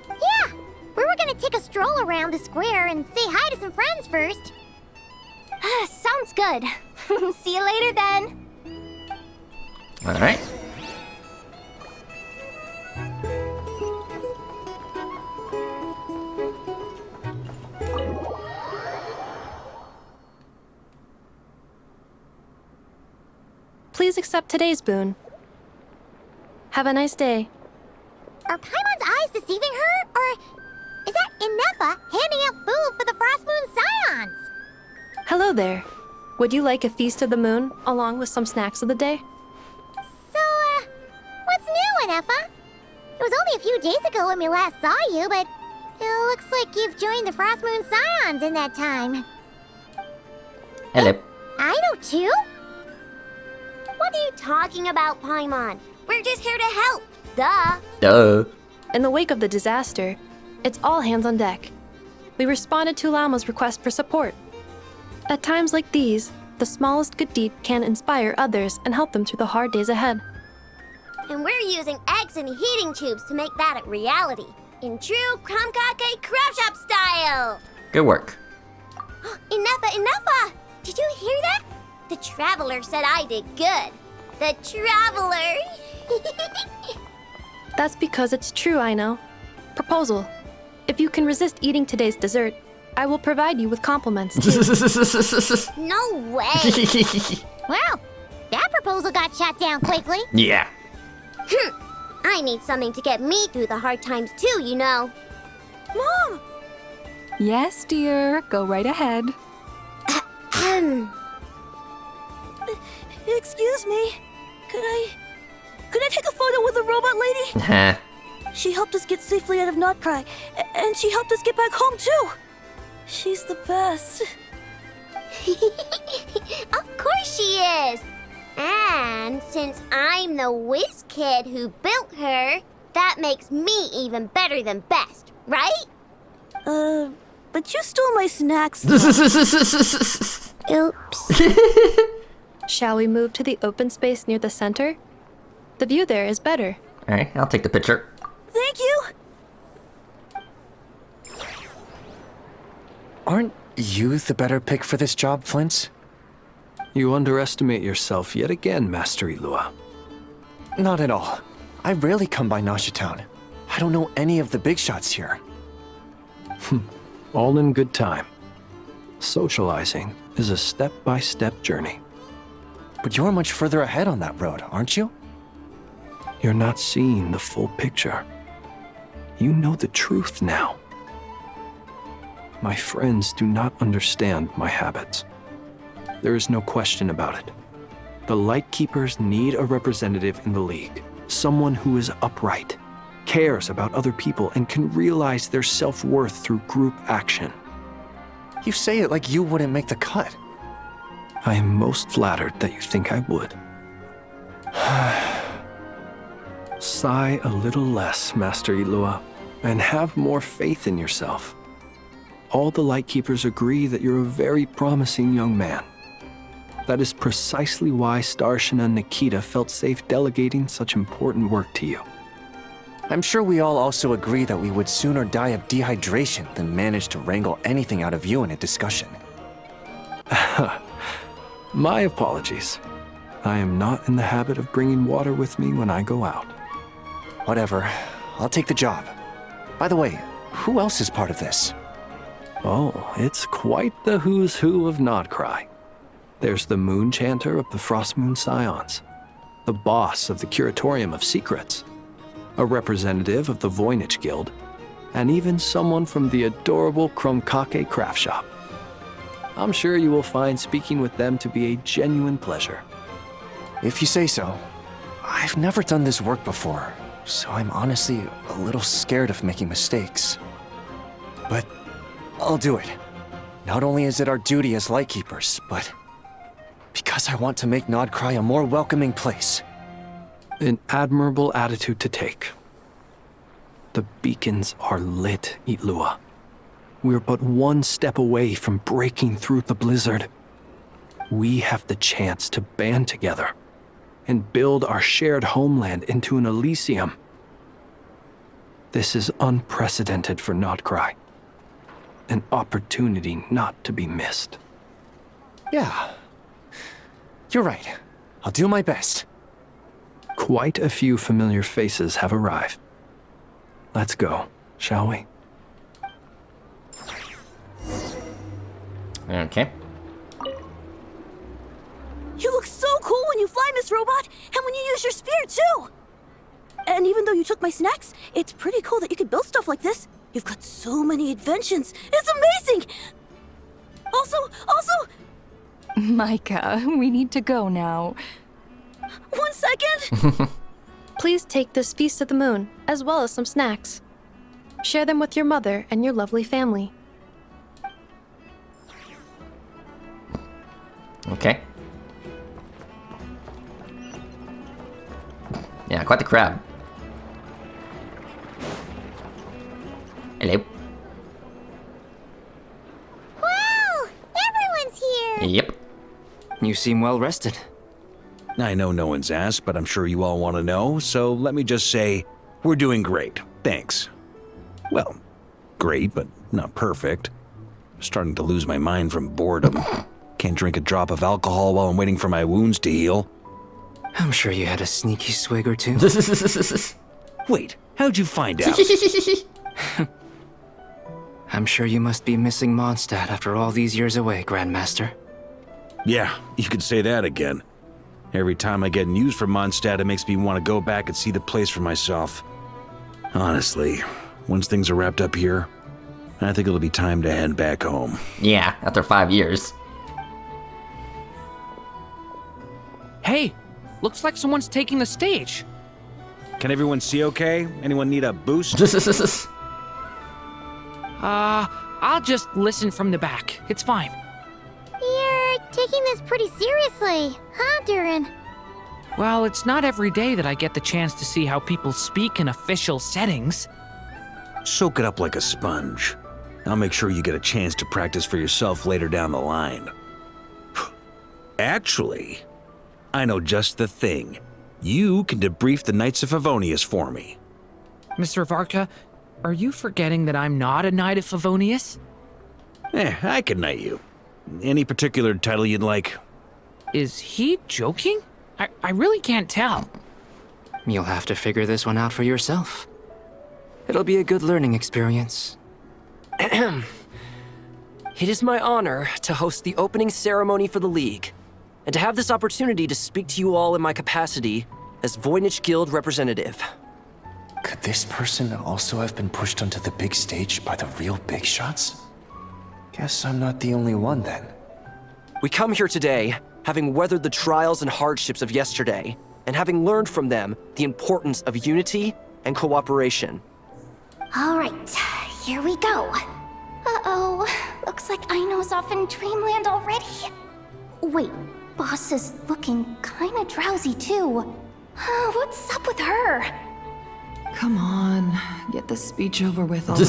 Yeah, we were gonna take a stroll around the square and say hi to some friends first. Sounds good. See you later then. All right. Please accept today's boon. Have a nice day. Are Paimon's eyes deceiving her? Or is that Inepa handing out food for the Frost Moon Scions? Hello there. Would you like a feast of the moon, along with some snacks of the day? So, what's new, Anefa? It was only a few days ago when we last saw you, but it looks like you've joined the Frost Moon Scions in that time. Hello. I know too. What are you talking about, Paimon? We're just here to help. Duh. Duh. In the wake of the disaster, it's all hands on deck. We responded to Lama's request for support. At times like these, the smallest good deed can inspire others and help them through the hard days ahead. And we're using eggs and heating tubes to make that a reality. In true Kromkake Craft Shop style! Good work. Enough! Did you hear that? The Traveler said I did good. The Traveler! That's because it's true, I know. Proposal. If you can resist eating today's dessert, I will provide you with compliments too. No way! Well, that proposal got shot down quickly. Yeah. I need something to get me through the hard times too, you know. Mom! Yes, dear. Go right ahead. Excuse me. Could I take a photo with the robot lady? She helped us get safely out of Notcry, and she helped us get back home too. She's the best. Of course she is. And since I'm the whiz kid who built her, that makes me even better than best, right? But you stole my snacks. Oops. Shall we move to the open space near the center? The view there is better. Alright, I'll take the picture. Thank you. Aren't you the better pick for this job, Flint? You underestimate yourself yet again, Master Ilua. Not at all. I rarely come by Nasha Town. I don't know any of the big shots here. All in good time. Socializing is a step-by-step journey. But you're much further ahead on that road, aren't you? You're not seeing the full picture. You know the truth now. My friends do not understand my habits. There is no question about it. The Lightkeepers need a representative in the League. Someone who is upright, cares about other people, and can realize their self-worth through group action. You say it like you wouldn't make the cut. I am most flattered that you think I would. Sigh a little less, Master Ilua, and have more faith in yourself. All the Lightkeepers agree that you're a very promising young man. That is precisely why Starshina Nikita felt safe delegating such important work to you. I'm sure we all also agree that we would sooner die of dehydration than manage to wrangle anything out of you in a discussion. My apologies. I am not in the habit of bringing water with me when I go out. Whatever. I'll take the job. By the way, who else is part of this? Oh, it's quite the who's who of Notcry. There's the Moon Chanter of the Frost Moon Scions, the boss of the Curatorium of Secrets, a representative of the Voynich Guild, and even someone from the adorable Kromkake Craft Shop. I'm sure you will find speaking with them to be a genuine pleasure. If you say so. I've never done this work before, so I'm honestly a little scared of making mistakes. But I'll do it. Not only is it our duty as Lightkeepers, but because I want to make Notcry a more welcoming place. An admirable attitude to take. The beacons are lit, Ilua. We're but one step away from breaking through the blizzard. We have the chance to band together and build our shared homeland into an Elysium. This is unprecedented for Notcry. An opportunity not to be missed. Yeah. You're right. I'll do my best. Quite a few familiar faces have arrived. Let's go, shall we? Okay. You look so cool when you fly, Miss Robot, and when you use your spear, too! And even though you took my snacks, it's pretty cool that you can build stuff like this. You've got so many inventions. It's amazing! Also, Micah, we need to go now. 1 second! Please take this Feast of the Moon, as well as some snacks. Share them with your mother and your lovely family. Okay. Yeah, quite the crowd. Hello. Wow! Everyone's here! Yep. You seem well rested. I know no one's asked, but I'm sure you all want to know, so let me just say, we're doing great. Thanks. Well, great, but not perfect. I'm starting to lose my mind from boredom. Can't drink a drop of alcohol while I'm waiting for my wounds to heal. I'm sure you had a sneaky swig or two. Wait, how'd you find out? I'm sure you must be missing Mondstadt after all these years away, Grandmaster. Yeah, you could say that again. Every time I get news from Mondstadt, it makes me want to go back and see the place for myself. Honestly, once things are wrapped up here, I think it'll be time to head back home. Yeah, after 5 years. Hey, looks like someone's taking the stage. Can everyone see okay? Anyone need a boost? I'll just listen from the back. It's fine. You're taking this pretty seriously, huh, Durin? Well, it's not every day that I get the chance to see how people speak in official settings. Soak it up like a sponge. I'll make sure you get a chance to practice for yourself later down the line. Actually, I know just the thing. You can debrief the Knights of Favonius for me. Mr. Varka, are you forgetting that I'm not a Knight of Favonius? I can knight you. Any particular title you'd like? Is he joking? I really can't tell. You'll have to figure this one out for yourself. It'll be a good learning experience. It is my honor to host the opening ceremony for the League, and to have this opportunity to speak to you all in my capacity as Voynich Guild representative. Could this person also have been pushed onto the big stage by the real big shots? Guess I'm not the only one then. We come here today, having weathered the trials and hardships of yesterday, and having learned from them the importance of unity and cooperation. All right, here we go. Uh-oh, looks like Aino's off in Dreamland already. Wait, Boss is looking kinda drowsy too. What's up with her? Come on, get this speech over with already.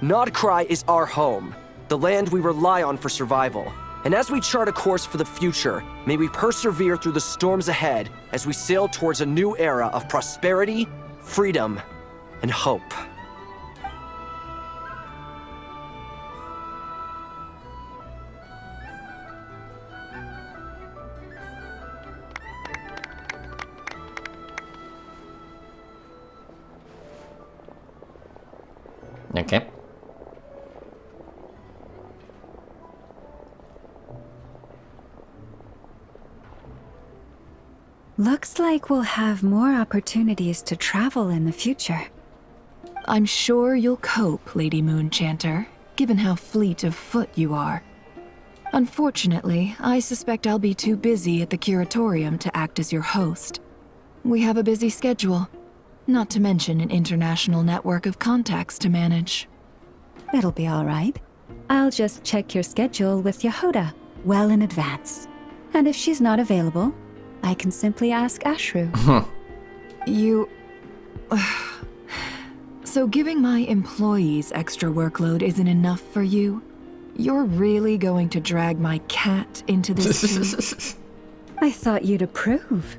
Nodcry is our home, the land we rely on for survival. And as we chart a course for the future, may we persevere through the storms ahead as we sail towards a new era of prosperity, freedom, and hope. Okay. Looks like we'll have more opportunities to travel in the future. I'm sure you'll cope, Lady Moonchanter, given how fleet of foot you are. Unfortunately, I suspect I'll be too busy at the curatorium to act as your host. We have a busy schedule, not to mention an international network of contacts to manage. It'll be all right. I'll just check your schedule with Yehoda well in advance. And if she's not available, I can simply ask Ashru. You... So giving my employees extra workload isn't enough for you? You're really going to drag my cat into this too? I thought you'd approve.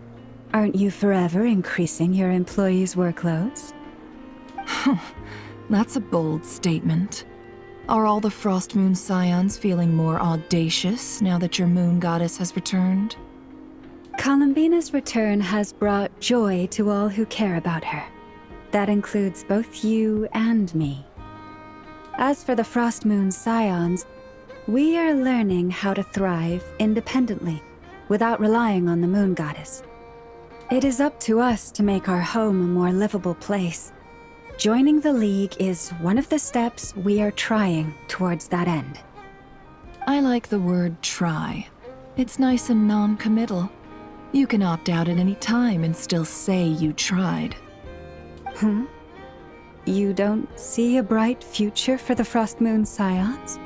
Aren't you forever increasing your employees' workloads? That's a bold statement. Are all the Frostmoon Scions feeling more audacious now that your moon goddess has returned? Columbina's return has brought joy to all who care about her. That includes both you and me. As for the Frostmoon Scions, we are learning how to thrive independently, without relying on the moon goddess. It is up to us to make our home a more livable place. Joining the League is one of the steps we are trying towards that end. I like the word try. It's nice and non-committal. You can opt out at any time and still say you tried. You don't see a bright future for the Frost Moon Scions?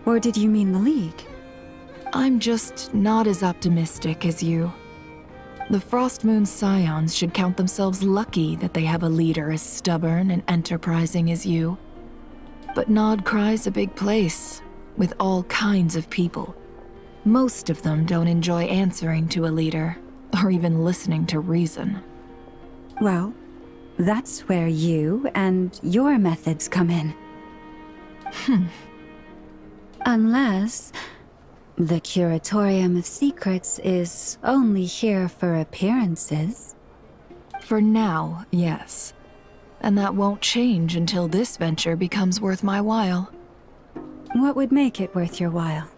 Or did you mean the League? I'm just not as optimistic as you. The Frost Moon Scions should count themselves lucky that they have a leader as stubborn and enterprising as you. But Nodcry's a big place, with all kinds of people. Most of them don't enjoy answering to a leader, or even listening to reason. Well, that's where you and your methods come in. Unless the Curatorium of Secrets is only here for appearances. For now, yes. And that won't change until this venture becomes worth my while. What would make it worth your while?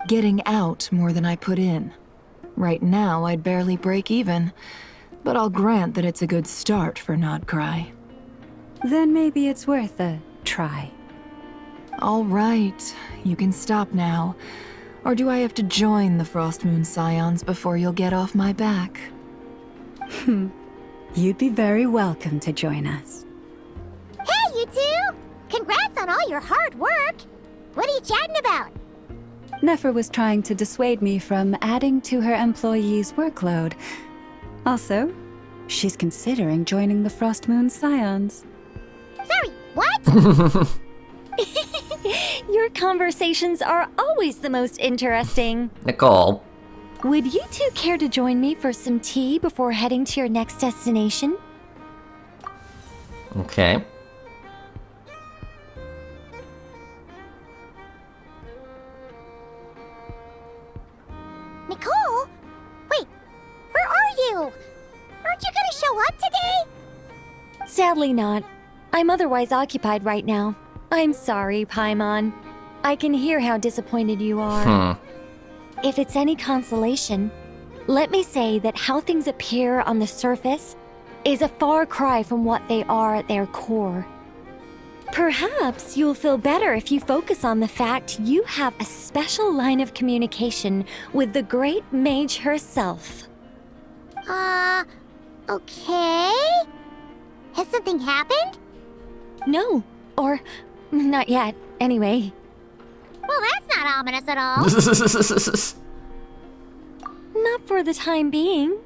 Getting out more than I put in. Right now, I'd barely break even, but I'll grant that it's a good start for Nodcry. Then maybe it's worth a try. All right, you can stop now. Or do I have to join the Frost Moon Scions before you'll get off my back? You'd be very welcome to join us. Hey, you two! Congrats on all your hard work! What are you chatting about? Nefer was trying to dissuade me from adding to her employees' workload. Also, she's considering joining the Frost Moon Scions. Sorry, what? Your conversations are always the most interesting. Nicole. Would you two care to join me for some tea before heading to your next destination? Okay. Nicole? Wait, where are you? Aren't you gonna show up today? Sadly not. I'm otherwise occupied right now. I'm sorry, Paimon. I can hear how disappointed you are. If it's any consolation, let me say that how things appear on the surface is a far cry from what they are at their core. Perhaps you'll feel better if you focus on the fact you have a special line of communication with the great mage herself. Okay? Has something happened? No, or not yet, anyway. Well, that's not ominous at all. Not for the time being.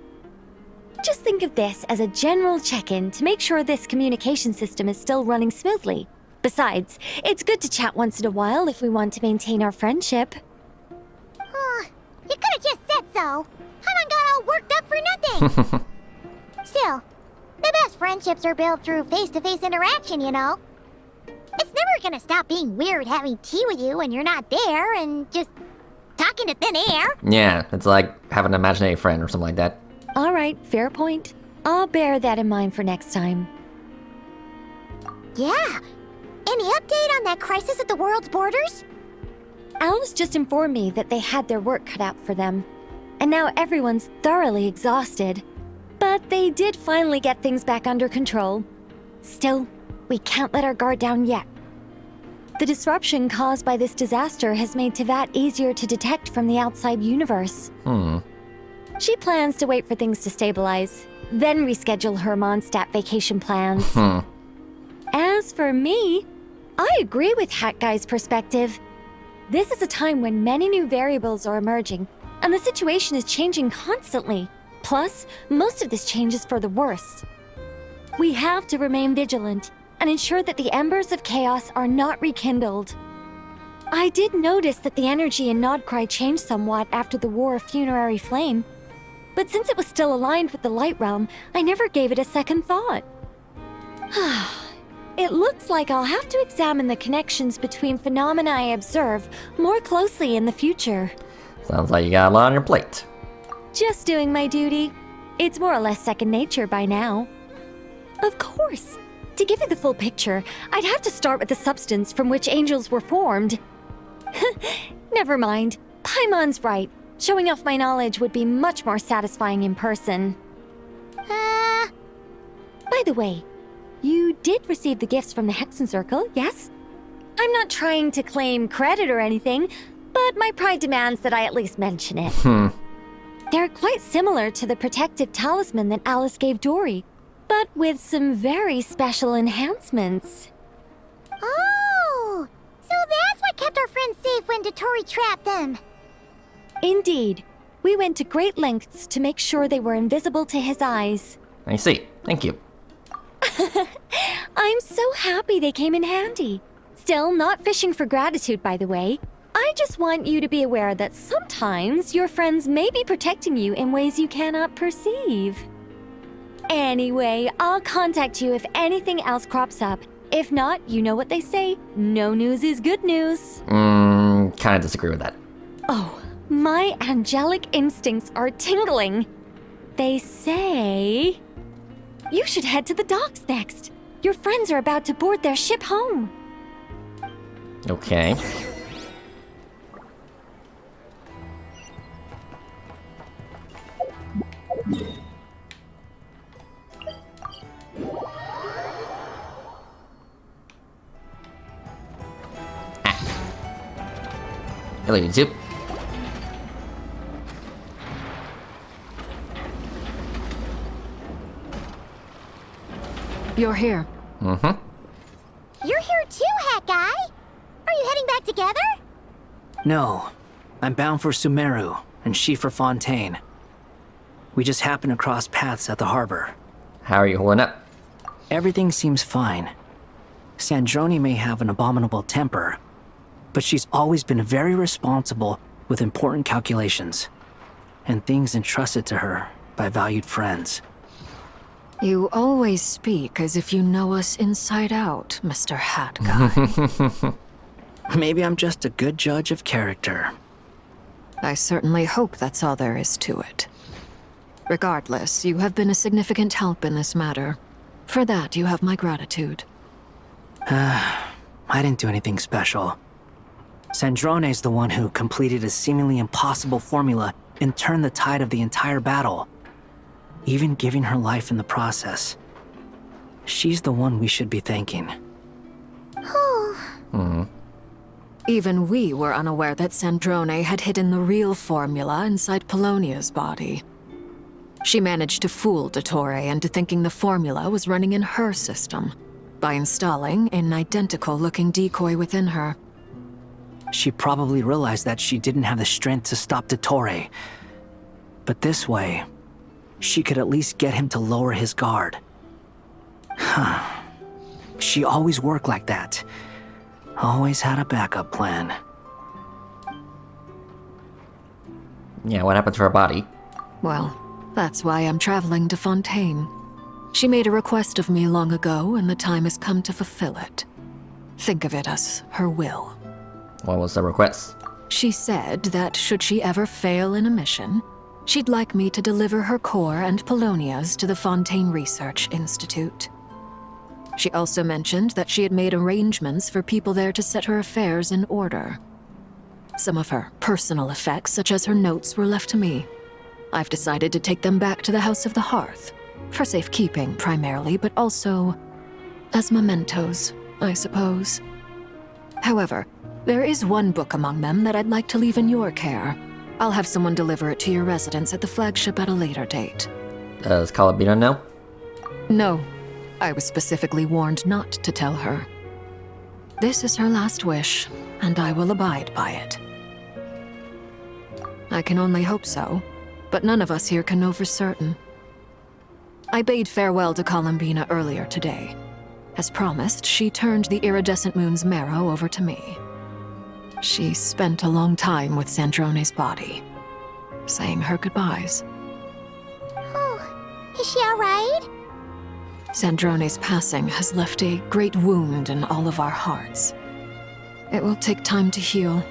Just think of this as a general check-in to make sure this communication system is still running smoothly. Besides, it's good to chat once in a while if we want to maintain our friendship. You could have just said so. Paimon got all worked up for nothing. Still, the best friendships are built through face-to-face interaction, you know. It's never gonna stop being weird having tea with you when you're not there and just talking to thin air. Yeah, it's like having an imaginary friend or something like that. All right, fair point. I'll bear that in mind for next time. Yeah. Any update on that crisis at the world's borders? Alice just informed me that they had their work cut out for them. And now everyone's thoroughly exhausted. But they did finally get things back under control. Still, we can't let our guard down yet. The disruption caused by this disaster has made Teyvat easier to detect from the outside universe. She plans to wait for things to stabilize, then reschedule her Mondstadt vacation plans. As for me, I agree with Hat Guy's perspective. This is a time when many new variables are emerging, and the situation is changing constantly. Plus, most of this change is for the worse. We have to remain vigilant and ensure that the embers of chaos are not rekindled. I did notice that the energy in Nodcry changed somewhat after the War of Funerary Flame, but since it was still aligned with the Light Realm, I never gave it a second thought. It looks like I'll have to examine the connections between phenomena I observe more closely in the future. Sounds like you got a lot on your plate. Just doing my duty. It's more or less second nature by now. Of course. To give you the full picture, I'd have to start with the substance from which angels were formed. Never mind. Paimon's right. Showing off my knowledge would be much more satisfying in person. By the way, you did receive the gifts from the Hexen Circle, yes? I'm not trying to claim credit or anything, but my pride demands that I at least mention it. They're quite similar to the protective talisman that Alice gave Dory, but with some very special enhancements. Oh, so that's what kept our friends safe when Dotori trapped them. Indeed. We went to great lengths to make sure they were invisible to his eyes. I see. Thank you. I'm so happy they came in handy. Still, not fishing for gratitude, by the way. I just want you to be aware that sometimes your friends may be protecting you in ways you cannot perceive. Anyway, I'll contact you if anything else crops up. If not, you know what they say, no news is good news. Kinda disagree with that. Oh, my angelic instincts are tingling. They say... you should head to the docks next. Your friends are about to board their ship home. Okay. Hello, YouTube. You're here. You're here too, Hat Guy. Are you heading back together? No. I'm bound for Sumeru, and she for Fontaine. We just happened to cross paths at the harbor. How are you holding up? Everything seems fine. Sandrone may have an abominable temper, but she's always been very responsible with important calculations and things entrusted to her by valued friends. You always speak as if you know us inside out, Mr. Hat Guy. Maybe I'm just a good judge of character. I certainly hope that's all there is to it. Regardless, you have been a significant help in this matter. For that, you have my gratitude. I didn't do anything special. Sandrone's the one who completed a seemingly impossible formula and turned the tide of the entire battle, even giving her life in the process. She's the one we should be thanking. Even we were unaware that Sandrone had hidden the real formula inside Polonia's body. She managed to fool Dottore into thinking the formula was running in her system by installing an identical-looking decoy within her. She probably realized that she didn't have the strength to stop Dottore. But this way, she could at least get him to lower his guard. She always worked like that. Always had a backup plan. Yeah, what happened to her body? Well, that's why I'm traveling to Fontaine. She made a request of me long ago, and the time has come to fulfill it. Think of it as her will. What was the request? She said that should she ever fail in a mission, she'd like me to deliver her core and Polonia's to the Fontaine Research Institute. She also mentioned that she had made arrangements for people there to set her affairs in order. Some of her personal effects, such as her notes, were left to me. I've decided to take them back to the House of the Hearth, for safekeeping primarily, but also as mementos, I suppose. However, there is one book among them that I'd like to leave in your care. I'll have someone deliver it to your residence at the flagship at a later date. Does Calabina know? No. I was specifically warned not to tell her. This is her last wish, and I will abide by it. I can only hope so, but none of us here can know for certain. I bade farewell to Columbina earlier today. As promised, she turned the iridescent moon's marrow over to me. She spent a long time with Sandrone's body, saying her goodbyes. Oh, is she alright? Sandrone's passing has left a great wound in all of our hearts. It will take time to heal.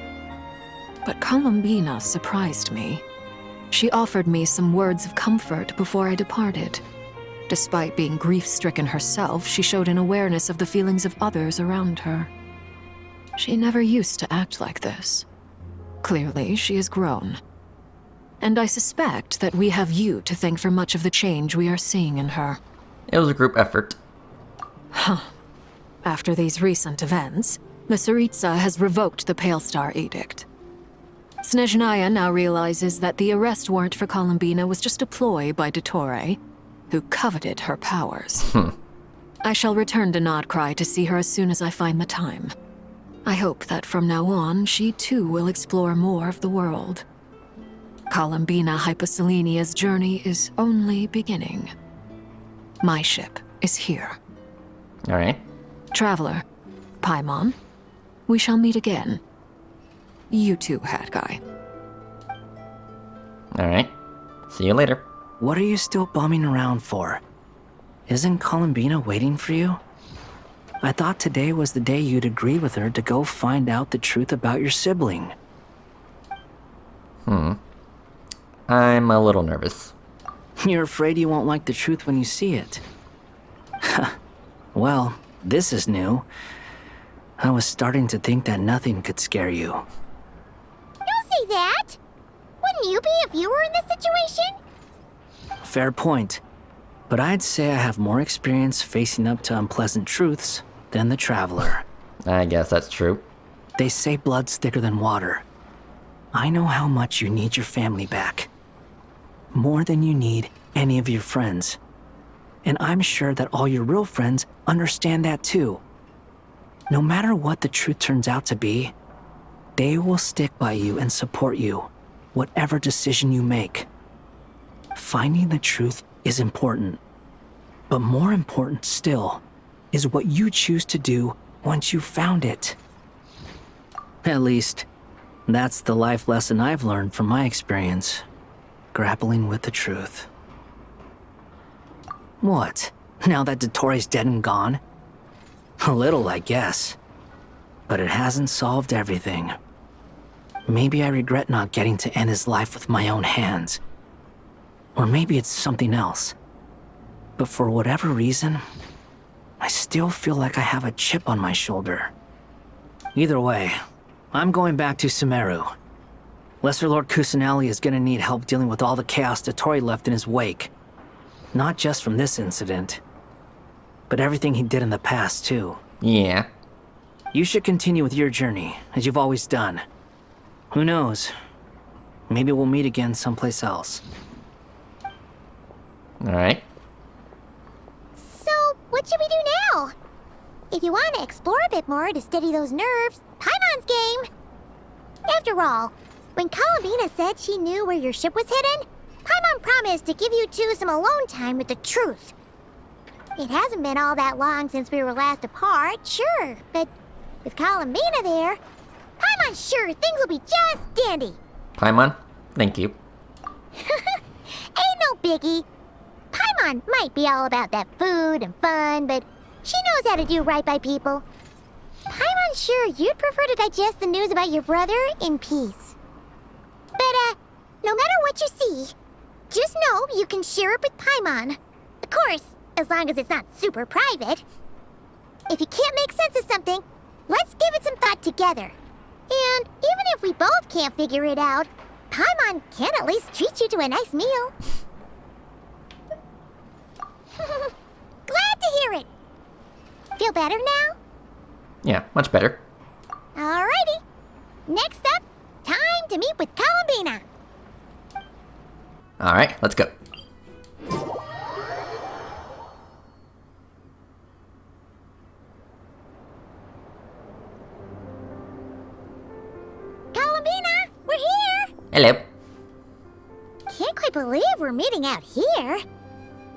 But Columbina surprised me. She offered me some words of comfort before I departed. Despite being grief-stricken herself, she showed an awareness of the feelings of others around her. She never used to act like this. Clearly, she has grown. And I suspect that we have you to thank for much of the change we are seeing in her. It was a group effort. Huh. After these recent events, The Tsaritsa has revoked the Pale Star Edict. Snezhnaya now realizes that the arrest warrant for Columbina was just a ploy by Dottore, who coveted her powers. I shall return to Nodcry to see her as soon as I find the time. I hope that from now on, she too will explore more of the world. Columbina Hyposelenia's journey is only beginning. My ship is here. Alright. Traveler, Paimon, we shall meet again. You too, Hat Guy. Alright. See you later. What are you still bumming around for? Isn't Columbina waiting for you? I thought today was the day you'd agree with her to go find out the truth about your sibling. I'm a little nervous. You're afraid you won't like the truth when you see it. Well, this is new. I was starting to think that nothing could scare you. Don't say that! Wouldn't you be if you were in this situation? Fair point. But I'd say I have more experience facing up to unpleasant truths than the Traveler. I guess that's true. They say blood's thicker than water. I know how much you need your family back. More than you need any of your friends. And I'm sure that all your real friends understand that too. No matter what the truth turns out to be, they will stick by you and support you, whatever decision you make. Finding the truth is important. But more important still is what you choose to do once you've found it. At least, that's the life lesson I've learned from my experience, grappling with the truth. What? Now that Dottore's dead and gone? A little, I guess. But it hasn't solved everything. Maybe I regret not getting to end his life with my own hands. Or maybe it's something else. But for whatever reason, I still feel like I have a chip on my shoulder. Either way, I'm going back to Sumeru. Lesser Lord Kusanali is gonna need help dealing with all the chaos Dottore left in his wake. Not just from this incident, but everything he did in the past, too. Yeah. You should continue with your journey, as you've always done. Who knows? Maybe we'll meet again someplace else. Alright. So, what should we do now? If you want to explore a bit more to steady those nerves, Paimon's game. After all, when Columbina said she knew where your ship was hidden, Paimon promised to give you two some alone time with the truth. It hasn't been all that long since we were last apart, sure, but with Columbina there, Paimon's sure things will be just dandy. Paimon, thank you. Ain't no biggie. Paimon might be all about that food and fun, but she knows how to do right by people. Paimon's sure you'd prefer to digest the news about your brother in peace. But, no matter what you see, just know you can share it with Paimon. Of course, as long as it's not super private. If you can't make sense of something, let's give it some thought together. And even if we both can't figure it out, Paimon can at least treat you to a nice meal. Glad to hear it. Feel better now? Yeah, much better. Alrighty. Next up, time to meet with Columbina. Alright, let's go. Columbina, we're here. Hello. Can't quite believe we're meeting out here.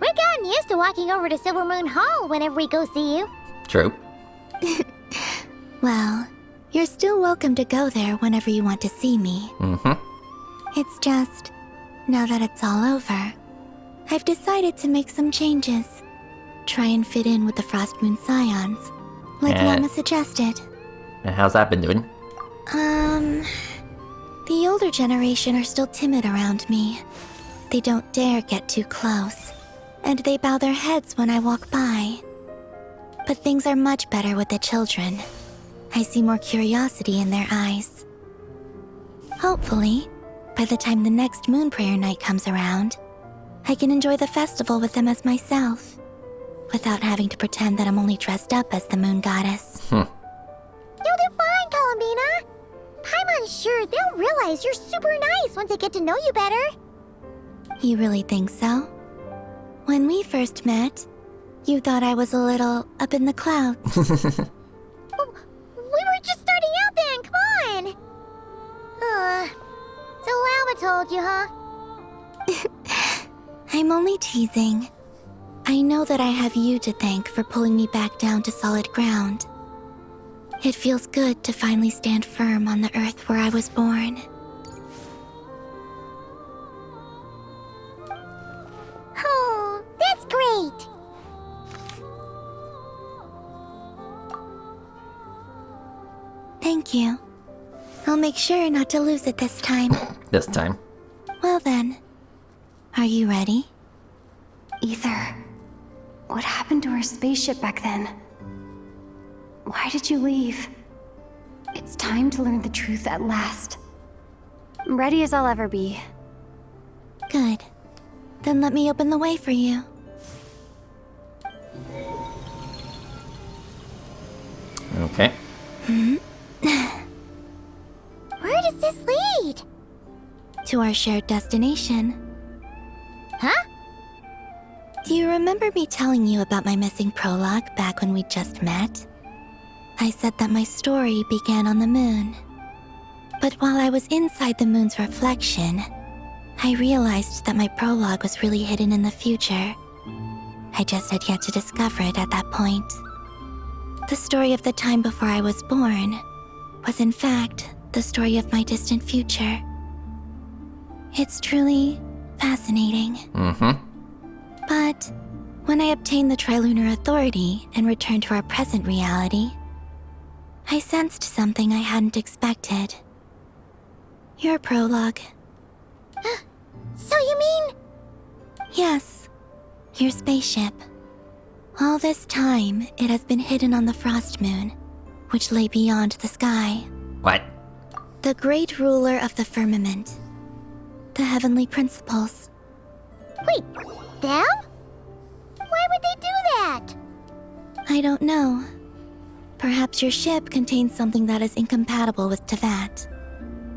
We've gotten used to walking over to Silver Moon Hall whenever we go see you. True. Well, you're still welcome to go there whenever you want to see me. It's just, now that it's all over, I've decided to make some changes. Try and fit in with the Frost Moon Scions, like Lama suggested. And how's that been doing? The older generation are still timid around me. They don't dare get too close, and they bow their heads when I walk by. But things are much better with the children. I see more curiosity in their eyes. Hopefully, by the time the next Moon Prayer Night comes around, I can enjoy the festival with them as myself, without having to pretend that I'm only dressed up as the Moon Goddess. You'll do realize you're super nice once I get to know you better. You really think so? When we first met, you thought I was a little up in the clouds. We were just starting out then, come on! So Llama told you, huh? I'm only teasing. I know that I have you to thank for pulling me back down to solid ground. It feels good to finally stand firm on the earth where I was born. Oh, that's great! Thank you. I'll make sure not to lose it this time. This time. Well then, are you ready? Ether, what happened to our spaceship back then? Why did you leave? It's time to learn the truth at last. I'm ready as I'll ever be. Good. Then let me open the way for you. Okay. Where does this lead? To our shared destination. Huh? Do you remember me telling you about my missing prologue back when we just met? I said that my story began on the moon. But while I was inside the moon's reflection, I realized that my prologue was really hidden in the future. I just had yet to discover it at that point. The story of the time before I was born was in fact the story of my distant future. It's truly fascinating. But when I obtained the Trilunar Authority and returned to our present reality, I sensed something I hadn't expected. Your prologue. So you mean... Yes, your spaceship. All this time, it has been hidden on the Frost Moon, which lay beyond the sky. What? The great ruler of the firmament. The heavenly principles. Wait, them? Why would they do that? I don't know. Perhaps your ship contains something that is incompatible with Tevat.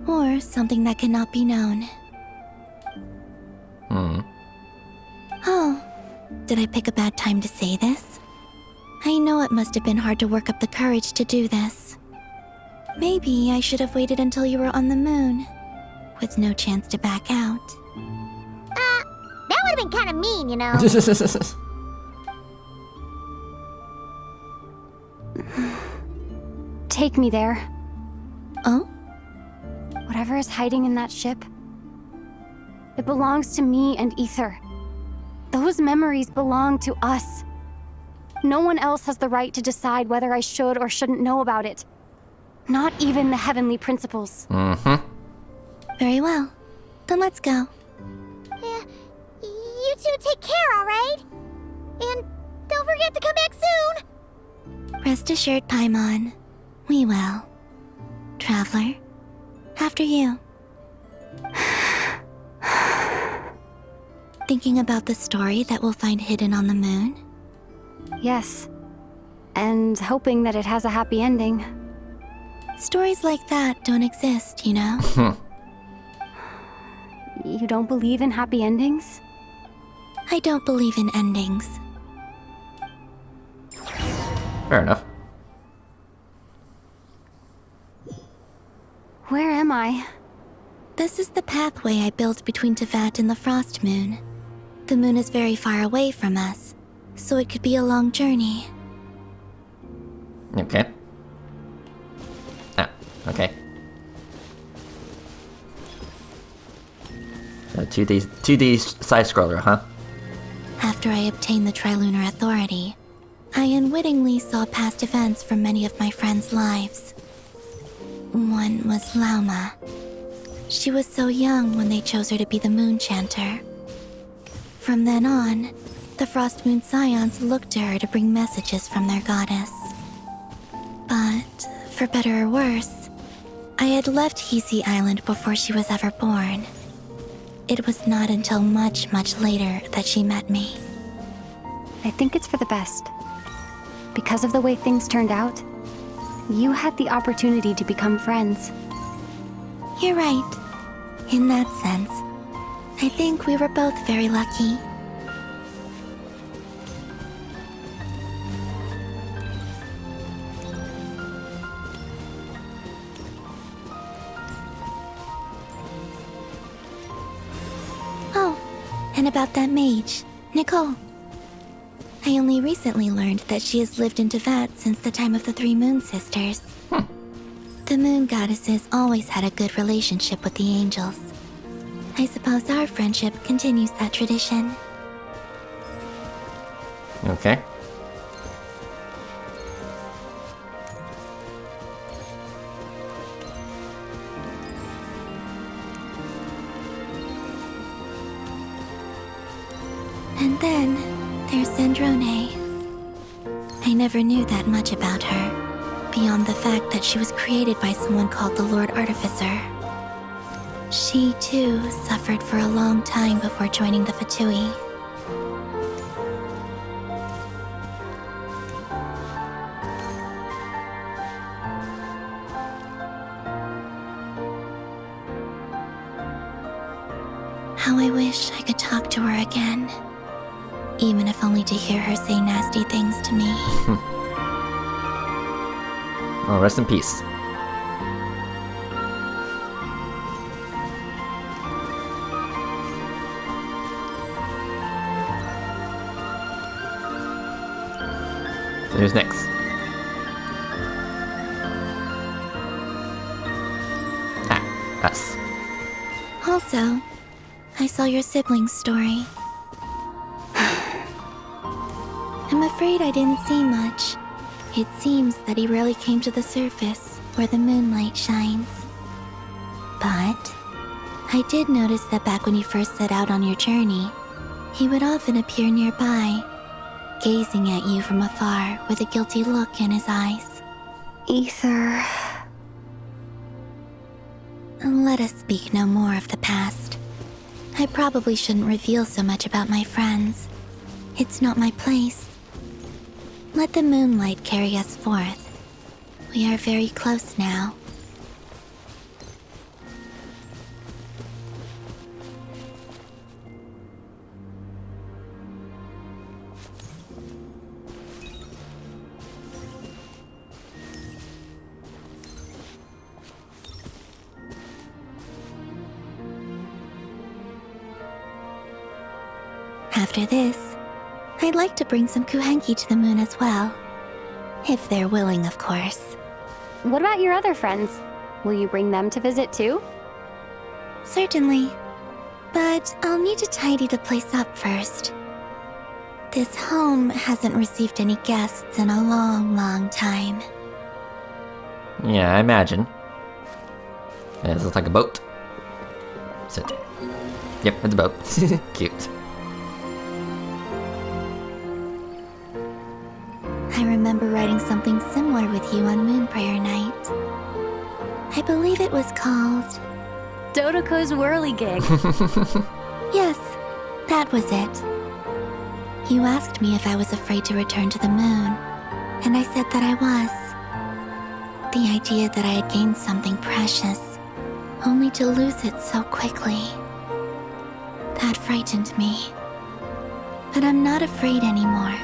Or something that cannot be known. Oh, did I pick a bad time to say this? I know it must have been hard to work up the courage to do this. Maybe I should have waited until you were on the moon, with no chance to back out. That would have been kind of mean, you know. Take me there. Oh? Whatever is hiding in that ship, it belongs to me and Ether. Those memories belong to us. No one else has the right to decide whether I should or shouldn't know about it. Not even the heavenly principles. Very well. Then let's go. You two take care, alright? And don't forget to come back soon! Rest assured, Paimon. We will. Traveler, after you. Thinking about the story that we'll find hidden on the moon? Yes. And hoping that it has a happy ending. Stories like that don't exist, you know? You don't believe in happy endings? I don't believe in endings. Fair enough. Where am I? This is the pathway I built between Tevat and the Frost Moon. The moon is very far away from us, so it could be a long journey. Okay. Ah, okay. 2D side scroller, huh? After I obtained the Trilunar Authority, I unwittingly saw past events from many of my friends' lives. One was Lauma. She was so young when they chose her to be the Moon Chanter. From then on, the Frost Moon Scions looked to her to bring messages from their goddess. But, for better or worse, I had left Hisi Island before she was ever born. It was not until much, much later that she met me. I think it's for the best. Because of the way things turned out, you had the opportunity to become friends. You're right. In that sense, I think we were both very lucky. Oh, and about that mage, Nicole. I only recently learned that she has lived in Teyvat since the time of the Three Moon Sisters. The Moon Goddesses always had a good relationship with the angels. I suppose our friendship continues that tradition. Okay. And then there's Zandrone. I never knew that much about her, beyond the fact that she was created by someone called the Lord Artificer. She, too, suffered for a long time before joining the Fatui. How I wish I could talk to her again. Even if only to hear her say nasty things to me. Oh, rest in peace. So who's next? Ah, us. Also, I saw your siblings' story. I'm afraid I didn't see much. It seems that he rarely came to the surface, where the moonlight shines. But I did notice that back when you first set out on your journey, he would often appear nearby, gazing at you from afar with a guilty look in his eyes. Ether. Let us speak no more of the past. I probably shouldn't reveal so much about my friends. It's not my place. Let the moonlight carry us forth. We are very close now. After this, I'd like to bring some kuhenki to the moon as well. If they're willing, of course. What about your other friends? Will you bring them to visit too? Certainly. But I'll need to tidy the place up first. This home hasn't received any guests in a long, long time. Yeah, I imagine. Yeah, this looks like a boat. Sit. Yep, it's a boat. Cute. I remember writing something similar with you on Moon Prayer Night. I believe it was called... Dodoko's Whirligig. Yes, that was it. You asked me if I was afraid to return to the moon, and I said that I was. The idea that I had gained something precious, only to lose it so quickly. That frightened me. But I'm not afraid anymore.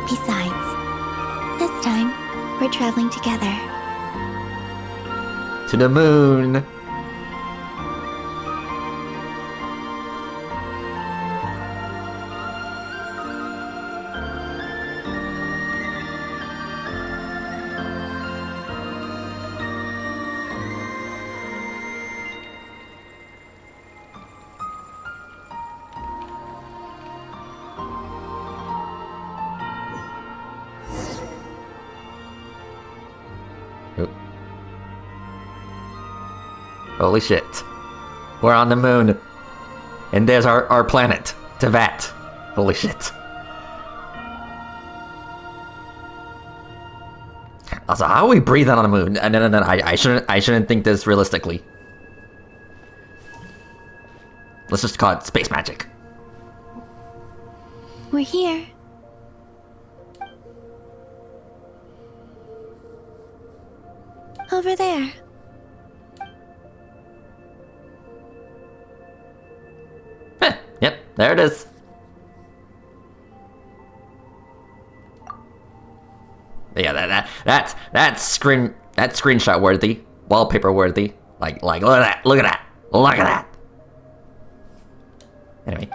Besides, this time, we're traveling together. To the moon. Holy shit. We're on the moon. And there's our planet, Teyvat. Holy shit. Also, how are we breathing on the moon? No, I shouldn't think this realistically. Let's just call it space magic. We're here. Over there. There it is. Yeah, that's screenshot worthy, wallpaper worthy. Like look at that, look at that, look at that. Anyway,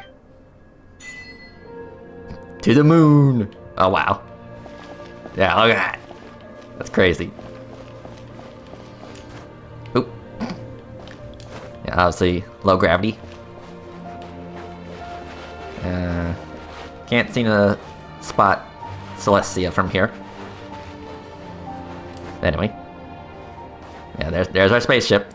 to the moon. Oh wow. Yeah, look at that. That's crazy. Oop. Yeah, obviously low gravity. Can't seem to spot Celestia from here. Anyway. Yeah, there's our spaceship.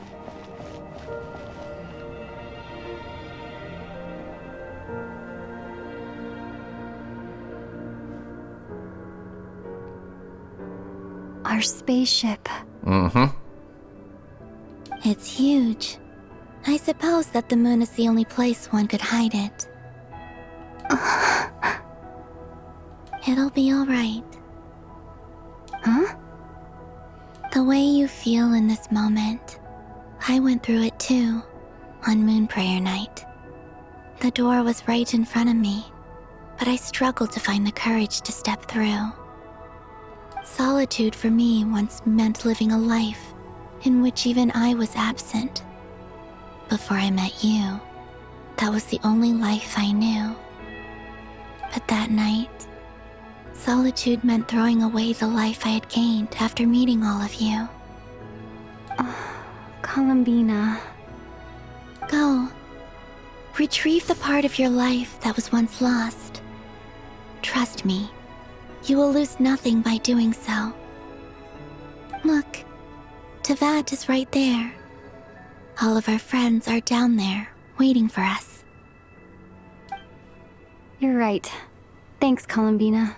Our spaceship. Mm-hmm. It's huge. I suppose that the moon is the only place one could hide it. It'll be alright. Huh? The way you feel in this moment, I went through it too, on Moon Prayer Night. The door was right in front of me, but I struggled to find the courage to step through. Solitude for me once meant living a life in which even I was absent. Before I met you, that was the only life I knew. But that night, solitude meant throwing away the life I had gained after meeting all of you. Columbina. Go. Retrieve the part of your life that was once lost. Trust me, you will lose nothing by doing so. Look, Tevat is right there. All of our friends are down there, waiting for us. You're right. Thanks, Columbina.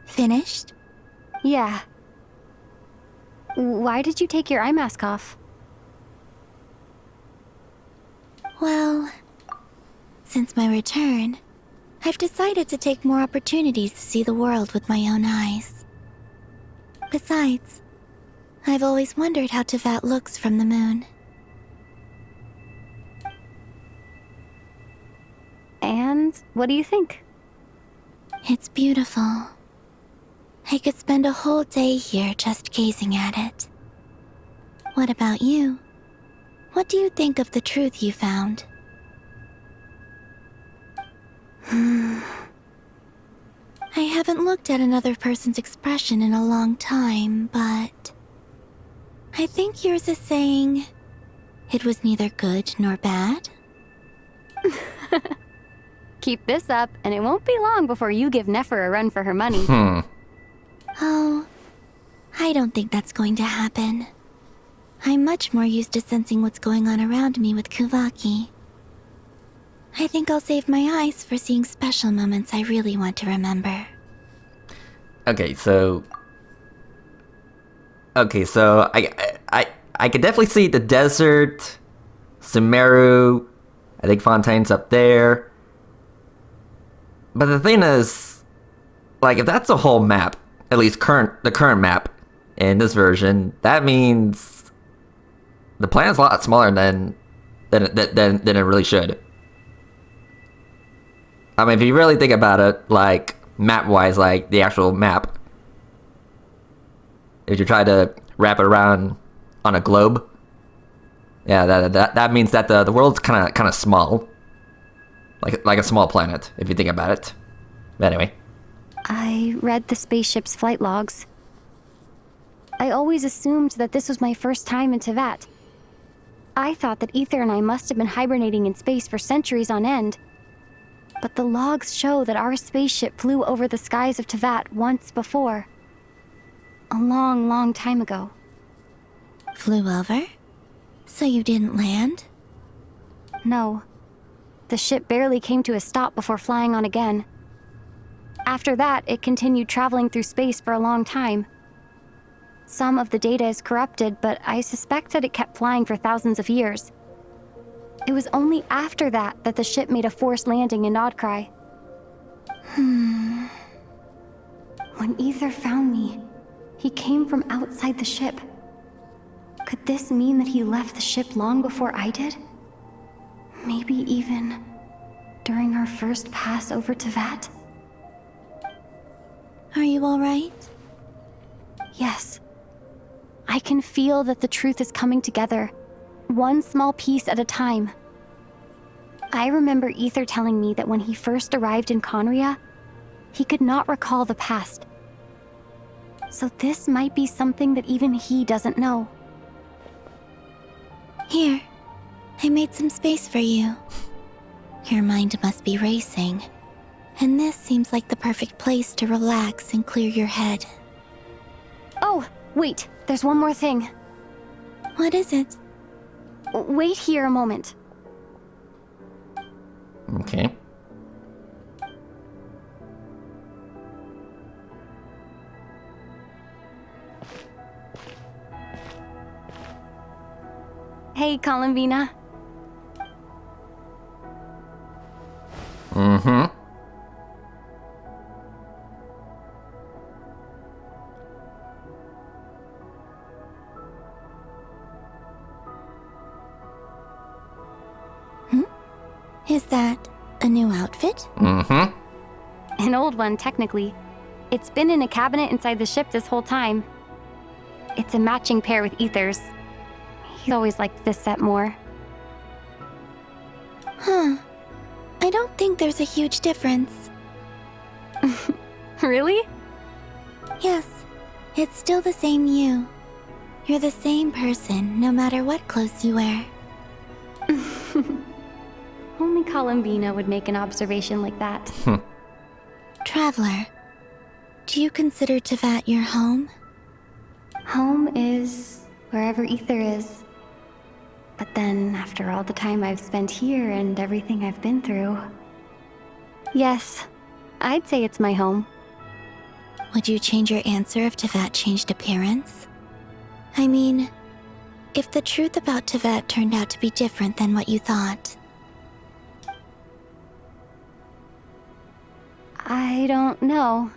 Finished? Yeah. Why did you take your eye mask off? Well, since my return, I've decided to take more opportunities to see the world with my own eyes. Besides, I've always wondered how Tevat looks from the moon. And what do you think? It's beautiful. I could spend a whole day here just gazing at it. What about you? What do you think of the truth you found? I haven't looked at another person's expression in a long time, but I think yours is saying it was neither good nor bad. Keep this up, and it won't be long before you give Nefer a run for her money. Oh, I don't think that's going to happen. I'm much more used to sensing what's going on around me with Kuvaki. I think I'll save my eyes for seeing special moments I really want to remember. Okay, so I could definitely see the desert, Sumeru. I think Fontaine's up there. But the thing is, like, if that's a whole map, at least the current map in this version, that means the planet's a lot smaller than it really should. I mean, if you really think about it, like, map-wise, like, the actual map, if you try to wrap it around on a globe, yeah, that means that the world's kind of small, like a small planet, if you think about it. But anyway. I read the spaceship's flight logs. I always assumed that this was my first time in Tevat. I thought that Ether and I must have been hibernating in space for centuries on end. But the logs show that our spaceship flew over the skies of Tevat once before. A long, long time ago. Flew over? So you didn't land? No. The ship barely came to a stop before flying on again. After that, it continued traveling through space for a long time. Some of the data is corrupted, but I suspect that it kept flying for thousands of years. It was only after that that the ship made a forced landing in Nodcry. When Ether found me, he came from outside the ship. Could this mean that he left the ship long before I did? Maybe even during our first pass over Tevat? Are you alright? Yes. I can feel that the truth is coming together, one small piece at a time. I remember Ether telling me that when he first arrived in Conria, he could not recall the past. So this might be something that even he doesn't know. Here, I made some space for you. Your mind must be racing, and this seems like the perfect place to relax and clear your head. Oh, wait, there's one more thing. What is it? Wait here a moment. Okay. Hey, Columbina. Mm-hmm. Is that a new outfit? Mm-hmm. An old one, technically. It's been in a cabinet inside the ship this whole time. It's a matching pair with Ether's. He's always liked this set more. Huh. I don't think there's a huge difference. Really? Yes. It's still the same you. You're the same person, no matter what clothes you wear. Only Columbina would make an observation like that. Traveler, do you consider Tevat your home? Home is wherever Ether is. But then, after all the time I've spent here and everything I've been through... Yes, I'd say it's my home. Would you change your answer if Tevat changed appearance? I mean, if the truth about Tevat turned out to be different than what you thought. I don't know.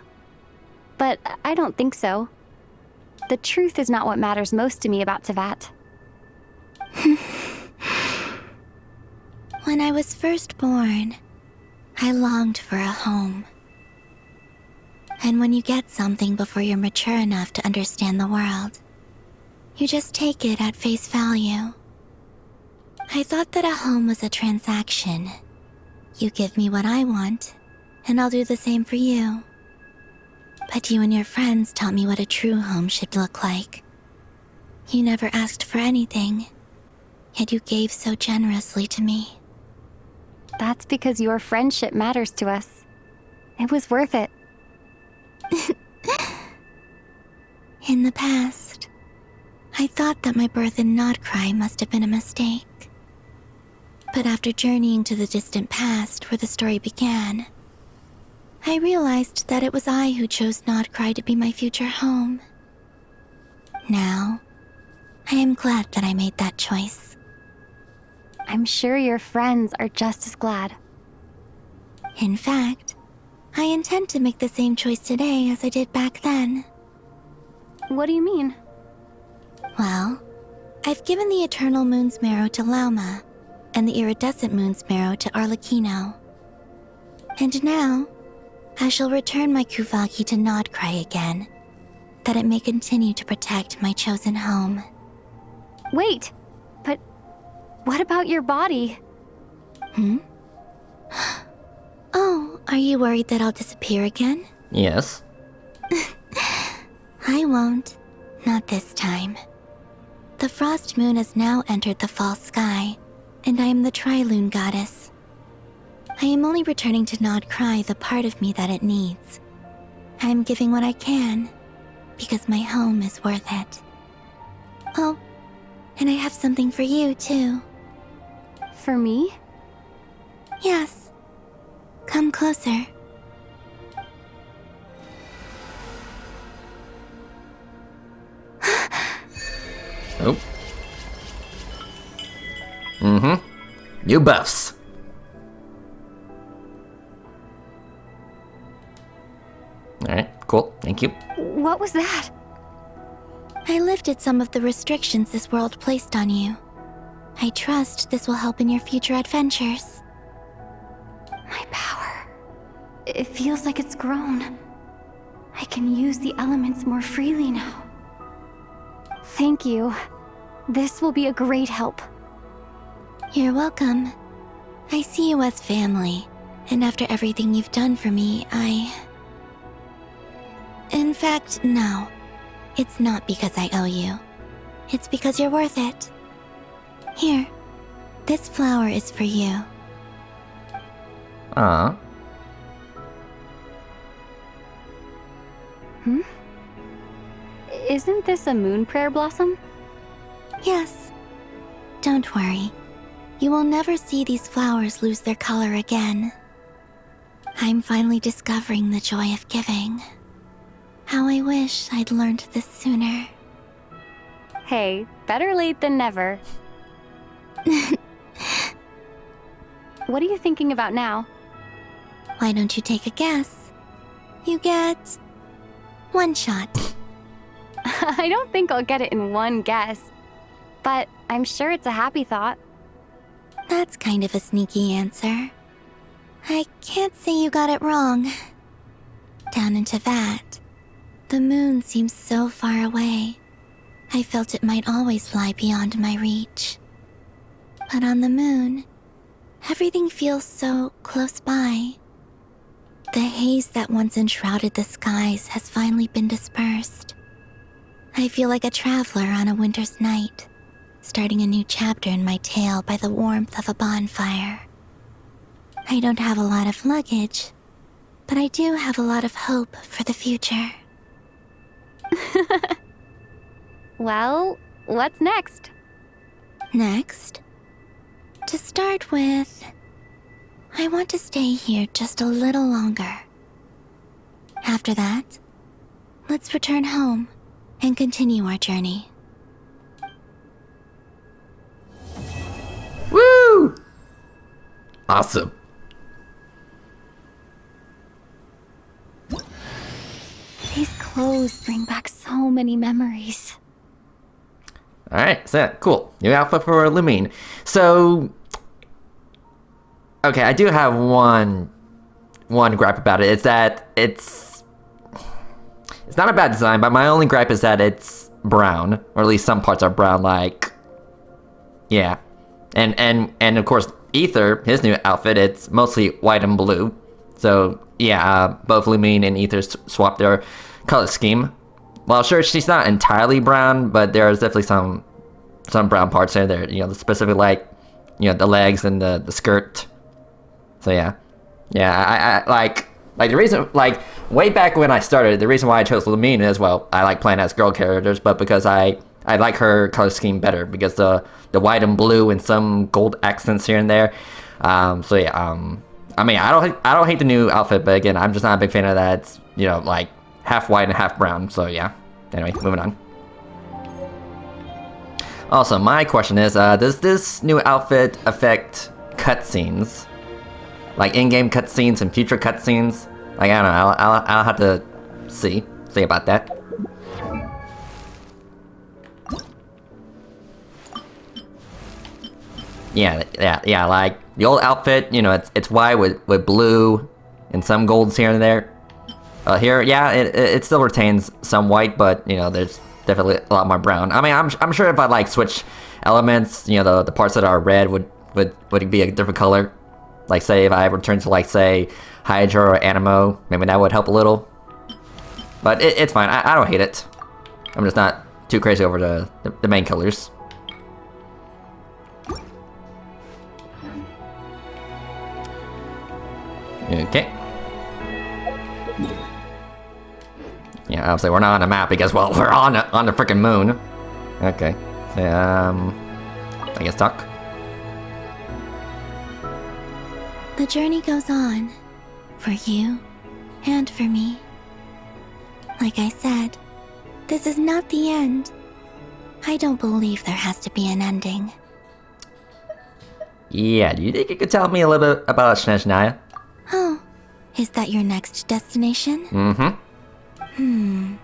But I don't think so. The truth is not what matters most to me about Tevat. When I was first born, I longed for a home. And when you get something before you're mature enough to understand the world, you just take it at face value. I thought that a home was a transaction. You give me what I want, and I'll do the same for you. But you and your friends taught me what a true home should look like. You never asked for anything, yet you gave so generously to me. That's because your friendship matters to us. It was worth it. In the past, I thought that my birth in Nodcry must have been a mistake. But after journeying to the distant past where the story began, I realized that it was I who chose Nodcry to be my future home. Now, I am glad that I made that choice. I'm sure your friends are just as glad. In fact, I intend to make the same choice today as I did back then. What do you mean? Well, I've given the Eternal Moon's Marrow to Lauma, and the Iridescent Moon's Marrow to Arlecchino. And now, I shall return my Kuvagi to Nodcry again, that it may continue to protect my chosen home. Wait, but what about your body? Oh, are you worried that I'll disappear again? Yes. I won't. Not this time. The frost moon has now entered the fall sky, and I am the Trilune goddess. I am only returning to Nod Cry the part of me that it needs. I am giving what I can, because my home is worth it. Oh, and I have something for you, too. For me? Yes. Come closer. Oh. New buffs. Alright, cool. Thank you. What was that? I lifted some of the restrictions this world placed on you. I trust this will help in your future adventures. My power. It feels like it's grown. I can use the elements more freely now. Thank you. This will be a great help. You're welcome. I see you as family, and after everything you've done for me, In fact, no. It's not because I owe you. It's because you're worth it. Here, this flower is for you. Isn't this a moon prayer blossom? Yes. Don't worry. You will never see these flowers lose their color again. I'm finally discovering the joy of giving. How I wish I'd learned this sooner. Hey, better late than never. What are you thinking about now? Why don't you take a guess? You get 1 shot. I don't think I'll get it in one guess, but I'm sure it's a happy thought. That's kind of a sneaky answer. I can't say you got it wrong. Down into that, the moon seems so far away. I felt it might always lie beyond my reach. But on the moon, everything feels so close by. The haze that once enshrouded the skies has finally been dispersed. I feel like a traveler on a winter's night, starting a new chapter in my tale by the warmth of a bonfire. I don't have a lot of luggage, but I do have a lot of hope for the future. Well, what's next? Next? To start with, I want to stay here just a little longer. After that, let's return home and continue our journey. Woo! Awesome. These clothes bring back so many memories. Alright, so cool. New outfit for Lumine. So, okay, I do have one gripe about it. It's that it's not a bad design, but my only gripe is that it's brown, or at least some parts are brown. Like, yeah, and of course, Ether, his new outfit, it's mostly white and blue. So yeah, both Lumine and Ether swapped their color scheme. Well, sure, she's not entirely brown, but there's definitely some brown parts in there. You know, specifically like, you know, the legs and the skirt. So yeah, I like the reason, like, way back when I started, the reason why I chose Lumine is, well, I like playing as girl characters, but because I like her color scheme better, because the white and blue and some gold accents here and there. So yeah, I mean, I don't hate the new outfit, but again, I'm just not a big fan of that. It's, you know, like half white and half brown. So yeah. Anyway, moving on. Also, my question is, does this new outfit affect cutscenes? Like in-game cutscenes and future cutscenes? Like, I don't know, I'll have to see about that. Yeah, like, the old outfit, you know, it's white with blue and some golds here and there. Here, yeah, it still retains some white, but, you know, there's definitely a lot more brown. I mean, I'm sure if I, like, switch elements, you know, the parts that are red would be a different color. Like, say, if I return to, like, say, Hydra or Animo, maybe that would help a little. But it's fine, I don't hate it. I'm just not too crazy over the main colors. Okay. Yeah, obviously we're not on a map because, well, we're on the freaking moon. Okay. So, I guess talk. The journey goes on. For you. And for me. Like I said, this is not the end. I don't believe there has to be an ending. Yeah, do you think you could tell me a little bit about Snezhnaya? Oh, is that your next destination? Mm-hmm.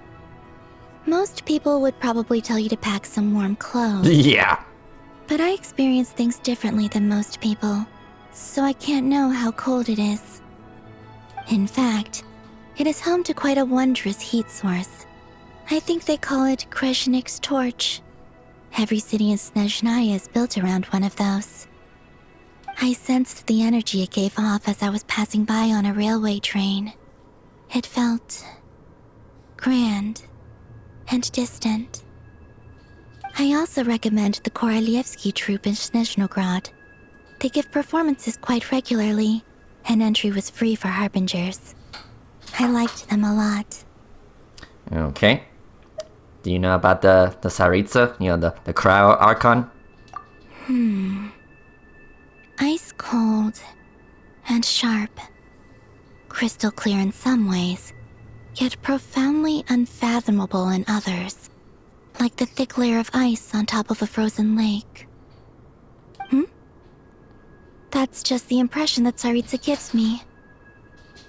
Most people would probably tell you to pack some warm clothes. Yeah. But I experience things differently than most people, so I can't know how cold it is. In fact, it is home to quite a wondrous heat source. I think they call it Kreshnik's torch. Every city in Snezhnaya is built around one of those. I sensed the energy it gave off as I was passing by on a railway train. It felt grand and distant. I also recommend the Korolievsky troupe in Snezhnograd. They give performances quite regularly, and entry was free for harbingers. I liked them a lot. Okay. Do you know about the Tsaritsa? You know, the Crow Archon? Ice cold and sharp. Crystal clear in some ways, yet profoundly unfathomable in others. Like the thick layer of ice on top of a frozen lake. That's just the impression that Tsaritsa gives me.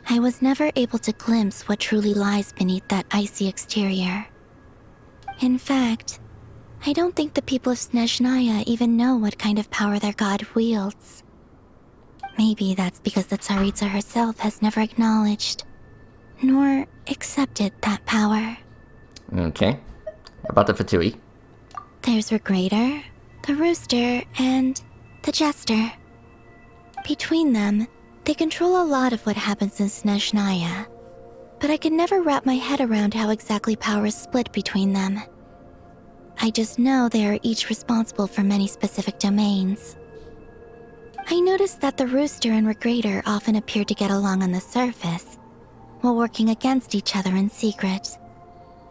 I was never able to glimpse what truly lies beneath that icy exterior. In fact, I don't think the people of Snezhnaya even know what kind of power their god wields. Maybe that's because the Tsaritsa herself has never acknowledged, nor accepted that power. Okay. About the Fatui? There's Regrator, the Rooster, and the Jester. Between them, they control a lot of what happens in Snezhnaya, but I could never wrap my head around how exactly power is split between them. I just know they are each responsible for many specific domains. I noticed that the Rooster and Regrator often appear to get along on the surface, while working against each other in secret.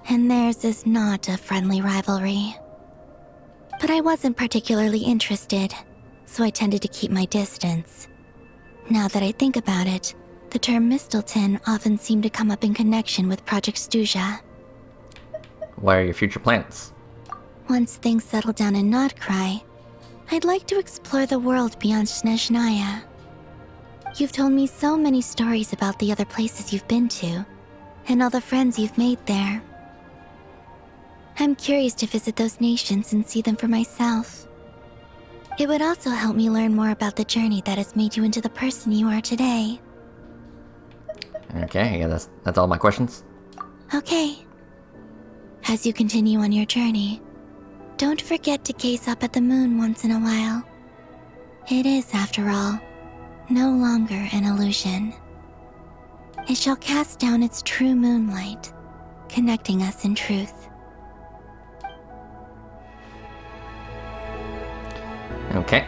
And theirs is not a friendly rivalry. But I wasn't particularly interested, so I tended to keep my distance. Now that I think about it, the term Mistelton often seemed to come up in connection with Project Stuja. What are your future plans? Once things settle down in Notcry, I'd like to explore the world beyond Snezhnaya. You've told me so many stories about the other places you've been to, and all the friends you've made there. I'm curious to visit those nations and see them for myself. It would also help me learn more about the journey that has made you into the person you are today. Okay, yeah, that's all my questions. Okay. As you continue on your journey, don't forget to gaze up at the moon once in a while. It is, after all, no longer an illusion. It shall cast down its true moonlight, connecting us in truth. Okay.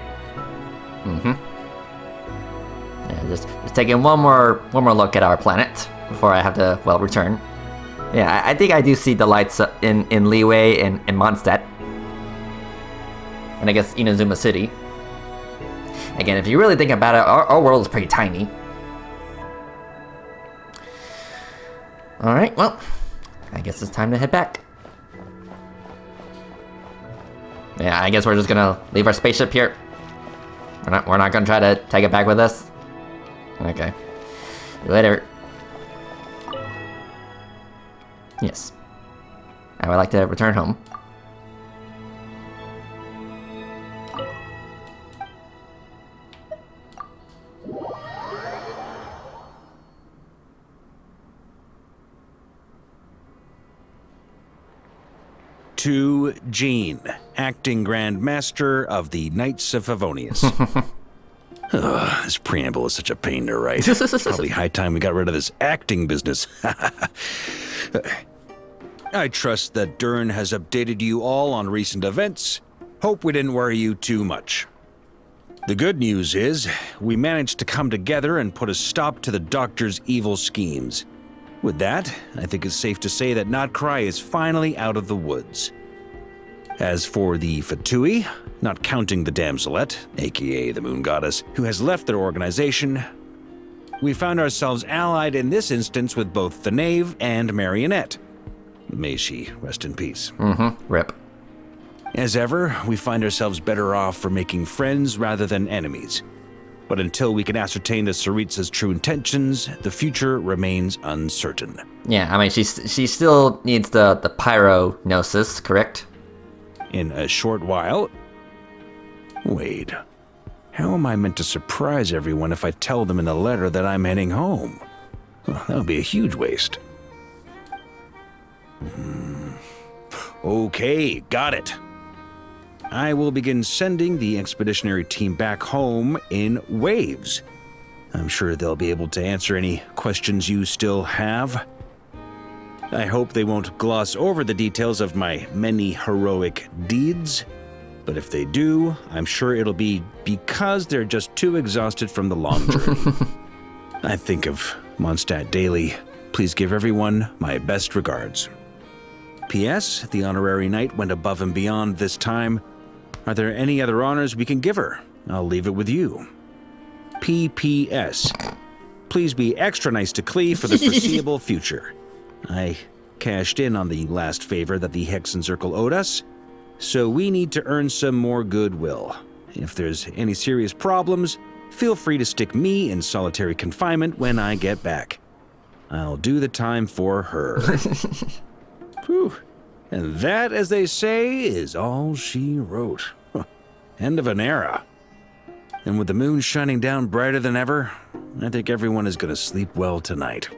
Yeah, just taking one more look at our planet before I have to, well, return. Yeah, I think I do see the lights in Liyue and Mondstadt. And I guess Inazuma City. Again, if you really think about it, our world is pretty tiny. Alright, well, I guess it's time to head back. Yeah, I guess we're just gonna leave our spaceship here. We're not gonna try to take it back with us. Okay. Later. Yes. I would like to return home. To Jean, acting Grand Master of the Knights of Favonius. This preamble is such a pain to write. Probably high time we got rid of this acting business. I trust that Dern has updated you all on recent events. Hope we didn't worry you too much. The good news is, we managed to come together and put a stop to the Doctor's evil schemes. With that, I think it's safe to say that Notcry is finally out of the woods. As for the Fatui, not counting the Damselette, aka the Moon Goddess, who has left their organization, we found ourselves allied in this instance with both the Knave and Marionette. May she rest in peace. Rip. As ever, we find ourselves better off for making friends rather than enemies. But until we can ascertain the Tsaritsa's true intentions, the future remains uncertain. Yeah, I mean, she still needs the pyronosis, correct? In a short while... Wait. How am I meant to surprise everyone if I tell them in a letter that I'm heading home? Well, that would be a huge waste. Okay, got it. I will begin sending the expeditionary team back home in waves. I'm sure they'll be able to answer any questions you still have. I hope they won't gloss over the details of my many heroic deeds, but if they do, I'm sure it'll be because they're just too exhausted from the long journey. I think of Mondstadt daily. Please give everyone my best regards. P.S. The honorary knight went above and beyond this time. Are there any other honors we can give her? I'll leave it with you. P.P.S. Please be extra nice to Klee for the foreseeable future. I cashed in on the last favor that the Hexen Circle owed us, so we need to earn some more goodwill. If there's any serious problems, feel free to stick me in solitary confinement when I get back. I'll do the time for her. Whew. And that, as they say, is all she wrote. End of an era. And with the moon shining down brighter than ever, I think everyone is going to sleep well tonight.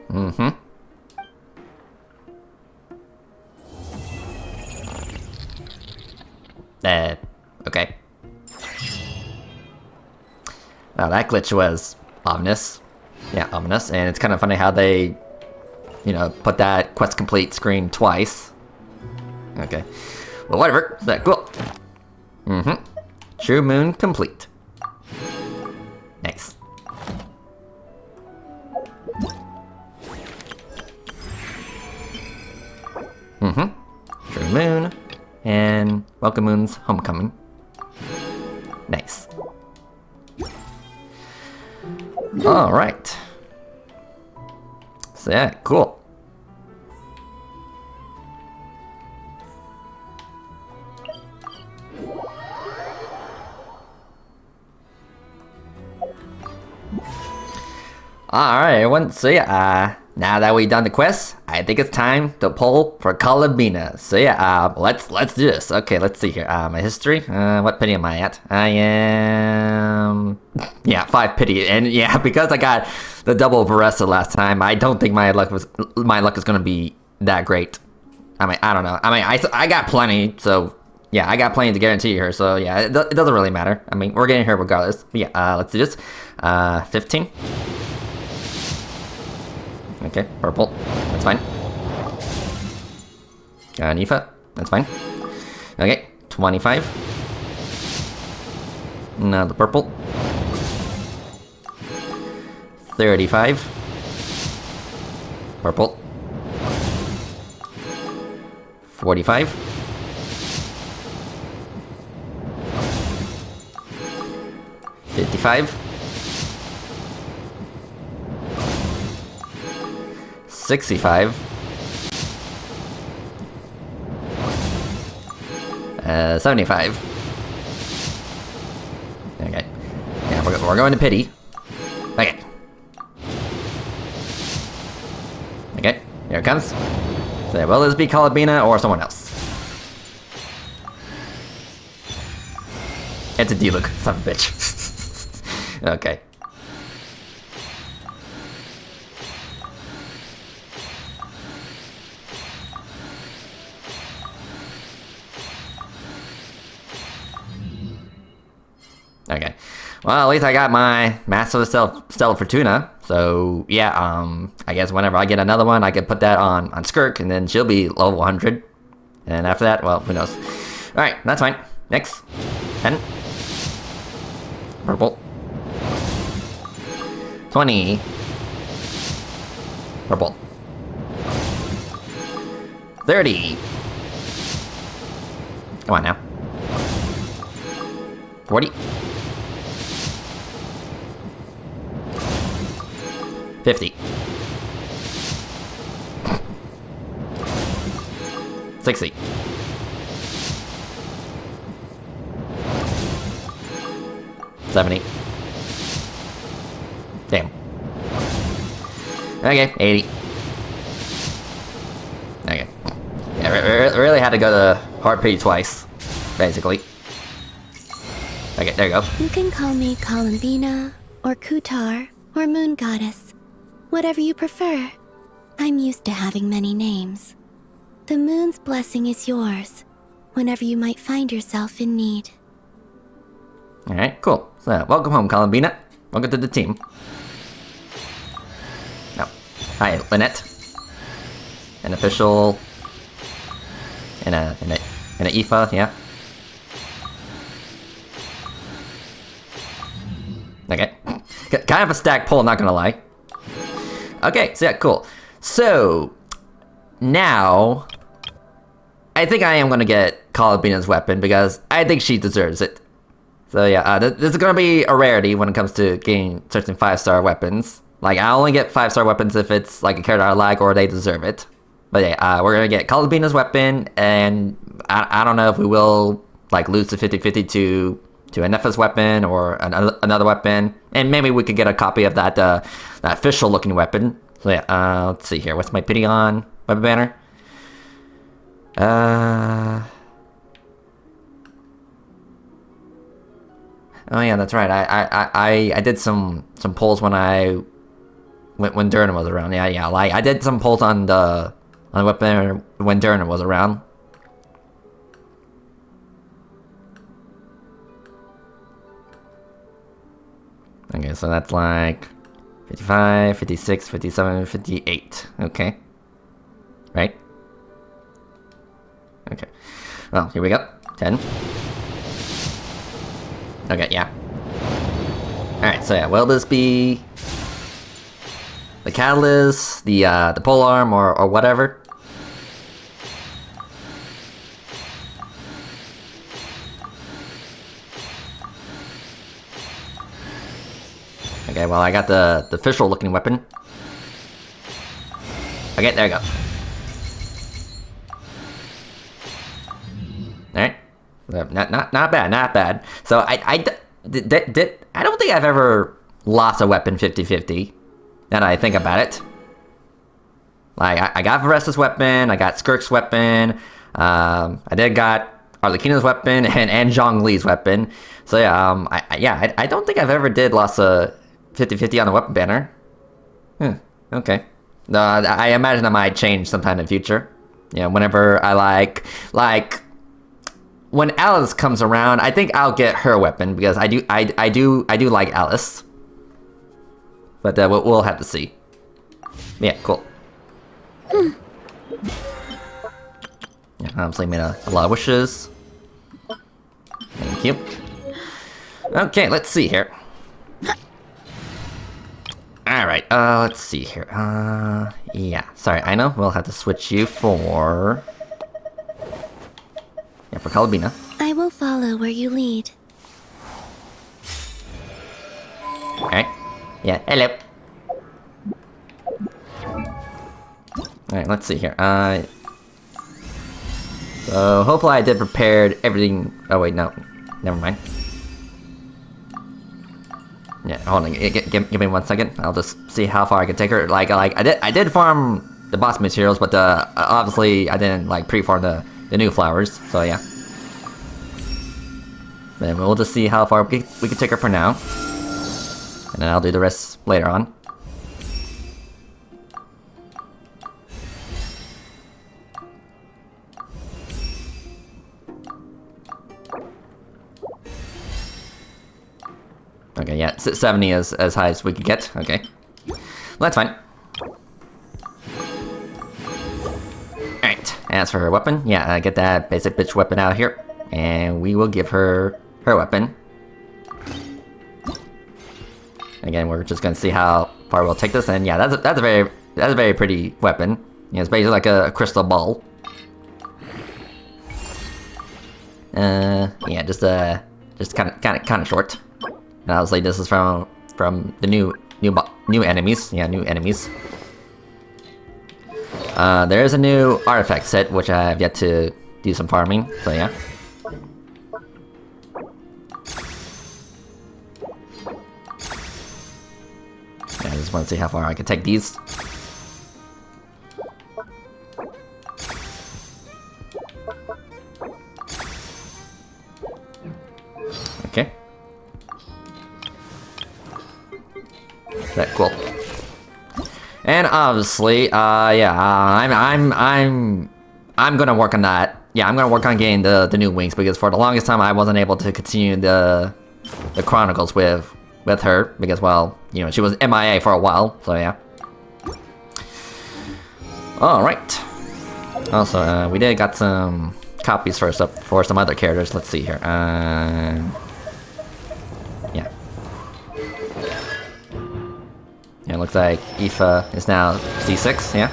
Okay. Now that glitch was ominous. Yeah, ominous. And it's kind of funny how they, put that quest complete screen twice. Okay. Well, whatever. That cool. True moon complete. Nice. True moon. And Welcome Moon's homecoming. Nice. Alright. So yeah, cool. Alright everyone, so yeah, now that we've done the quest, I think it's time to pull for Columbina. So yeah, let's do this. Okay, let's see here. My history, what pity am I at? I am... yeah, 5 pity, and yeah, because I got the double Varessa last time, I don't think my luck is gonna be that great. I mean, I don't know. I mean, I got plenty, so yeah, I got plenty to guarantee her, so yeah, it doesn't really matter. I mean, we're getting here regardless. But yeah, let's do this. 15. Okay, purple. That's fine. Nifa. That's fine. Okay, 25. Now the purple. 35. Purple. 45. 55. 65. 75. Okay. Yeah, we're going to pity. Okay. Okay, here it comes. So will this be Columbina or someone else? It's a D-Look, son of a bitch. Okay. Okay. Well, at least I got my Master of Stellar Fortuna, So yeah, I guess whenever I get another one, I can put that on Skirk, and then she'll be level 100. And after that, well, who knows? All right, that's fine. Next, 10. Purple. 20. Purple. 30. Come on now. 40. 50. 60. 70. Damn. Okay, 80. Okay. Yeah, really had to go to Heart Pity twice, basically. Okay, there you go. You can call me Columbina, or Kutar, or Moon Goddess. Whatever you prefer. I'm used to having many names. The moon's blessing is yours, whenever you might find yourself in need. Alright, cool. So, welcome home, Columbina. Welcome to the team. No. Hi, Lynette. An official... And a Aoife, yeah. Okay. Kind of a stacked poll, not gonna lie. Okay, so yeah, cool. So, now... I think I am gonna get Columbina's weapon, because I think she deserves it. So yeah, this is gonna be a rarity when it comes to getting certain 5-star weapons. Like, I only get 5-star weapons if it's like a character I like or they deserve it. But yeah, we're gonna get Columbina's weapon, and I don't know if we will like lose the 50-50 to Anepha's weapon or another weapon, and maybe we could get a copy of that that official looking weapon. So yeah, let's see here. What's my pity on weapon banner? Oh yeah, that's right. I did some polls when Durnan was around. Yeah. Like I did some polls on the weapon when Durnan was around. Okay, so that's like 55, 56, 57, 58. Okay. Right? Okay. Well, here we go. 10. Okay, yeah. Alright, so yeah, will this be the catalyst, the polearm, or whatever? Okay, well, I got the official looking weapon. Okay, there you go. Alright. Not bad. So I don't think I've ever lost a weapon 50-50. Now that I think about it. Like, I got Varesta's weapon, I got Skirk's weapon, I did got Arlecchino's weapon, and Zhongli's weapon. So yeah, I don't think I've ever did lost a 50-50 on the weapon banner. Okay. No, I imagine that might change sometime in the future. Yeah, whenever I like... When Alice comes around, I think I'll get her weapon, because I do like Alice. But we'll have to see. Yeah, cool. Yeah, obviously made a lot of wishes. Thank you. Okay, let's see here. Alright, let's see here. Yeah, sorry, I know. We'll have to switch you for... Yeah, for Columbina. I will follow where you lead. Alright. Yeah, hello. Alright, let's see here. So hopefully I did prepared everything. Oh wait, no. Never mind. Yeah, hold on. Give me 1 second. I'll just see how far I can take her. Like I did farm the boss materials, but obviously I didn't like pre-farm the new flowers. So yeah. Then we'll just see how far we can take her for now. And then I'll do the rest later on. Okay, yeah, 70 is as high as we could get. Okay. Well, that's fine. Alright, as for her weapon, yeah, get that basic bitch weapon out here. And we will give her her weapon. Again, we're just gonna see how far we'll take this, and yeah, that's a very pretty weapon. Yeah, it's basically like a crystal ball. Yeah, just kind of short. And obviously, this is from the new enemies. Yeah, new enemies. There is a new artifact set which I have yet to do some farming. So yeah. Yeah, I just want to see how far I can take these. Okay. That cool. And obviously, yeah, I'm gonna work on that. Yeah, I'm gonna work on getting the new wings because for the longest time I wasn't able to continue the chronicles with her because, well, you know, she was MIA for a while. So yeah. All right. Also, we did got some copies for some other characters. Let's see here. Yeah. Yeah, it looks like Aoife is now C6, yeah?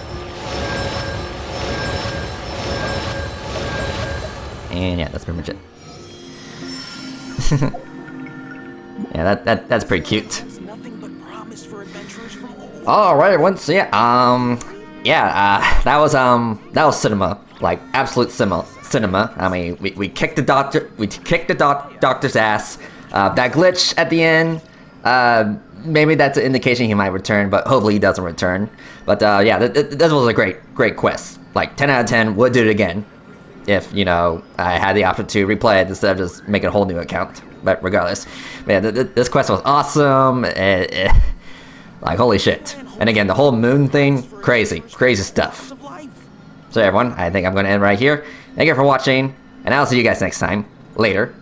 And yeah, that's pretty much it. Yeah, that's pretty cute. Alright, once yeah, that was cinema. Like absolute cinema. I mean, we kicked the doctor's ass. That glitch at the end, maybe that's an indication he might return, but hopefully he doesn't return. But yeah, this was a great quest. Like 10 out of 10, would do it again. If, you know, I had the option to replay it instead of just making a whole new account. But regardless, man, this quest was awesome. Like, holy shit. And again, the whole moon thing, crazy stuff. So everyone, I think I'm going to end right here. Thank you for watching, and I'll see you guys next time. Later.